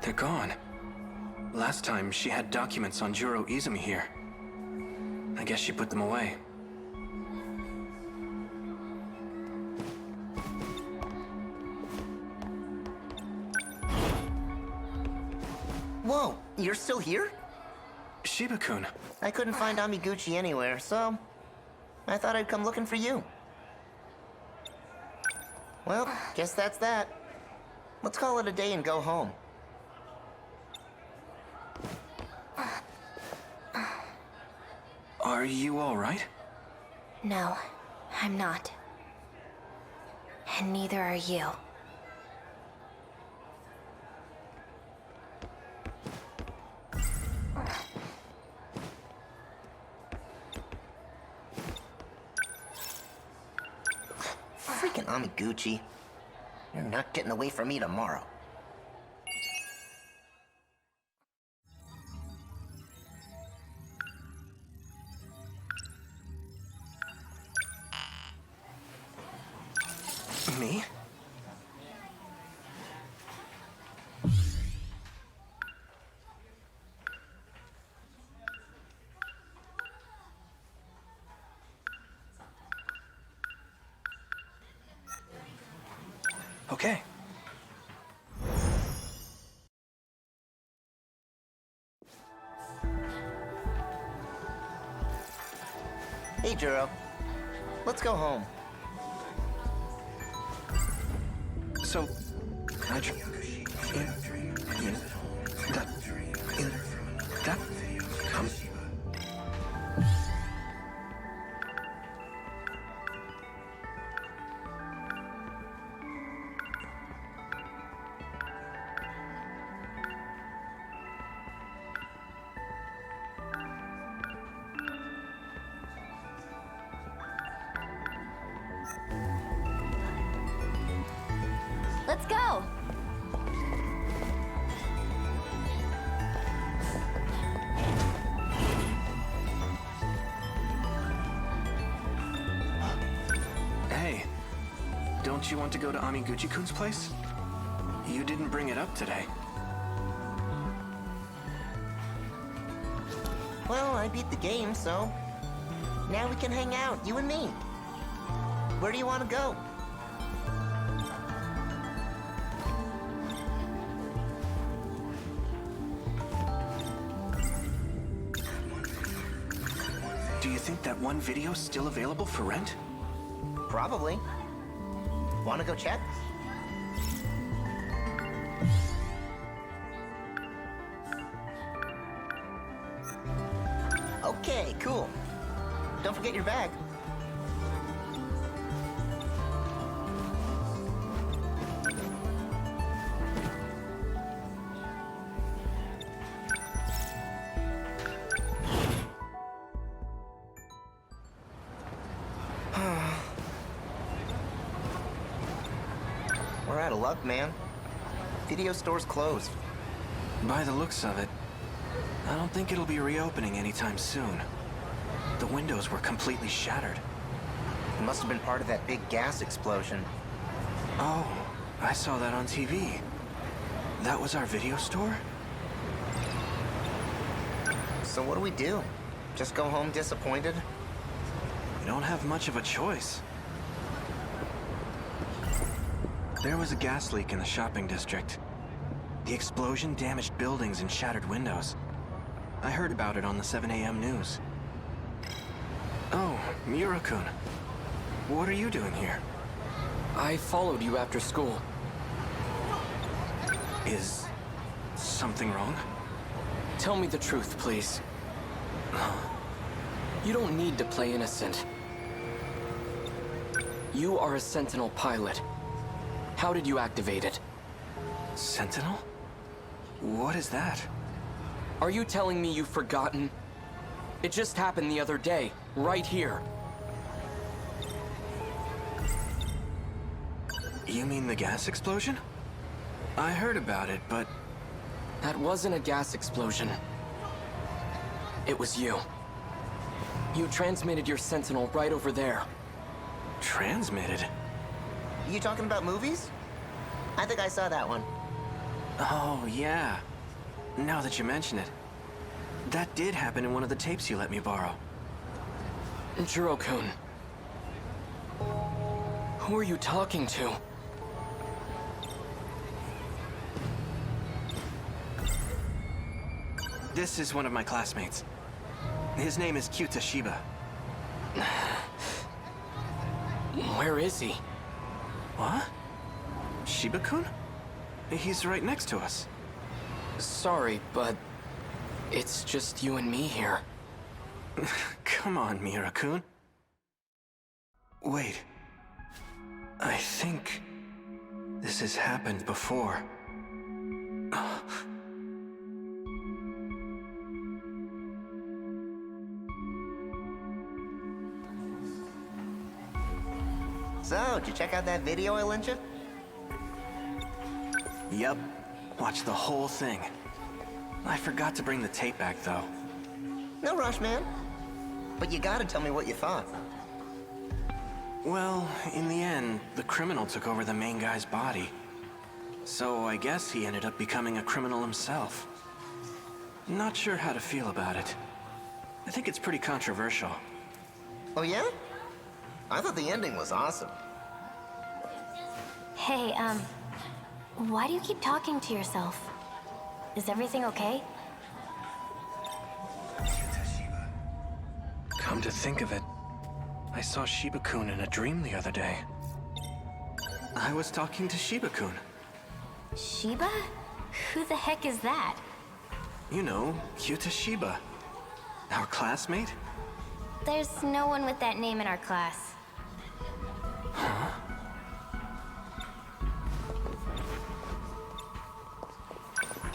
They're gone. Last time, she had documents on Jiro Izumi here. I guess she put them away. Whoa, you're still here? Shiba-kun. I couldn't find Amiguchi anywhere, so I thought I'd come looking for you. Well, guess that's that. Let's call it a day and go home. Are you all right? No, I'm not. And neither are you. Freaking Amiguchi. You're not getting away from me tomorrow. Me? Okay. Hey, Jiro. Let's go home. So, Let's go! Hey, don't you want to go to Amiguchi-kun's place? You didn't bring it up today. Well, I beat the game, so... now we can hang out, you and me. Where do you want to go? Do you think that one video's still available for rent? Probably. Want to go check? Okay, cool. Don't forget your bag. We're out of luck, man. Video store's closed. By the looks of it, I don't think it'll be reopening anytime soon. The windows were completely shattered. It must have been part of that big gas explosion. Oh, I saw that on TV. That was our video store? So what do we do? Just go home disappointed? We don't have much of a choice. There was a gas leak in the shopping district. The explosion damaged buildings and shattered windows. I heard about it on the 7 a.m. news. Oh, Miura-kun. What are you doing here? I followed you after school. Is something wrong? Tell me the truth, please. You don't need to play innocent. You are a Sentinel pilot. How did you activate it? Sentinel? What is that? Are you telling me you've forgotten? It just happened the other day, right here. You mean the gas explosion? I heard about it, but... That wasn't a gas explosion. It was you. You transmitted your Sentinel right over there. Transmitted? You talking about movies? I think I saw that one. Oh, yeah. Now that you mention it. That did happen in one of the tapes you let me borrow. Jiro-kun. Who are you talking to? This is one of my classmates. His name is Kyuta Shiba. Where is he? What? Shiba-kun? He's right next to us. Sorry, but it's just you and me here. Come on, Miura-kun. Wait. I think this has happened before. So, did you check out that video I lent you? Yep. Watched the whole thing. I forgot to bring the tape back, though. No rush, man. But you gotta tell me what you thought. Well, in the end, the criminal took over the main guy's body. So I guess he ended up becoming a criminal himself. Not sure how to feel about it. I think it's pretty controversial. Oh, yeah? I thought the ending was awesome. Hey, why do you keep talking to yourself? Is everything okay? Come to think of it, I saw Shiba-kun in a dream the other day. I was talking to Shiba-kun. Shiba? Who the heck is that? You know, Kyuta Shiba. Our classmate? There's no one with that name in our class. Huh?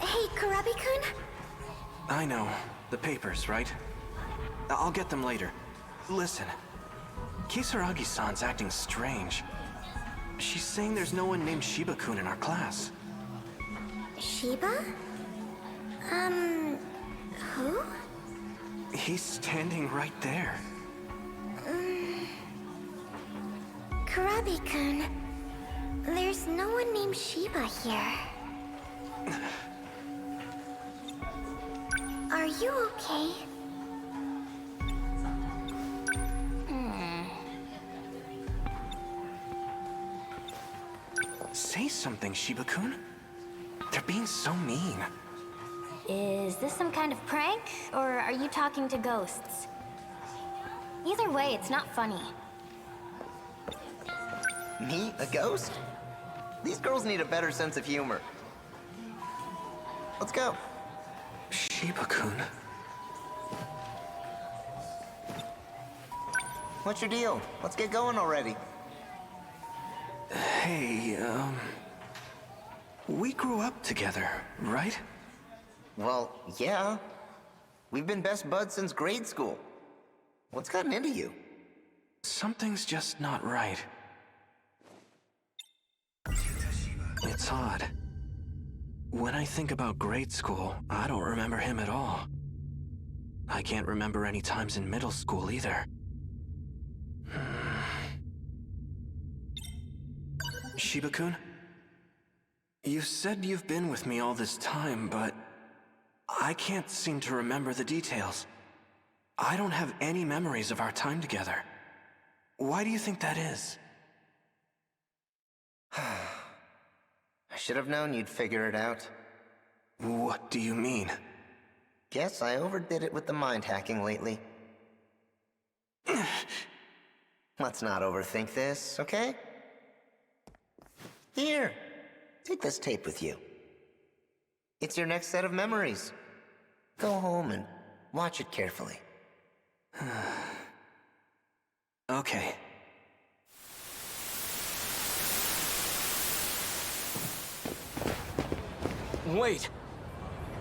Hey, Kurabi-kun? I know. The papers, right? I'll get them later. Listen. Kisaragi-san's acting strange. She's saying there's no one named Shiba-kun in our class. Shiba? Who? He's standing right there. Kurabi-kun, there's no one named Shiba here. Are you okay? Say something, Shiba-kun. They're being so mean. Is this some kind of prank, or are you talking to ghosts? Either way, it's not funny. Me? A ghost? These girls need a better sense of humor. Let's go. Shiba-kun. What's your deal? Let's get going already. Hey, we grew up together, right? Well, yeah. We've been best buds since grade school. What's gotten into you? Something's just not right. It's odd. When I think about grade school, I don't remember him at all. I can't remember any times in middle school either. Shiba-kun? You said you've been with me all this time, but I can't seem to remember the details. I don't have any memories of our time together. Why do you think that is? I should have known you'd figure it out. What do you mean? Guess I overdid it with the mind hacking lately. Let's not overthink this, okay? Here, take this tape with you. It's your next set of memories. Go home and watch it carefully. Okay. Wait!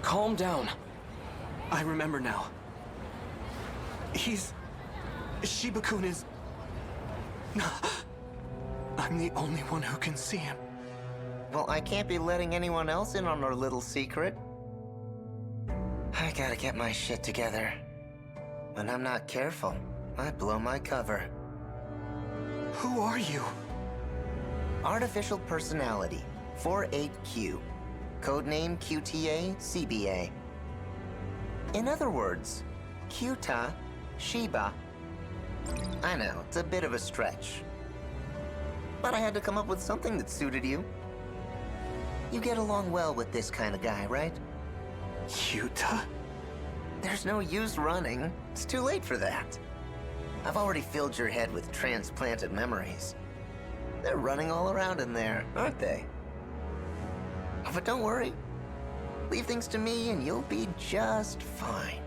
Calm down. I remember now. Shiba-kun is... I'm the only one who can see him. Well, I can't be letting anyone else in on our little secret. I gotta get my shit together. When I'm not careful, I blow my cover. Who are you? Artificial Personality, 48Q. Codename QTA-CBA. In other words, Kyuta Shiba. I know, it's a bit of a stretch. But I had to come up with something that suited you. You get along well with this kind of guy, right? Kyuta? There's no use running. It's too late for that. I've already filled your head with transplanted memories. They're running all around in there, aren't they? But don't worry. Leave things to me and you'll be just fine.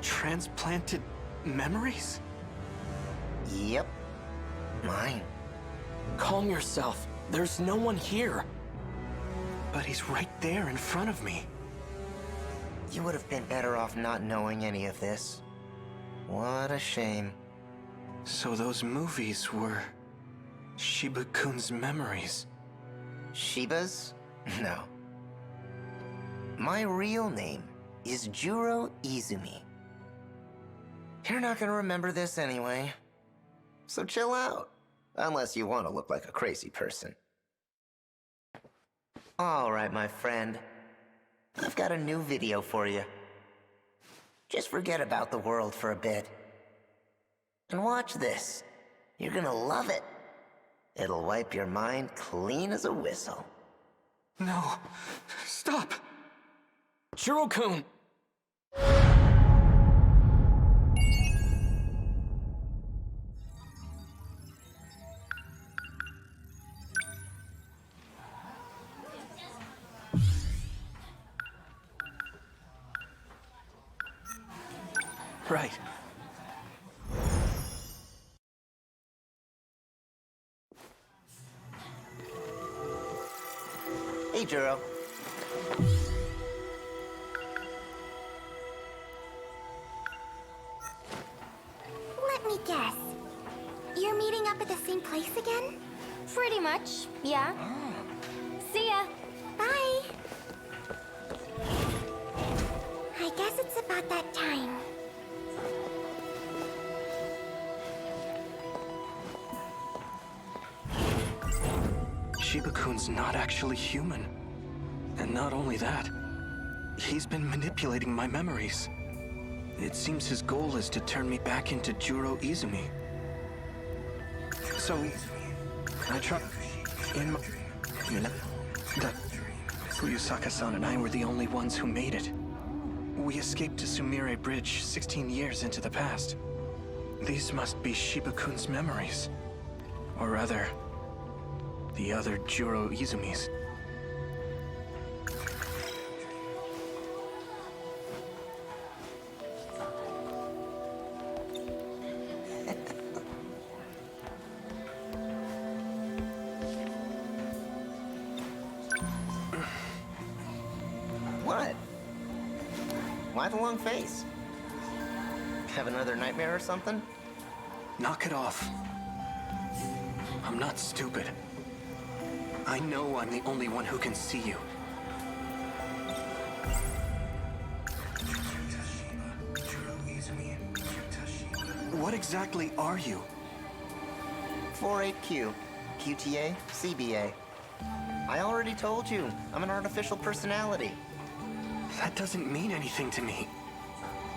Transplanted memories? Yep. Mine. Calm yourself. There's no one here. But he's right there in front of me. You would have been better off not knowing any of this. What a shame. So those movies were... Shiba-kun's memories. Shiba's? No. My real name is Juro Izumi. You're not gonna remember this anyway. So chill out. Unless you want to look like a crazy person. Alright, my friend. I've got a new video for you. Just forget about the world for a bit. And watch this. You're gonna love it. It'll wipe your mind clean as a whistle. No. Stop! Juro-kun! right. Hey, Juro. Let me guess. You're meeting up at the same place again? Pretty much, yeah. See ya. Bye. I guess it's about that time. Shiba-kun's not actually human. And not only that, he's been manipulating my memories. It seems his goal is to turn me back into Juro Izumi. So, I tried in my... That Fuyusaka-san and I were the only ones who made it. We escaped to Sumire Bridge 16 years into the past. These must be Shiba-kun's memories. Or rather, the other Juro Izumis. What? Why the long face? Have another nightmare or something? Knock it off. I'm not stupid. I know I'm the only one who can see you. What exactly are you? 48Q, QTA, CBA. I already told you, I'm an artificial personality. That doesn't mean anything to me.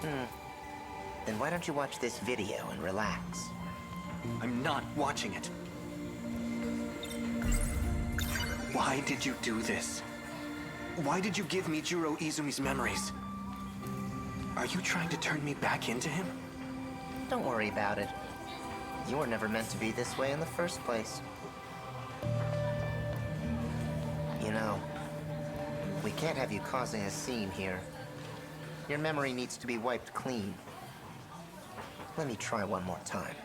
Then why don't you watch this video and relax? I'm not watching it. Why did you do this? Why did you give me Juro Izumi's memories? Are you trying to turn me back into him? Don't worry about it. You were never meant to be this way in the first place. You know, we can't have you causing a scene here. Your memory needs to be wiped clean. Let me try one more time.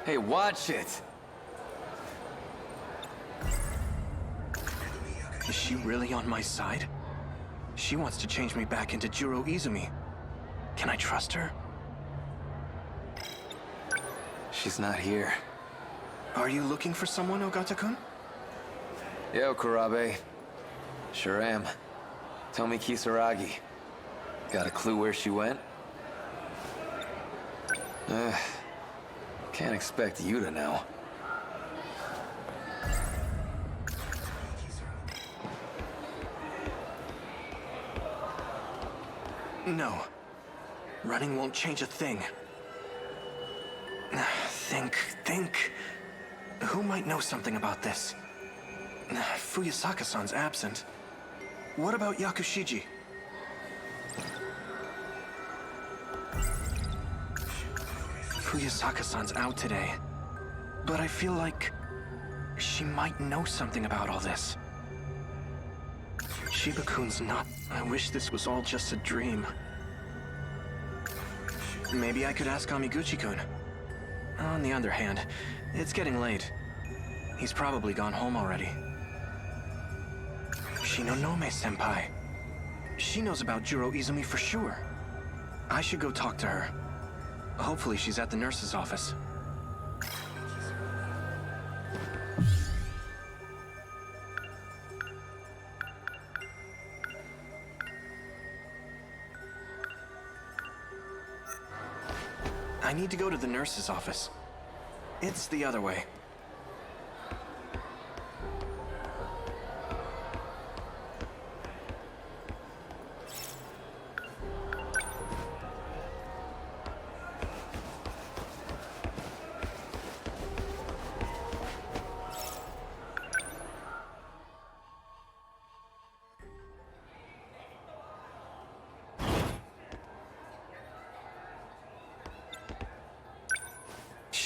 Hey, watch it! Is she really on my side? She wants to change me back into Juro Izumi. Can I trust her? She's not here. Are you looking for someone, Ogata-kun? Yo, Kurabe. Sure am. Tell me Kisaragi. Got a clue where she went? Can't expect you to know. No. Running won't change a thing. Think. Who might know something about this? Fuyusaka-san's absent. What about Yakushiji? Fuyusaka-san's out today. But I feel like she might know something about all this. Shiba-kun's not... I wish this was all just a dream. Maybe I could ask Amiguchi-kun. On the other hand, it's getting late. He's probably gone home already. Shinonome-senpai. She knows about Juro Izumi for sure. I should go talk to her. Hopefully she's at the nurse's office. I need to go to the nurse's office. It's the other way.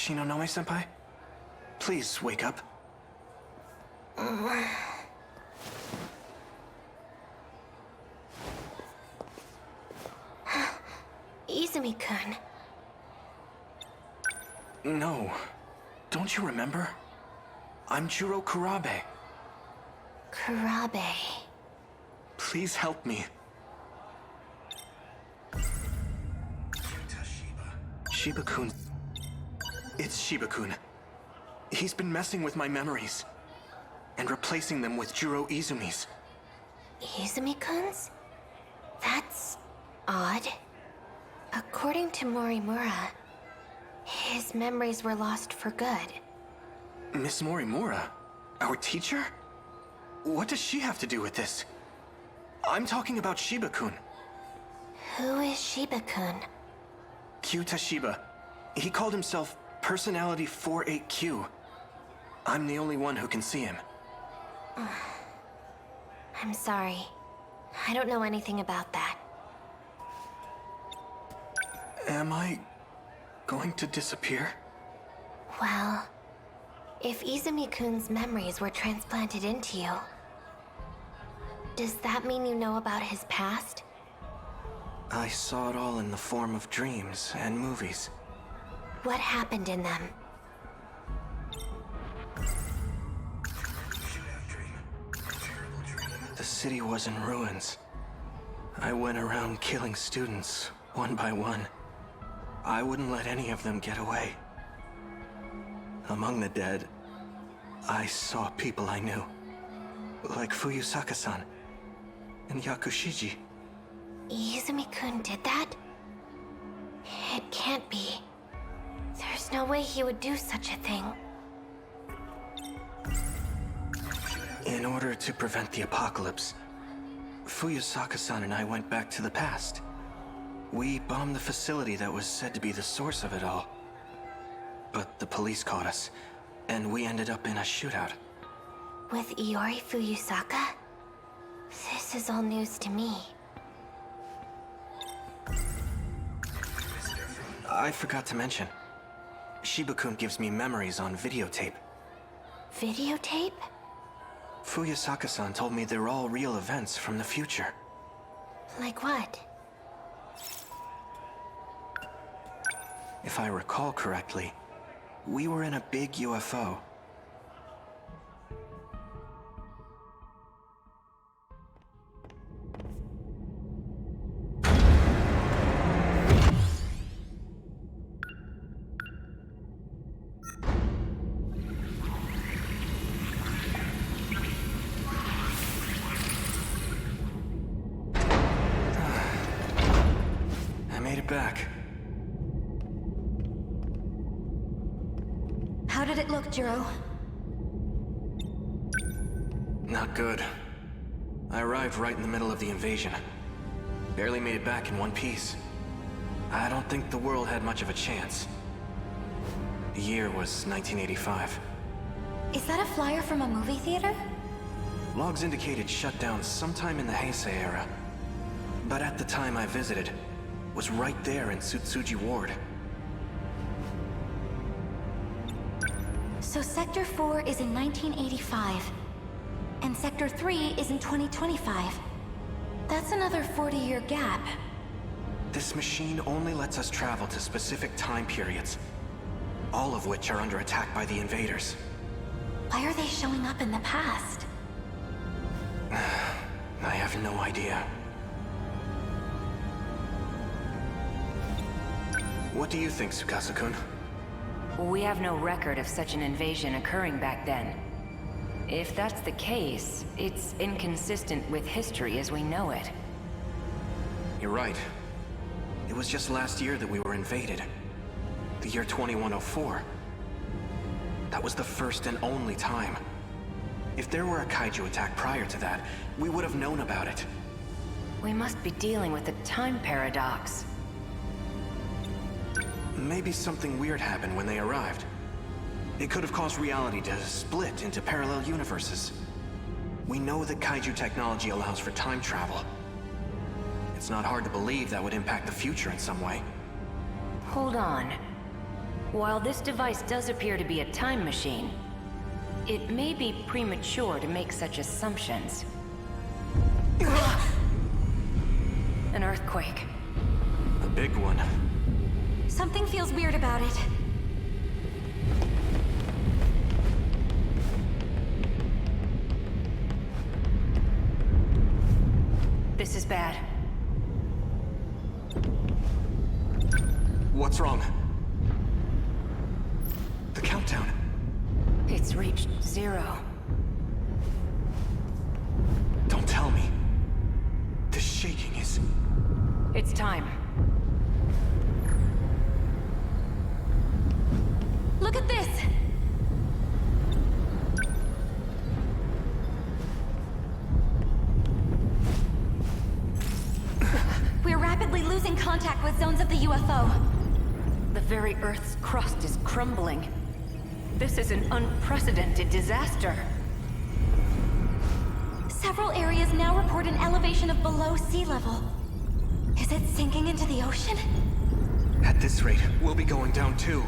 Shinonome-senpai? Please, wake up. Izumi-kun. No. Don't you remember? I'm Juro Kurabe. Kurabe. Please help me. Shiba-kun. It's Shiba-kun. He's been messing with my memories and replacing them with Juro Izumi's. Izumi-kun's? That's odd. According to Morimura, his memories were lost for good. Miss Morimura? Our teacher? What does she have to do with this? I'm talking about Shiba-kun. Who is Shiba-kun? Kyuta Shiba. He called himself Personality 48Q. I'm the only one who can see him. I'm sorry. I don't know anything about that. Am I going to disappear? Well, if Izumi-kun's memories were transplanted into you, does that mean you know about his past? I saw it all in the form of dreams and movies. What happened in them? The city was in ruins. I went around killing students, one by one. I wouldn't let any of them get away. Among the dead, I saw people I knew, like Fuyusaka-san and Yakushiji. Izumi-kun did that? It can't be. There's no way he would do such a thing. In order to prevent the apocalypse, Fuyusaka-san and I went back to the past. We bombed the facility that was said to be the source of it all. But the police caught us, and we ended up in a shootout. With Iori Fuyusaka? This is all news to me. I forgot to mention, Shiba-kun gives me memories on videotape. Videotape? Fuyusaka-san told me they're all real events from the future. Like what? If I recall correctly, we were in a big UFO. I made it back. How did it look, Jiro? Not good. I arrived right in the middle of the invasion. Barely made it back in one piece. I don't think the world had much of a chance. The year was 1985. Is that a flyer from a movie theater? Logs indicated shutdown sometime in the Heisei era. But at the time I visited, was right there in Tsutsuji Ward. So Sector 4 is in 1985, and Sector 3 is in 2025. That's another 40-year gap. This machine only lets us travel to specific time periods, all of which are under attack by the invaders. Why are they showing up in the past? I have no idea. What do you think, Tsukasa-kun? We have no record of such an invasion occurring back then. If that's the case, it's inconsistent with history as we know it. You're right. It was just last year that we were invaded. The year 2104. That was the first and only time. If there were a kaiju attack prior to that, we would have known about it. We must be dealing with a time paradox. Maybe something weird happened when they arrived. It could have caused reality to split into parallel universes. We know that kaiju technology allows for time travel. It's not hard to believe that would impact the future in some way. Hold on. While this device does appear to be a time machine, it may be premature to make such assumptions. An earthquake. A big one. Something feels weird about it. This is bad. What's wrong? The countdown. It's reached 0. Don't tell me. This shaking is... It's time. Look at this! We're rapidly losing contact with zones of the UFO. The very Earth's crust is crumbling. This is an unprecedented disaster. Several areas now report an elevation of below sea level. Is it sinking into the ocean? At this rate, we'll be going down too.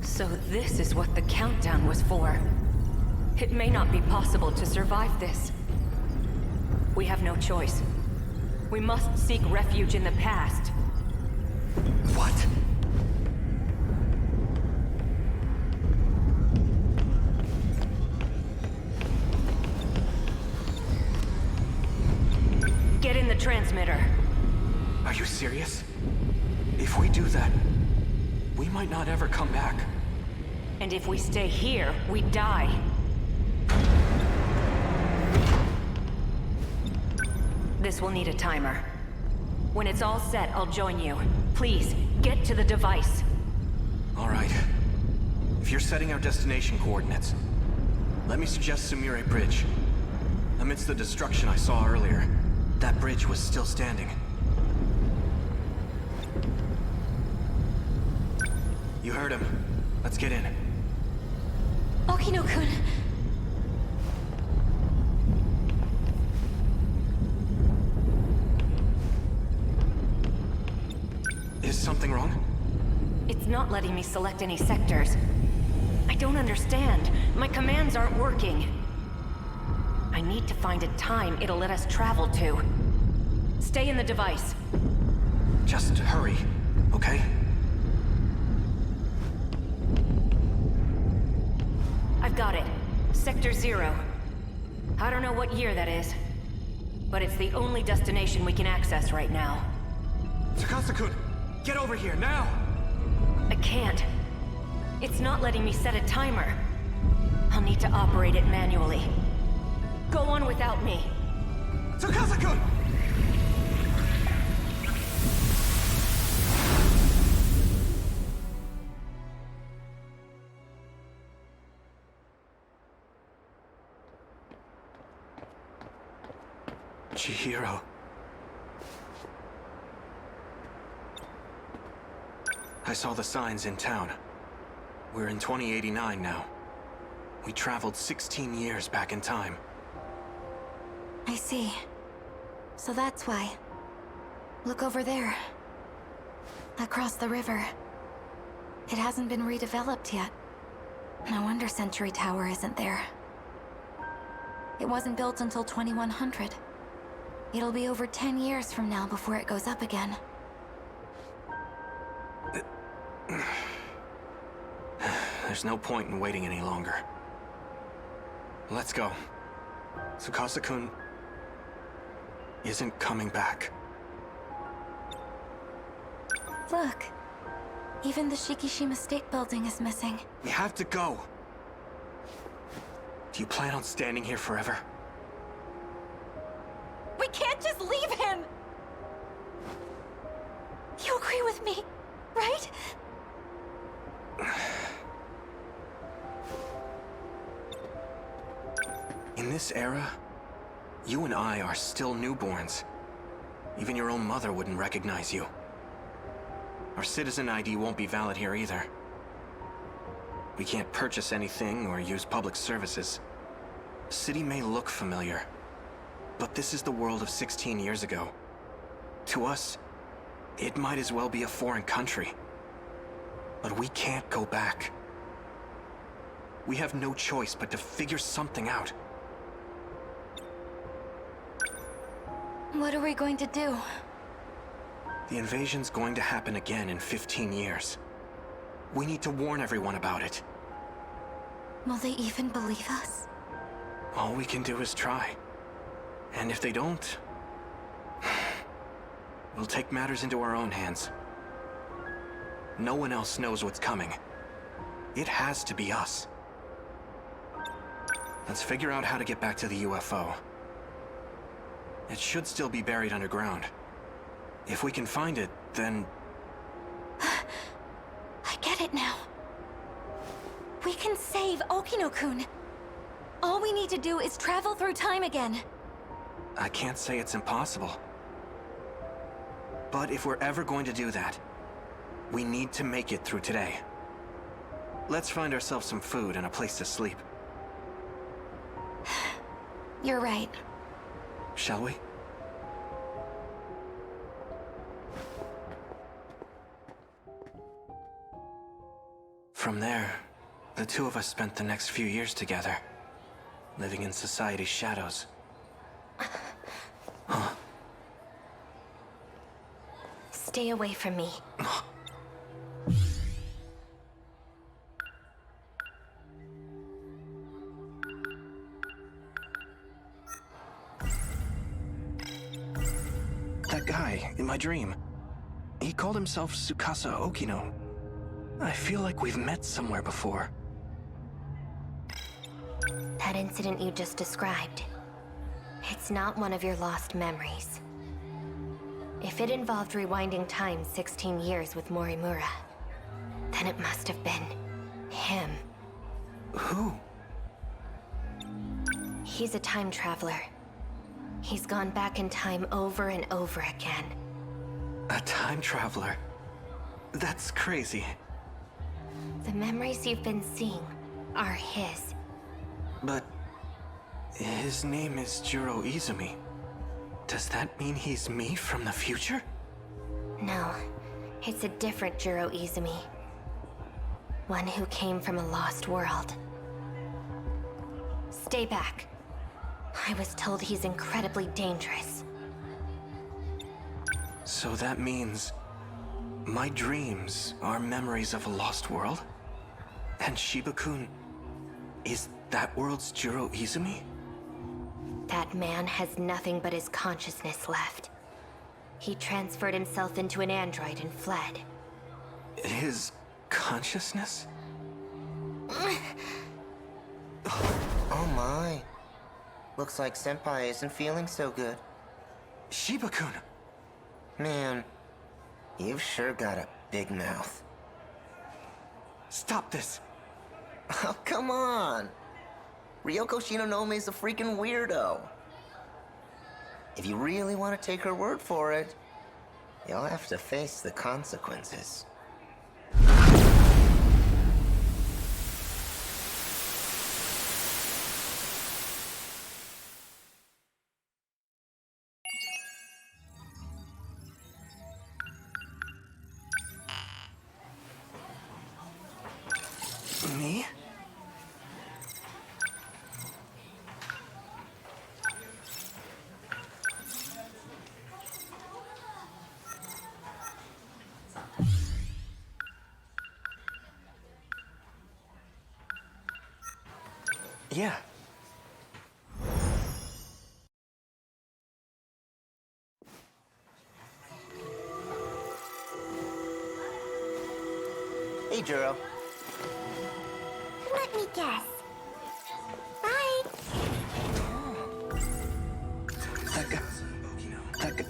So this is what the countdown was for. It may not be possible to survive this. We have no choice. We must seek refuge in the past. What? Get in the transmitter. Are you serious? If we do that, we might not ever come back. And if we stay here, we die. This will need a timer. When it's all set, I'll join you. Please, get to the device. All right. If you're setting our destination coordinates, let me suggest Sumire Bridge. Amidst the destruction I saw earlier, that bridge was still standing. You heard him. Let's get in. Okino-kun. Is something wrong? It's not letting me select any sectors. I don't understand. My commands aren't working. I need to find a time it'll let us travel to. Stay in the device. Just hurry, okay? I've got it. Sector 0. I don't know what year that is, but it's the only destination we can access right now. Tsukasa-kun, get over here, now! I can't. It's not letting me set a timer. I'll need to operate it manually. Go on without me. Tsukasa-kun! Chihiro. I saw the signs in town. We're in 2089 now. We traveled 16 years back in time. I see. So that's why. Look over there. Across the river. It hasn't been redeveloped yet. No wonder Century Tower isn't there. It wasn't built until 2100. It'll be over 10 years from now before it goes up again. There's no point in waiting any longer. Let's go. Tsukasa-kun isn't coming back. Look. Even the Shikishima State Building is missing. We have to go. Do you plan on standing here forever? We can't just leave him! You agree with me, right? In this era, you and I are still newborns. Even your own mother wouldn't recognize you. Our citizen ID won't be valid here either. We can't purchase anything or use public services. The city may look familiar, but this is the world of 16 years ago. To us, it might as well be a foreign country. But we can't go back. We have no choice but to figure something out. What are we going to do? The invasion's going to happen again in 15 years. We need to warn everyone about it. Will they even believe us? All we can do is try. And if they don't, we'll take matters into our own hands. No one else knows what's coming. It has to be us. Let's figure out how to get back to the UFO. It should still be buried underground. If we can find it, then... I get it now. We can save Okino-kun. All we need to do is travel through time again. I can't say it's impossible. But if we're ever going to do that, we need to make it through today. Let's find ourselves some food and a place to sleep. You're right. Shall we? From there, the two of us spent the next few years together, living in society's shadows. Huh? Stay away from me. That guy, in my dream, he called himself Tsukasa Okino. I feel like we've met somewhere before. That incident you just described, it's not one of your lost memories. If it involved rewinding time 16 years with Morimura, then it must have been him. Who? He's a time traveler. He's gone back in time over and over again. A time traveler? That's crazy. The memories you've been seeing are his. But his name is Jiro Izumi. Does that mean he's me from the future? No, it's a different Jiro Izumi. One who came from a lost world. Stay back. I was told he's incredibly dangerous. So that means my dreams are memories of a lost world? And Shiba-kun is that world's Jiro Izumi? That man has nothing but his consciousness left. He transferred himself into an android and fled. His consciousness? Oh my. Looks like Senpai isn't feeling so good. Shiba-kun! Man, you've sure got a big mouth. Stop this! Oh, come on! Ryoko Shinonome is a freaking weirdo. If you really want to take her word for it, you'll have to face the consequences. Me? Yeah. Hey, Jiro. Let me guess. Bye. That guy. That guy.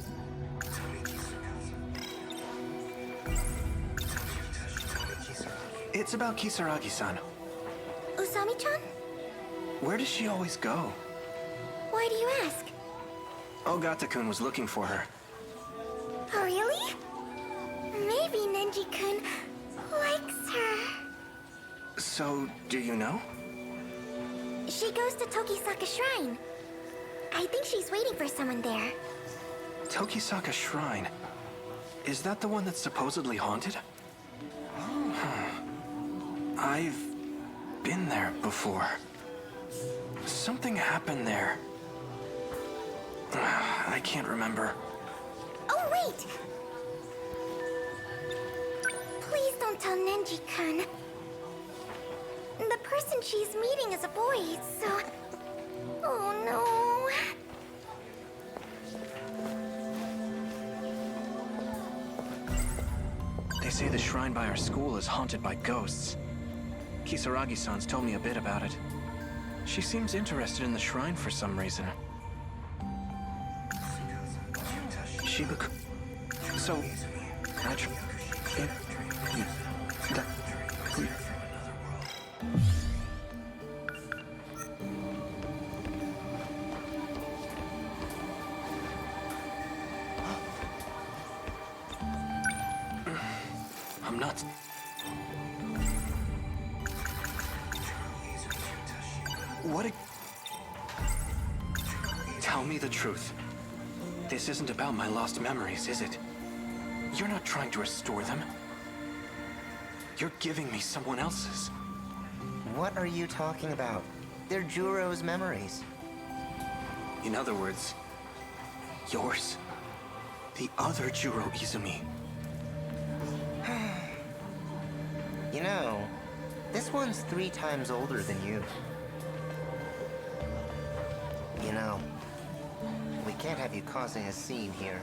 It's about Kisaragi-san. Usami-chan? Where does she always go? Why do you ask? Ogata-kun was looking for her. Oh, really? Maybe Nenji-kun likes her. So, do you know? She goes to Tokisaka Shrine. I think she's waiting for someone there. Tokisaka Shrine. Is that the one that's supposedly haunted? I've been there before. Something happened there. I can't remember. Oh, wait! Please don't tell Nenji-kun. The person she's meeting is a boy, so... Oh, no. They say the shrine by our school is haunted by ghosts. Kisaragi-san's told me a bit about it. She seems interested in the shrine for some reason. Shibuku. So, I'm not. Tell me the truth. This isn't about my lost memories, is it? You're not trying to restore them. You're giving me someone else's. What are you talking about? They're Juro's memories. In other words, yours. The other Juro Izumi. You know, this one's 3 times older than you. You know, we can't have you causing a scene here.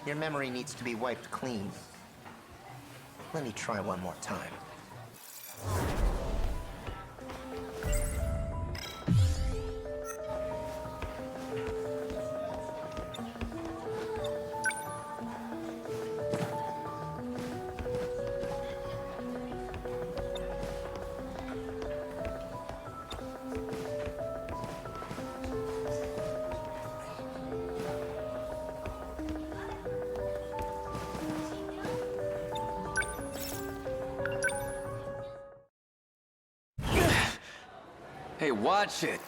Your memory needs to be wiped clean. Let me try one more time. Hey, watch it!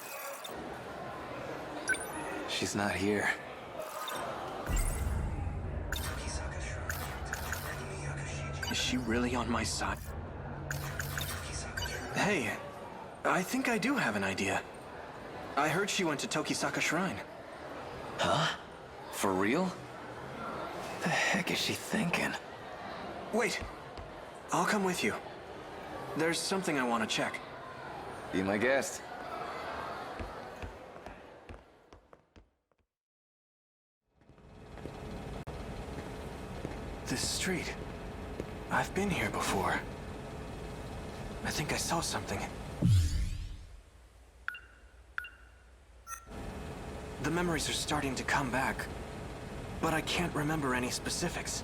She's not here. Is she really on my side? Hey, I think I do have an idea. I heard she went to Tokisaka Shrine. Huh? For real? The heck is she thinking? Wait, I'll come with you. There's something I want to check. Be my guest. This street. I've been here before. I think I saw something. The memories are starting to come back, but I can't remember any specifics.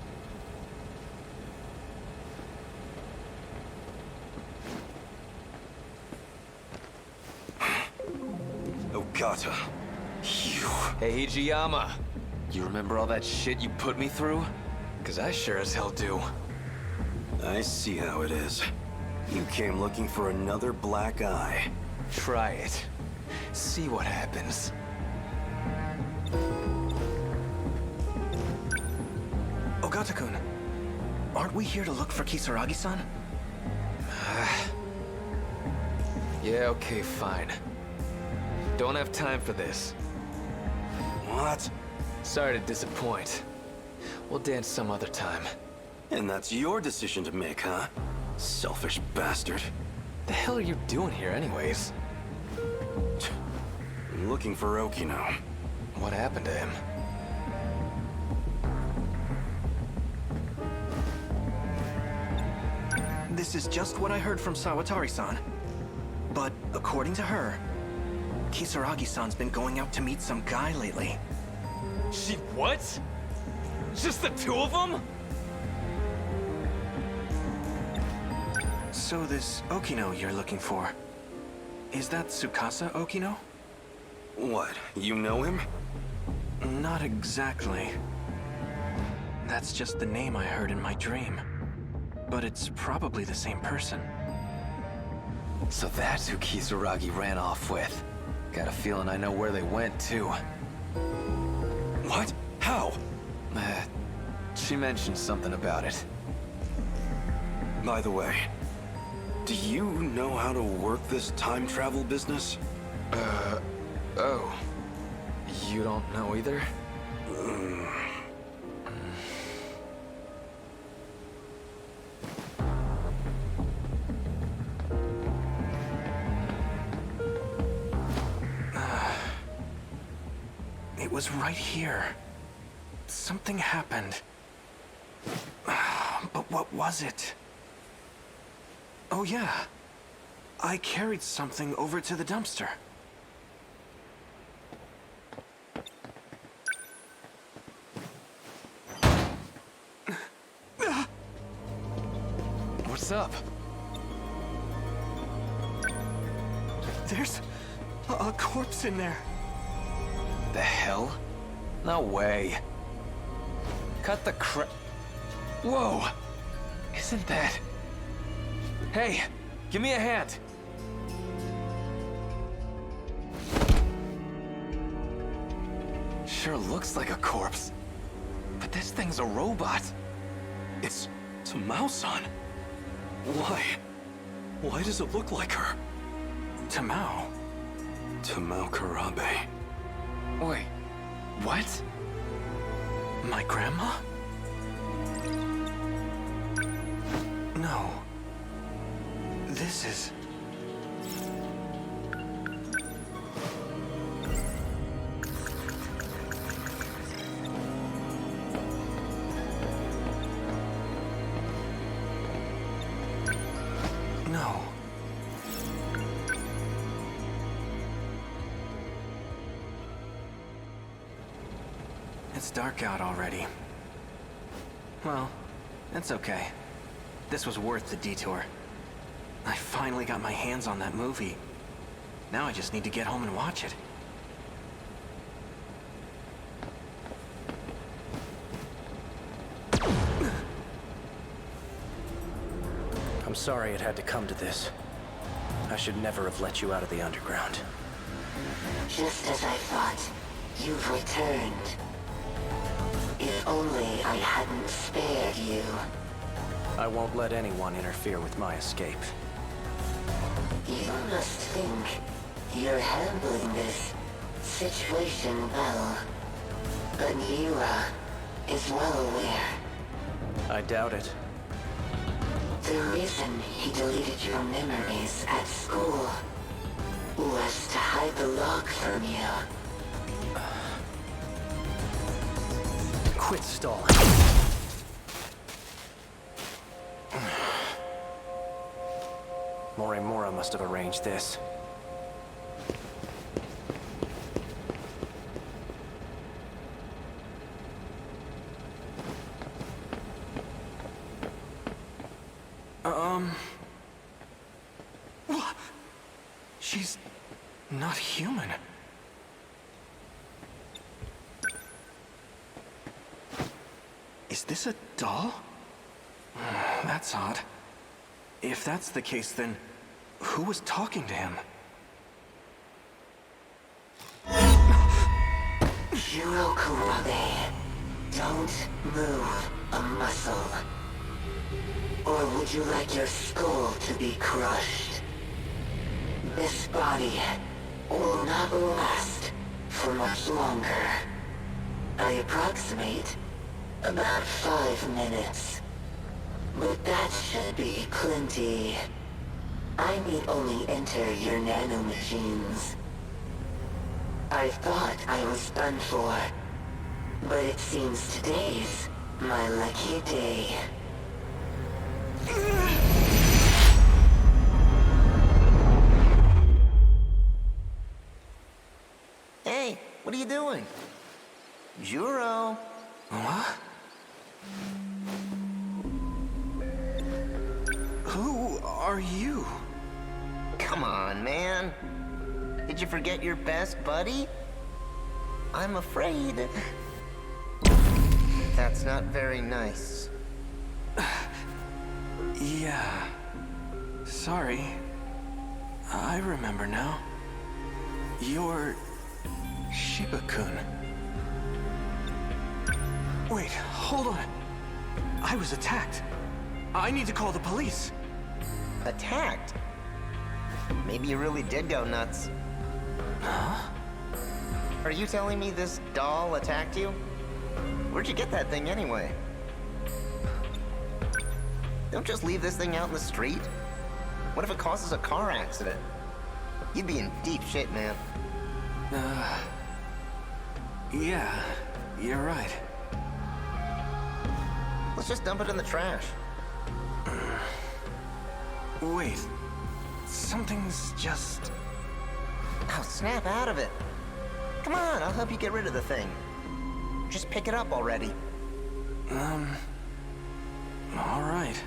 Ogata. You. Hey, Hijiyama. You remember all that shit you put me through? 'Cause I sure as hell do. I see how it is. You came looking for another black eye. Try it. See what happens. Ogata-kun, aren't we here to look for Kisaragi-san? Yeah, okay, fine. Don't have time for this. What? Sorry to disappoint. We'll dance some other time. And that's your decision to make, huh? Selfish bastard. The hell are you doing here anyways? I'm looking for Okino. What happened to him? This is just what I heard from Sawatari-san. But according to her, Kisaragi-san's been going out to meet some guy lately. She what? Just the 2 of them? So this Okino you're looking for, is that Tsukasa Okino? What, you know him? Not exactly. That's just the name I heard in my dream. But it's probably the same person. So that's who Kisaragi ran off with. Got a feeling I know where they went, too. What? How? She mentioned something about it. By the way, Do you know how to work this time travel business? Oh. You don't know either? It was right here. Something happened. But what was it? Oh yeah. I carried something over to the dumpster. What's up? There's a corpse in there. The hell? No way. Cut the crap. Whoa! Isn't that... Hey, give me a hand. Sure looks like a corpse. But this thing's a robot. It's Tamao-san. Why? Why does it look like her? Tamao? Tamao Karabe. Wait, what? My grandma? No. This is... No. It's dark out already. Well, that's okay. This was worth the detour. I finally got my hands on that movie. Now I just need to get home and watch it. I'm sorry it had to come to this. I should never have let you out of the underground. Just as I thought, you've returned. If only I hadn't spared you. I won't let anyone interfere with my escape. You must think you're handling this situation well. But Yura is well aware. I doubt it. The reason he deleted your memories at school was to hide the log from you. Quit stalling. Morimura must have arranged this. What? She's not human. Is this a doll? That's odd. If that's the case, then who was talking to him? Hiro Kurabe, don't move a muscle. Or would you like your skull to be crushed? This body will not last for much longer. I approximate about 5 minutes. But that should be plenty. I need only enter your nanomachines. I thought I was done for, but it seems today's my lucky day. Hey, what are you doing? Juro. What? Who are you? Come on, man. Did you forget your best buddy? I'm afraid. That's not very nice. Yeah. Sorry. I remember now. You're... Shiba-kun. Wait, hold on. I was attacked. I need to call the police. Attacked? Maybe you really did go nuts. Huh? Are you telling me this doll attacked you? Where'd you get that thing anyway? Don't just leave this thing out in the street. What if it causes a car accident? You'd be in deep shit, man. Yeah, you're right. Let's just dump it in the trash. Wait, something's just... Oh, snap out of it. Come on, I'll help you get rid of the thing. Just pick it up already. All right.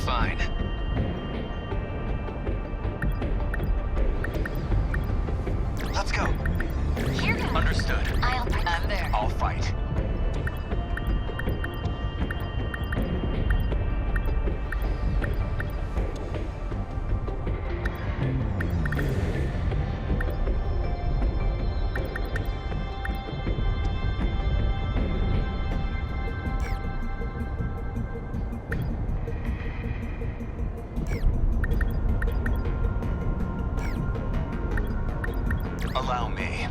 Fine. Let's go. Here goes. Understood. I'm there. I'll fight. Allow me.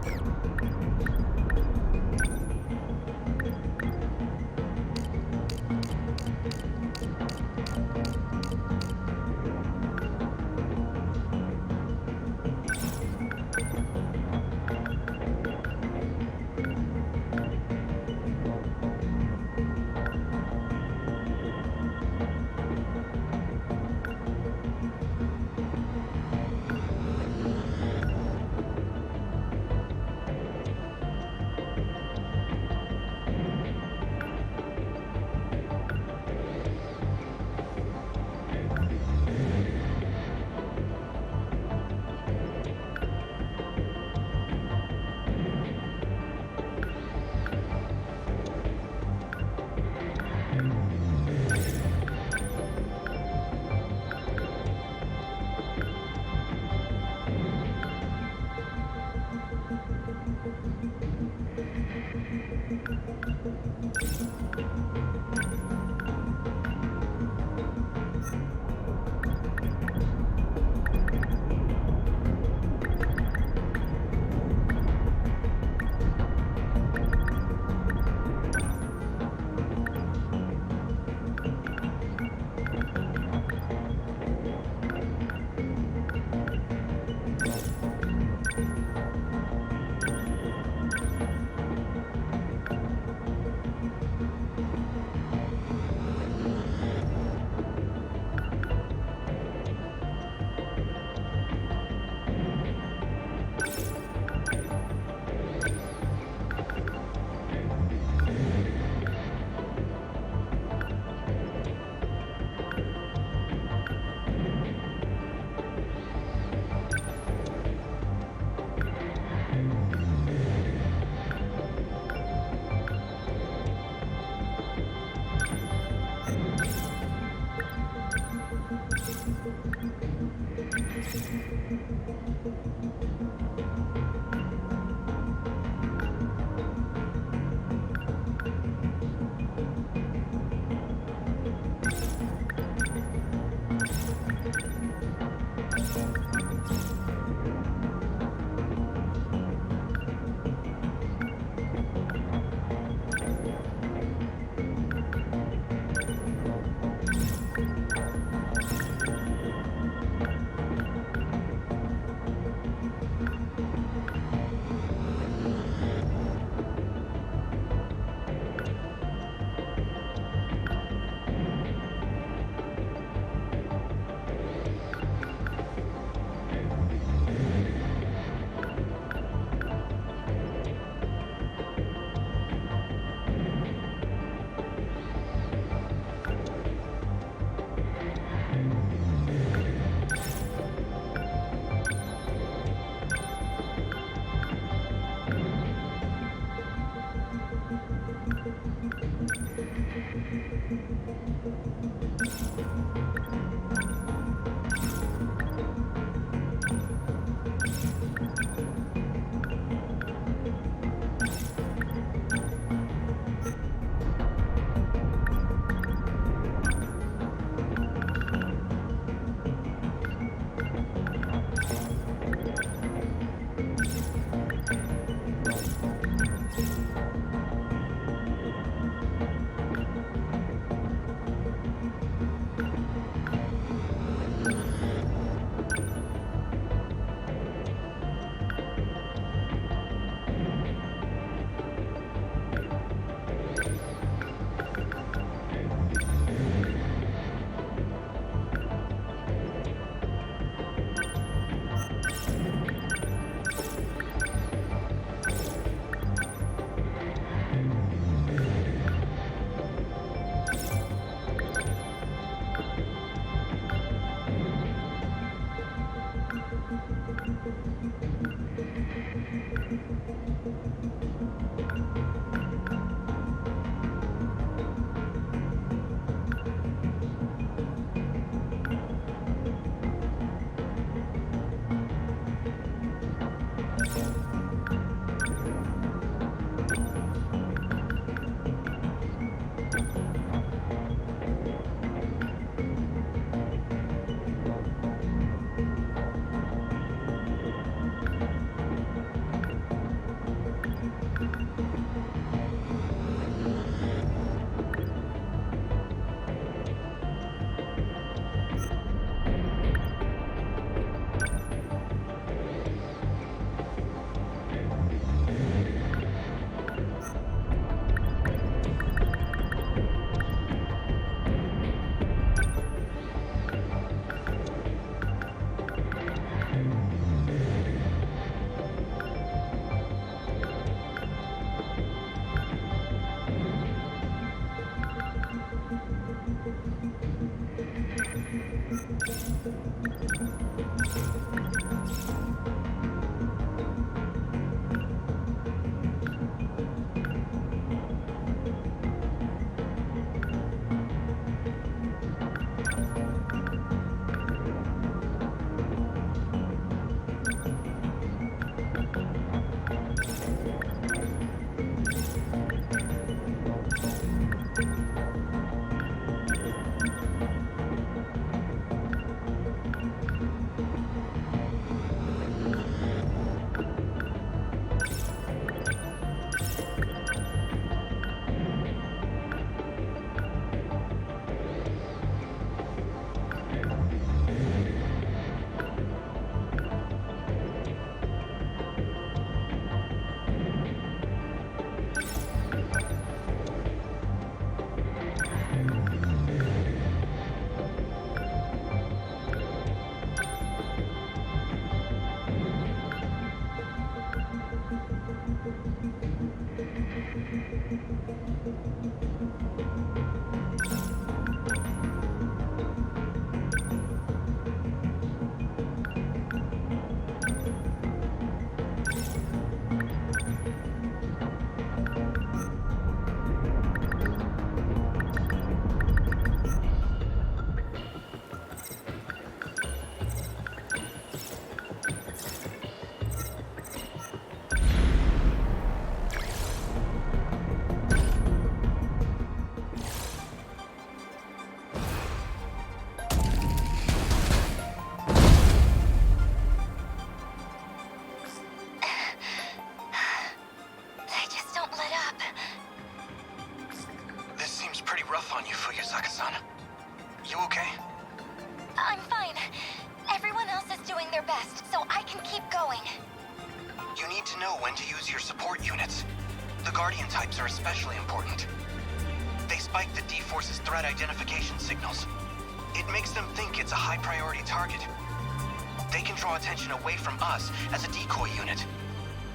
Attention away from us as a decoy unit.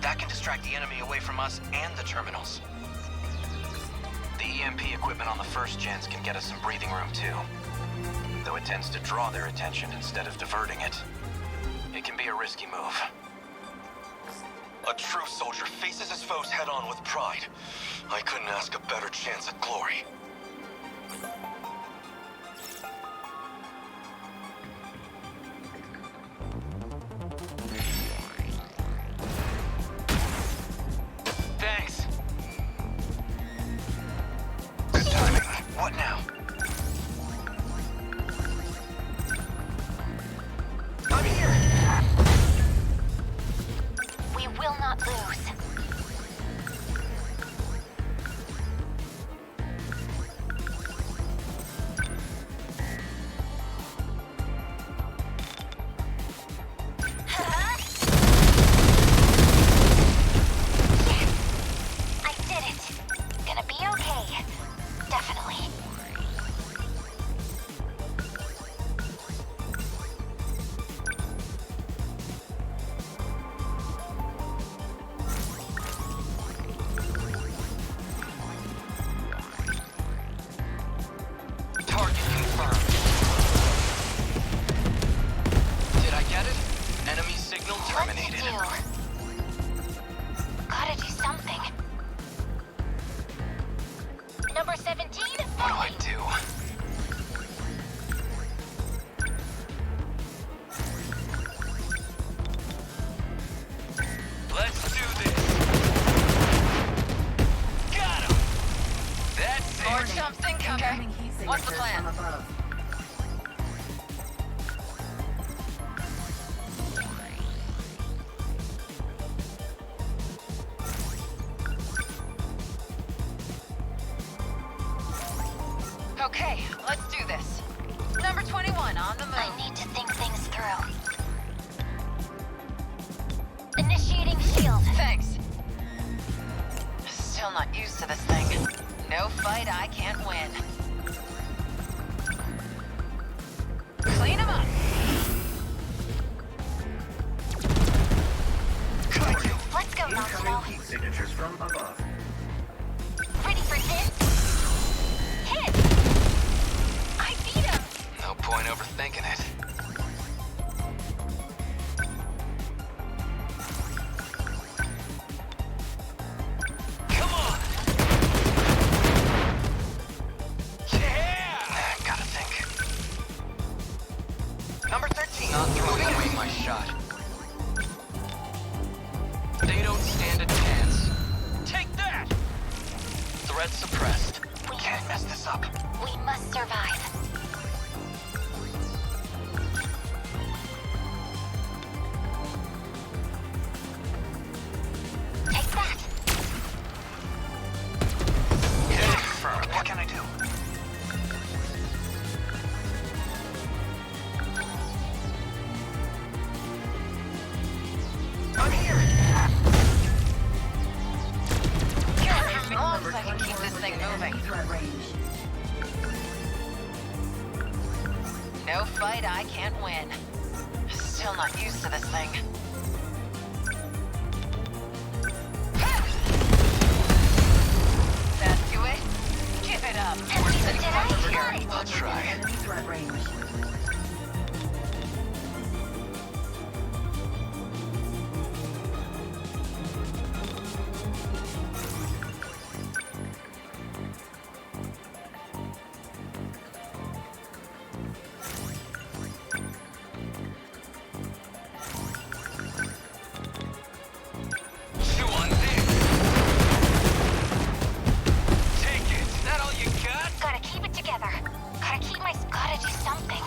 That can distract the enemy away from us and the terminals. The EMP equipment on the first gens can get us some breathing room too, though it tends to draw their attention instead of diverting it. It can be a risky move. A true soldier faces his foes head-on with pride. I couldn't ask a better chance at glory. Thanks. Good timing. What now? I'm here! We will not lose. What's the plan? Okay, let's do this. Number 21 on the move. I need to think things through. Initiating shield. Thanks. Still not used to this thing. No fight I can't win. Clean him up. Kaiju. Let's go, Incoming Okino. heat signatures from above. Ready for this? Hit! I beat him! No point overthinking it. Come on! Yeah! Gotta think. Number 13. Not throwing away my shot. They don't stand a chance. Take that! Threat suppressed. We can't mess this up. We must survive. Take that! Hit confirmed. What can I do? I'm here! As long as I can keep this thing moving. No fight I can't win. Still not used to this thing. That do it? Give it up. I'll try. Chew on this. Take it. Is that all you got? Gotta keep it together. Gotta do something.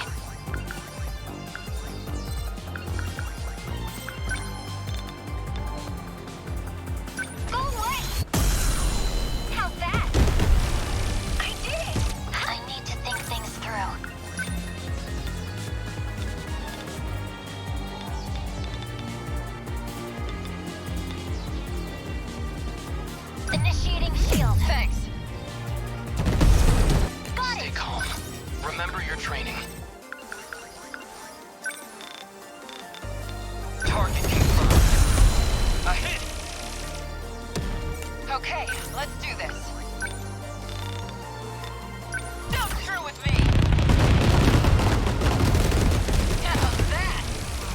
Go away! How's that? I did it! I need to think things through. Initiating shield. Thanks. Got Stay it! calm. Remember your training. Target confirmed. A hit! Okay, let's do this. Don't screw with me! How's that?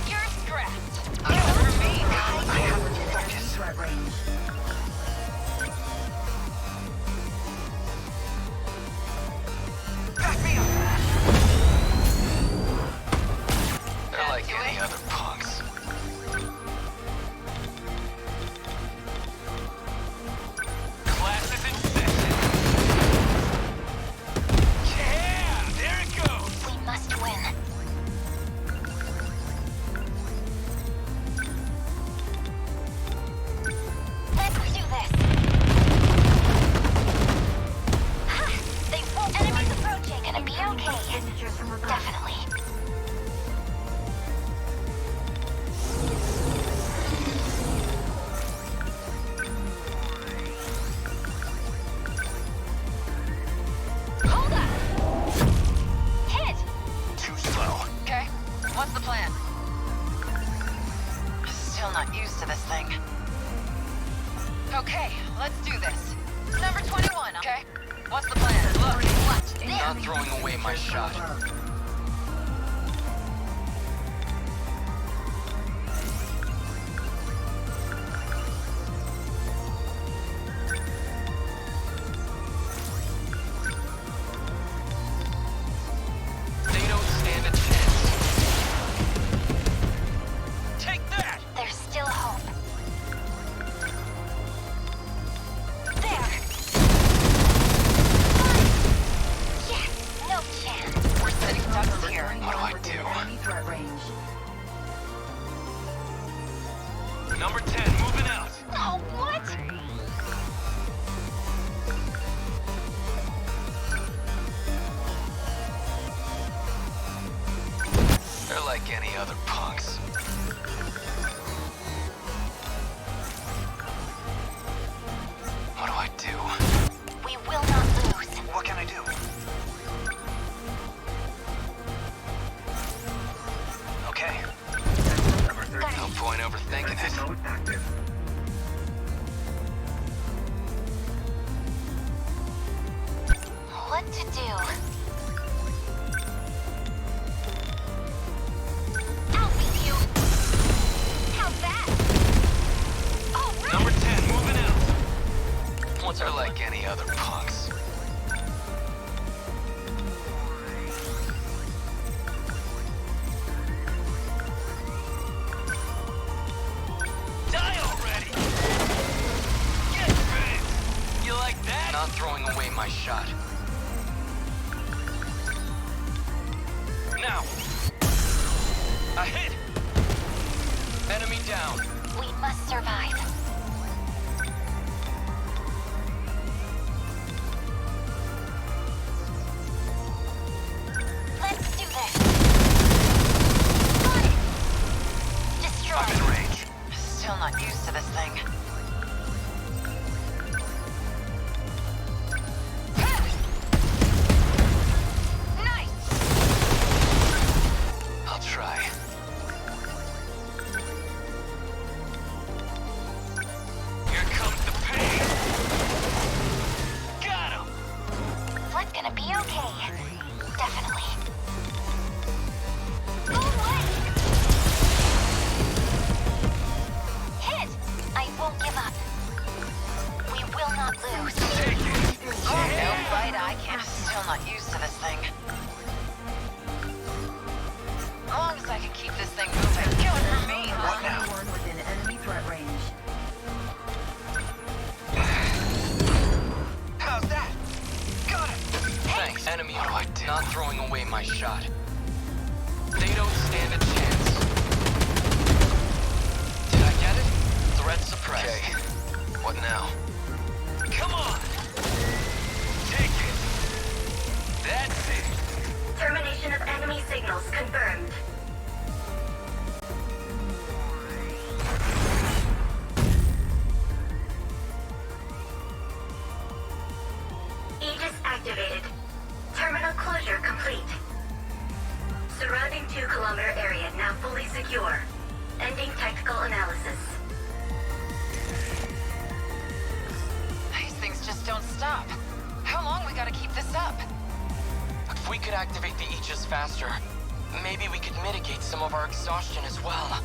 You're strapped. Over me. I have to focus. Okay, what's the plan? Look, what? Not throwing away my shot. They don't stand a chance. Take that! There's still hope. There! Yes, no chance. We're setting ducks here. What do I do? Enemy threat range. Number 10, moving out. Oh, what? They're like any other punks. What do I do? We will not lose. What can I do? Okay. No point overthinking it. What to do? I'll beat you. How's that? All right. Number 10, moving out. They're like any other punks. Die already! Get ready! You like that? Not throwing away my shot. Now! A hit! Enemy down. We must survive. Let's do this. Got it. Destroy. I'm in range. Still not used to this thing. Nice. I'll try. Here comes the pain! Got him! What's gonna be okay? Definitely. Go away. Hit. I won't give up. We will not lose. Take it! Oh, no fight, I can't. Still not used to this thing. As long as I can keep this thing moving. Good for me. What now? One within enemy threat range. How's that? Got it! Thanks. Enemy, what do I do? Not throwing away my shot. They don't stand a chance. Did I get it? Threat suppressed. Okay. What now? Come on! Take it! That's it! Termination of enemy signals confirmed. Aegis activated. Terminal closure complete. Surrounding 2-kilometer area now fully secure. Ending technical analysis. These things just don't stop. How long we gotta keep this up? If we could activate the Aegis faster, maybe we could mitigate some of our exhaustion as well.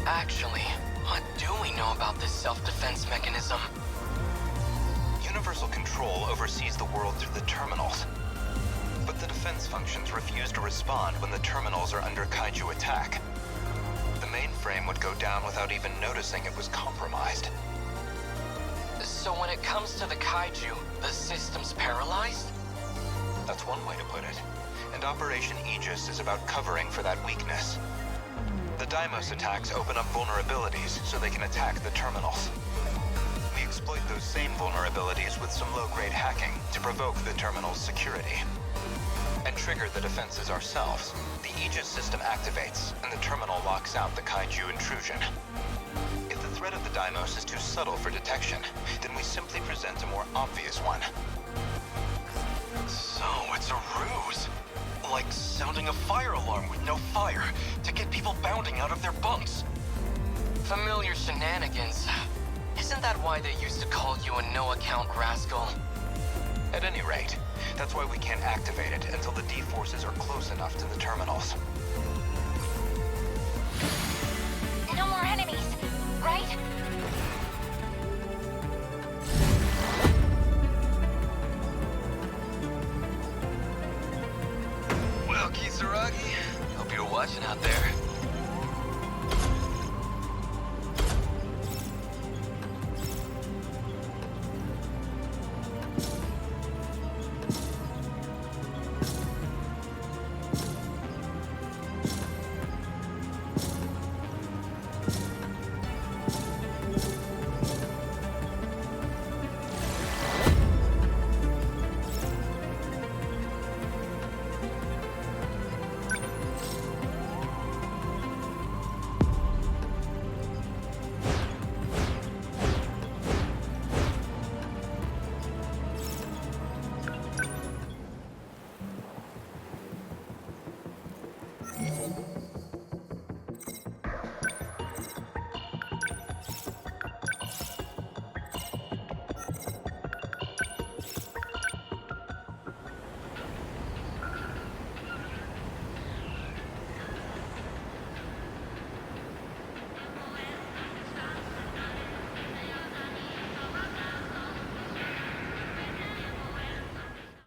Actually, what do we know about this self-defense mechanism? Universal Control oversees the world through the terminals. But the defense functions refuse to respond when the terminals are under kaiju attack. The mainframe would go down without even noticing it was compromised. So when it comes to the kaiju, the system's paralyzed? That's one way to put it. And Operation Aegis is about covering for that weakness. The Deimos attacks open up vulnerabilities so they can attack the terminals. We exploit those same vulnerabilities with some low-grade hacking to provoke the terminal's security. And trigger the defenses ourselves. The Aegis system activates, and the terminal locks out the kaiju intrusion. If the threat of the Deimos is too subtle for detection, then we simply present a more obvious one. So, it's a ruse. Like sounding a fire alarm with no fire to get people bounding out of their bunks. Familiar shenanigans. Isn't that why they used to call you a no-account rascal? At any rate, that's why we can't activate it until the D-forces are close enough to the terminals. No more enemies, right? Well, Kisaragi, hope you're watching out there.